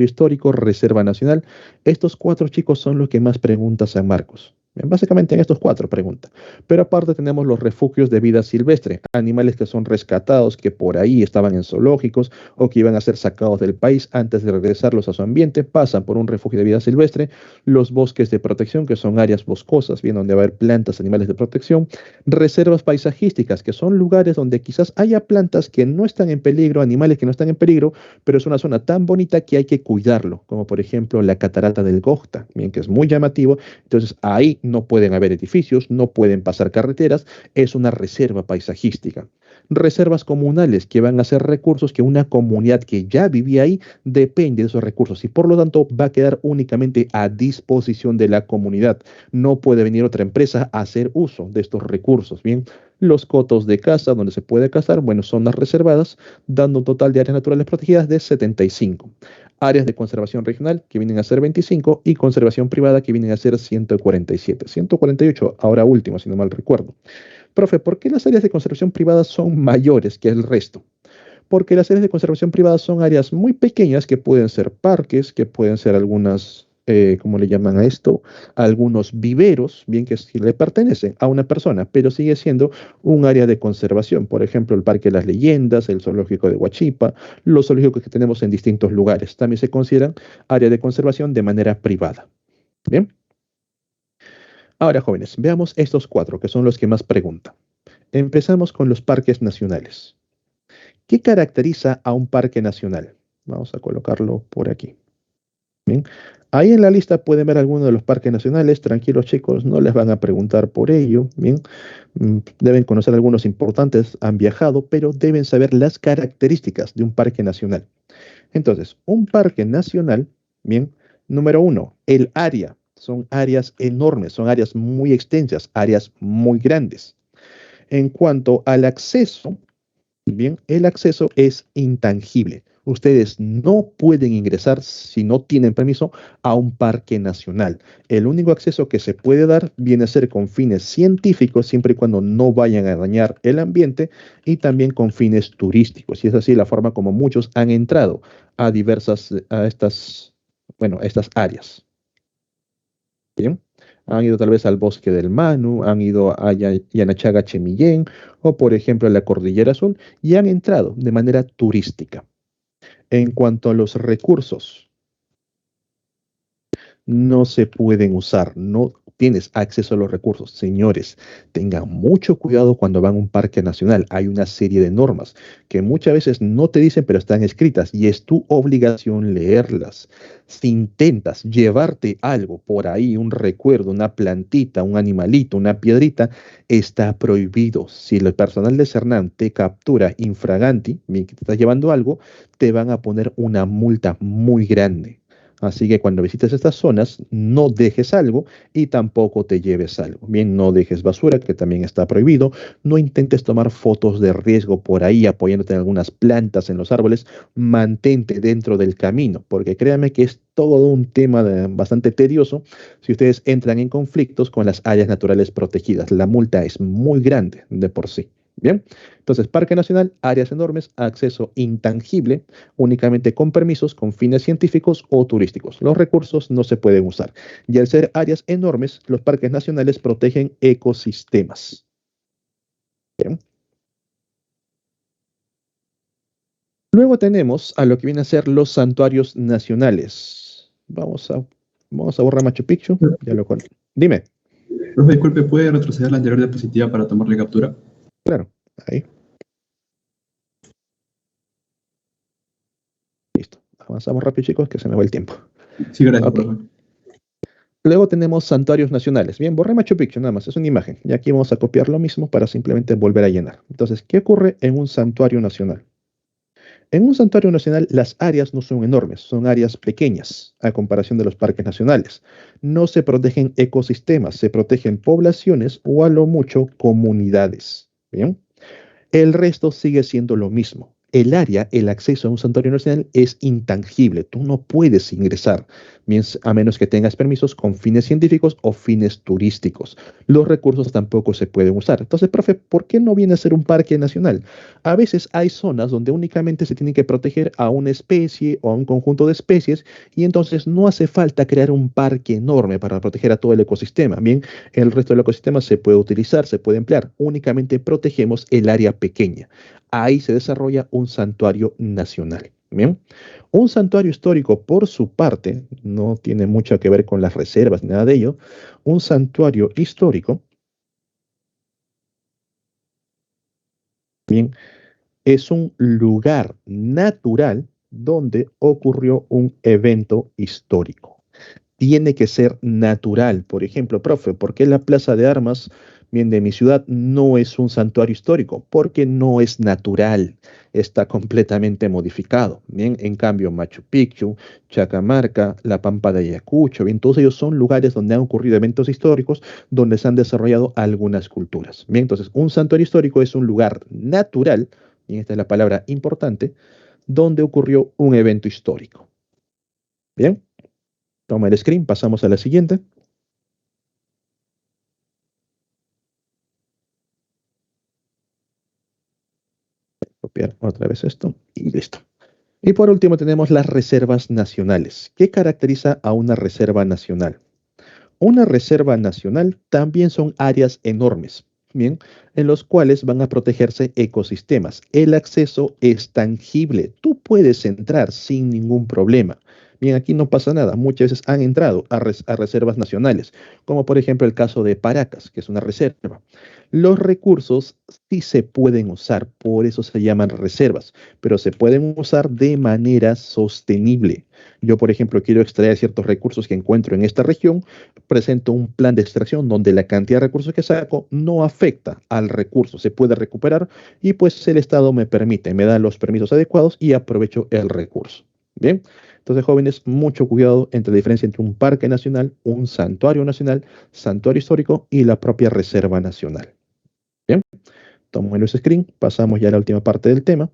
Speaker 1: histórico, reserva nacional. Estos cuatro chicos son los que más pregunta San Marcos. Bien, básicamente en estos cuatro preguntas. Pero aparte tenemos los refugios de vida silvestre, animales que son rescatados, que por ahí estaban en zoológicos o que iban a ser sacados del país antes de regresarlos a su ambiente, pasan por un refugio de vida silvestre, los bosques de protección, que son áreas boscosas, bien donde va a haber plantas, animales de protección, reservas paisajísticas, que son lugares donde quizás haya plantas que no están en peligro, animales que no están en peligro, pero es una zona tan bonita que hay que cuidarlo, como por ejemplo la catarata del Gojta, bien que es muy llamativo. Entonces ahí no pueden haber edificios, no pueden pasar carreteras, es una reserva paisajística. Reservas comunales, que van a ser recursos que una comunidad que ya vivía ahí depende de esos recursos y por lo tanto va a quedar únicamente a disposición de la comunidad. No puede venir otra empresa a hacer uso de estos recursos. Bien, los cotos de caza donde se puede cazar, bueno, zonas reservadas, dando un total de áreas naturales protegidas de 75. Áreas de conservación regional, que vienen a ser 25, y conservación privada, que vienen a ser 147. 148, ahora último, si no mal recuerdo. Profe, ¿por qué las áreas de conservación privada son mayores que el resto? Porque las áreas de conservación privada son áreas muy pequeñas que pueden ser parques, que pueden ser algunas, ¿cómo le llaman a esto? Algunos viveros, bien que sí le pertenecen a una persona, pero sigue siendo un área de conservación. Por ejemplo, el Parque de las Leyendas, el Zoológico de Huachipa, los zoológicos que tenemos en distintos lugares. También se consideran área de conservación de manera privada. Bien, ahora jóvenes, veamos estos cuatro que son los que más preguntan. Empezamos con los parques nacionales. ¿Qué caracteriza a un parque nacional? Vamos a colocarlo por aquí. Bien. Ahí en la lista pueden ver algunos de los parques nacionales. Tranquilos chicos, no les van a preguntar por ello. Bien. Deben conocer algunos importantes, han viajado, pero deben saber las características de un parque nacional. Entonces, un parque nacional, bien, número uno, el área. Son áreas enormes, son áreas muy extensas, áreas muy grandes. En cuanto al acceso, bien, el acceso es intangible. Ustedes no pueden ingresar si no tienen permiso a un parque nacional. El único acceso que se puede dar viene a ser con fines científicos, siempre y cuando no vayan a dañar el ambiente, y también con fines turísticos. Y es así la forma como muchos han entrado a bueno, a estas áreas. Bien. Han ido tal vez al Bosque del Manu, han ido a Yanachaga Chemillén o por ejemplo a la Cordillera Azul y han entrado de manera turística. En cuanto a los recursos, no se pueden usar, no tienes acceso a los recursos. Señores, tengan mucho cuidado cuando van a un parque nacional. Hay una serie de normas que muchas veces no te dicen, pero están escritas y es tu obligación leerlas. Si intentas llevarte algo por ahí, un recuerdo, una plantita, un animalito, una piedrita, está prohibido. Si el personal de Cernam te captura infraganti, bien que te estás llevando algo, te van a poner una multa muy grande. Así que cuando visites estas zonas, no dejes algo y tampoco te lleves algo. Bien, no dejes basura, que también está prohibido. No intentes tomar fotos de riesgo por ahí apoyándote en algunas plantas, en los árboles. Mantente dentro del camino, porque créanme que es todo un tema bastante tedioso si ustedes entran en conflictos con las áreas naturales protegidas. La multa es muy grande de por sí. Bien, entonces Parque Nacional, áreas enormes, acceso intangible, únicamente con permisos con fines científicos o turísticos. Los recursos no se pueden usar. Y al ser áreas enormes, los parques nacionales protegen ecosistemas. Bien. Luego tenemos a lo que viene a ser los santuarios nacionales. Vamos a borrar Machu Picchu. Ya lo con. Dime.
Speaker 2: Profe, disculpe, ¿puede retroceder la anterior diapositiva para tomarle captura?
Speaker 1: Claro, ahí, listo. Avanzamos rápido, chicos, que se me va el tiempo.
Speaker 2: Sí, gracias,
Speaker 1: Ok.
Speaker 2: profe.
Speaker 1: Luego tenemos santuarios nacionales. Bien, borré Machu Picchu, nada más, es una imagen. Y aquí vamos a copiar lo mismo para simplemente volver a llenar. Entonces, ¿qué ocurre en un santuario nacional? En un santuario nacional las áreas no son enormes, son áreas pequeñas a comparación de los parques nacionales. No se protegen ecosistemas, se protegen poblaciones o a lo mucho comunidades. Bien. El resto sigue siendo lo mismo. El área, el acceso a un santuario nacional es intangible. Tú no puedes ingresar, a menos que tengas permisos con fines científicos o fines turísticos. Los recursos tampoco se pueden usar. Entonces, profe, ¿por qué no viene a ser un parque nacional? A veces hay zonas donde únicamente se tiene que proteger a una especie o a un conjunto de especies y entonces no hace falta crear un parque enorme para proteger a todo el ecosistema. Bien, el resto del ecosistema se puede utilizar, se puede emplear. Únicamente protegemos el área pequeña. Ahí se desarrolla un santuario nacional. Bien. Un santuario histórico, por su parte, no tiene mucho que ver con las reservas ni nada de ello. Un santuario histórico, bien, es un lugar natural donde ocurrió un evento histórico. Tiene que ser natural. Por ejemplo, profe, ¿por qué la Plaza de Armas, bien, de mi ciudad no es un santuario histórico? Porque no es natural, está completamente modificado. Bien, en cambio, Machu Picchu, Chacamarca, la Pampa de Ayacucho, bien, todos ellos son lugares donde han ocurrido eventos históricos, donde se han desarrollado algunas culturas. Bien, entonces, un santuario histórico es un lugar natural, y esta es la palabra importante, donde ocurrió un evento histórico. Bien. Toma el screen, pasamos a la siguiente. Copiar otra vez esto y listo. Y por último tenemos las reservas nacionales. ¿Qué caracteriza a una reserva nacional? Una reserva nacional también son áreas enormes, bien, en los cuales van a protegerse ecosistemas. El acceso es tangible. Tú puedes entrar sin ningún problema. Bien, aquí no pasa nada. Muchas veces han entrado a reservas nacionales, como por ejemplo el caso de Paracas, que es una reserva. Los recursos sí se pueden usar, por eso se llaman reservas, pero se pueden usar de manera sostenible. Yo, por ejemplo, quiero extraer ciertos recursos que encuentro en esta región, presento un plan de extracción donde la cantidad de recursos que saco no afecta al recurso, se puede recuperar y pues el Estado me permite, me da los permisos adecuados y aprovecho el recurso. Bien, entonces jóvenes, mucho cuidado entre la diferencia entre un parque nacional, un santuario histórico y la propia reserva nacional. Bien, tomo los screen, pasamos ya a la última parte del tema.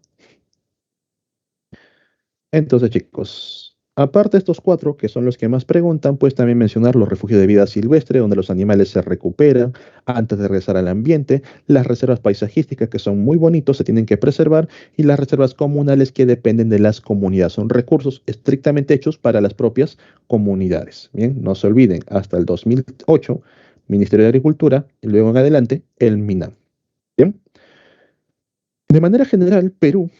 Speaker 1: Entonces, chicos, aparte de estos cuatro, que son los que más preguntan, pues también mencionar los refugios de vida silvestre, donde los animales se recuperan antes de regresar al ambiente, las reservas paisajísticas, que son muy bonitos, se tienen que preservar, y las reservas comunales que dependen de las comunidades. Son recursos estrictamente hechos para las propias comunidades. Bien, no se olviden, hasta el 2008, Ministerio de Agricultura, y luego en adelante, el MINAM. Bien. De manera general, Perú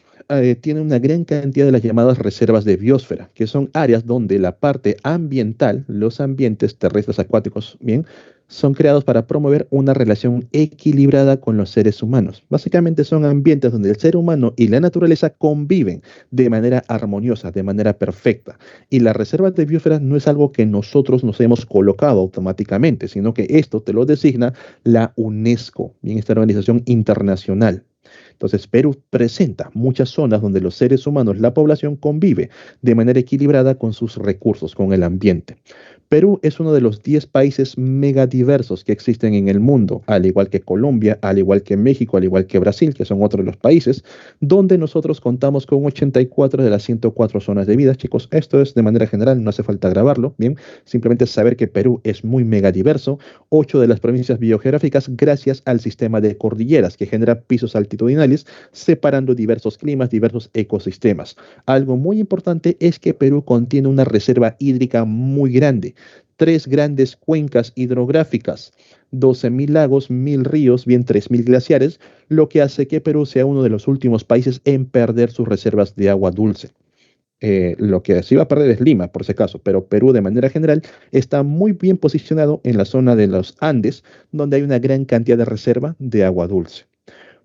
Speaker 1: tiene una gran cantidad de las llamadas reservas de biosfera, que son áreas donde la parte ambiental, los ambientes terrestres acuáticos, bien, son creados para promover una relación equilibrada con los seres humanos. Básicamente son ambientes donde el ser humano y la naturaleza conviven de manera armoniosa, de manera perfecta. Y las reservas de biosfera no es algo que nosotros nos hemos colocado automáticamente, sino que esto te lo designa la UNESCO, bien, esta organización internacional. Entonces, Perú presenta muchas zonas donde los seres humanos, la población convive de manera equilibrada con sus recursos, con el ambiente. Perú es uno de los 10 países megadiversos que existen en el mundo, al igual que Colombia, al igual que México, al igual que Brasil, que son otros de los países, donde nosotros contamos con 84 de las 104 zonas de vida. Chicos, esto es de manera general, no hace falta grabarlo, bien, simplemente saber que Perú es muy megadiverso, 8 de las provincias biogeográficas gracias al sistema de cordilleras que genera pisos altitudinales separando diversos climas, diversos ecosistemas. Algo muy importante es que Perú contiene una reserva hídrica muy grande, tres grandes cuencas hidrográficas, 12.000 lagos, 1.000 ríos, bien 3.000 glaciares, lo que hace que Perú sea uno de los últimos países en perder sus reservas de agua dulce. Lo que sí va a perder es Lima, por si acaso, pero Perú de manera general está muy bien posicionado en la zona de los Andes, donde hay una gran cantidad de reserva de agua dulce.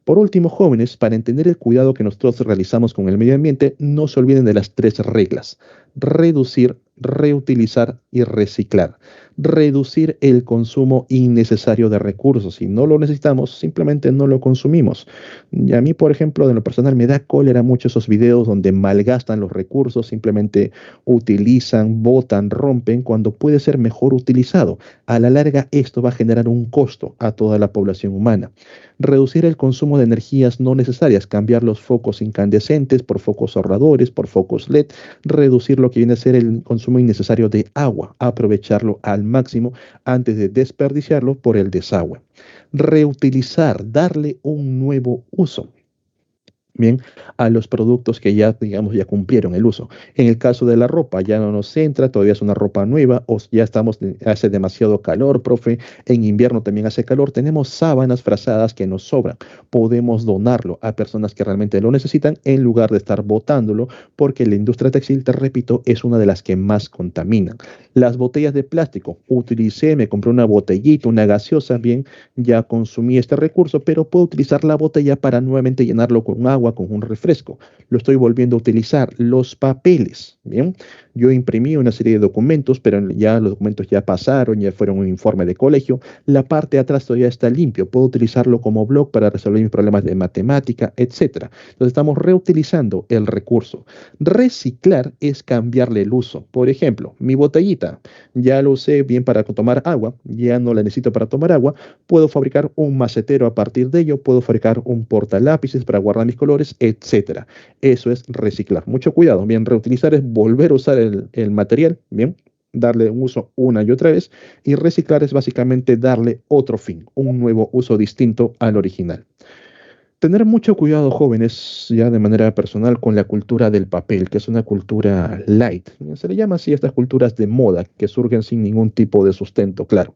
Speaker 1: Por último, jóvenes, para entender el cuidado que nosotros realizamos con el medio ambiente, no se olviden de las tres reglas: reducir, reutilizar y reciclar. Reducir el consumo innecesario de recursos. Si no lo necesitamos, simplemente no lo consumimos. Y a mí, por ejemplo, de lo personal, me da cólera mucho esos videos donde malgastan los recursos, simplemente utilizan, botan, rompen, cuando puede ser mejor utilizado. A la larga, esto va a generar un costo a toda la población humana. Reducir el consumo de energías no necesarias, cambiar los focos incandescentes por focos ahorradores, por focos LED, reducir lo que viene a ser el consumo innecesario de agua, aprovecharlo al máximo antes de desperdiciarlo por el desagüe. Reutilizar, darle un nuevo uso. Bien, a los productos que ya, digamos, ya cumplieron el uso. En el caso de la ropa, ya no nos entra, todavía es una ropa nueva, o ya estamos, hace demasiado calor, profe, en invierno también hace calor, tenemos sábanas frazadas que nos sobran, podemos donarlo a personas que realmente lo necesitan en lugar de estar botándolo, porque la industria textil, te repito, es una de las que más contaminan. Las botellas de plástico, utilicé, me compré una botellita, una gaseosa, bien, ya consumí este recurso, pero puedo utilizar la botella para nuevamente llenarlo con agua, con un refresco. Lo estoy volviendo a utilizar. Los papeles, ¿bien? Yo imprimí una serie de documentos, pero ya los documentos ya pasaron, ya fueron un informe de colegio. La parte de atrás todavía está limpio. Puedo utilizarlo como blog para resolver mis problemas de matemática, etcétera. Entonces estamos reutilizando el recurso. Reciclar es cambiarle el uso. Por ejemplo, mi botellita, ya lo usé bien para tomar agua, ya no la necesito para tomar agua, puedo fabricar un macetero a partir de ello, puedo fabricar un portalápices para guardar mis colores, etcétera. Eso es reciclar. Mucho cuidado, bien, reutilizar es volver a usar el material, bien, darle un uso una y otra vez, y reciclar es básicamente darle otro fin, un nuevo uso distinto al original. Tener mucho cuidado, jóvenes, ya de manera personal, con la cultura del papel, que es una cultura light. Se le llama así a estas culturas de moda, que surgen sin ningún tipo de sustento, claro,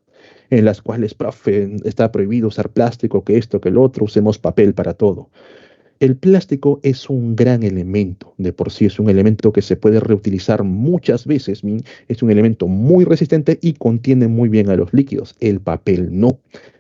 Speaker 1: en las cuales, profe, está prohibido usar plástico, que esto, que el otro, usemos papel para todo. El plástico es un gran elemento, de por sí es un elemento que se puede reutilizar muchas veces, es un elemento muy resistente y contiene muy bien a los líquidos. El papel no.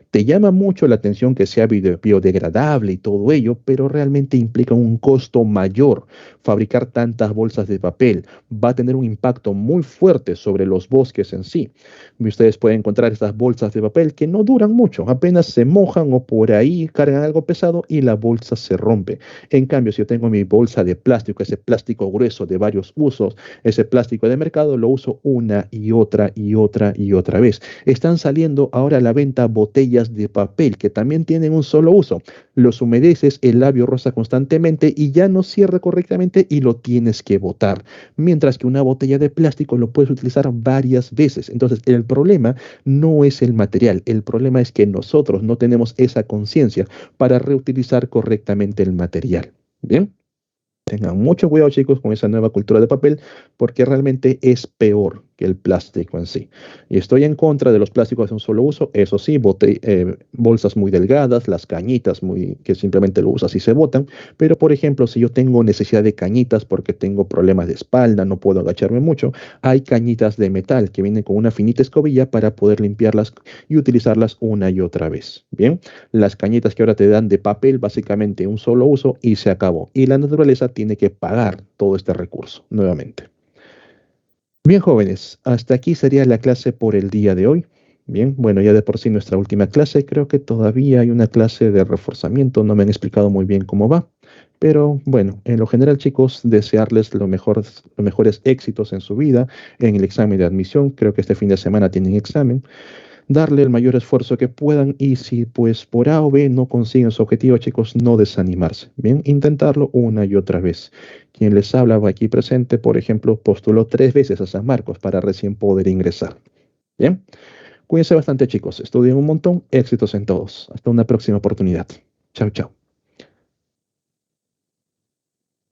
Speaker 1: Te llama mucho la atención que sea biodegradable y todo ello, pero realmente implica un costo mayor. Fabricar tantas bolsas de papel va a tener un impacto muy fuerte sobre los bosques en sí. Y ustedes pueden encontrar estas bolsas de papel que no duran mucho, apenas se mojan o por ahí cargan algo pesado y la bolsa se rompe. En cambio, si yo tengo mi bolsa de plástico, ese plástico grueso de varios usos, ese plástico de mercado, lo uso una y otra y otra y otra vez. Están saliendo ahora a la venta botellas de papel que también tienen un solo uso. Los humedeces, el labio rosa constantemente y ya no cierra correctamente y lo tienes que botar. Mientras que una botella de plástico lo puedes utilizar varias veces. Entonces, el problema no es el material, el problema es que nosotros no tenemos esa conciencia para reutilizar correctamente el material. Bien. Tengan mucho cuidado, chicos, con esa nueva cultura de papel, porque realmente es peor que el plástico en sí. Y estoy en contra de los plásticos de un solo uso, eso sí, bolsas muy delgadas, las cañitas que simplemente lo usas y se botan, pero por ejemplo, si yo tengo necesidad de cañitas porque tengo problemas de espalda, no puedo agacharme mucho, hay cañitas de metal que vienen con una finita escobilla para poder limpiarlas y utilizarlas una y otra vez. Bien, las cañitas que ahora te dan de papel, básicamente un solo uso y se acabó. Y la naturaleza tiene que pagar todo este recurso nuevamente. Bien, jóvenes, hasta aquí sería la clase por el día de hoy. Bien, bueno, ya de por sí nuestra última clase, creo que todavía hay una clase de reforzamiento, no me han explicado muy bien cómo va. Pero bueno, en lo general, chicos, desearles los mejores éxitos en su vida, en el examen de admisión. Creo que este fin de semana tienen examen, darle el mayor esfuerzo que puedan y si pues por A o B no consiguen su objetivo, chicos, no desanimarse. Bien, intentarlo una y otra vez. Quien les habla aquí presente, por ejemplo, postuló 3 veces a San Marcos para recién poder ingresar. Bien, cuídense bastante, chicos. Estudien un montón. Éxitos en todos. Hasta una próxima oportunidad. Chao, chao.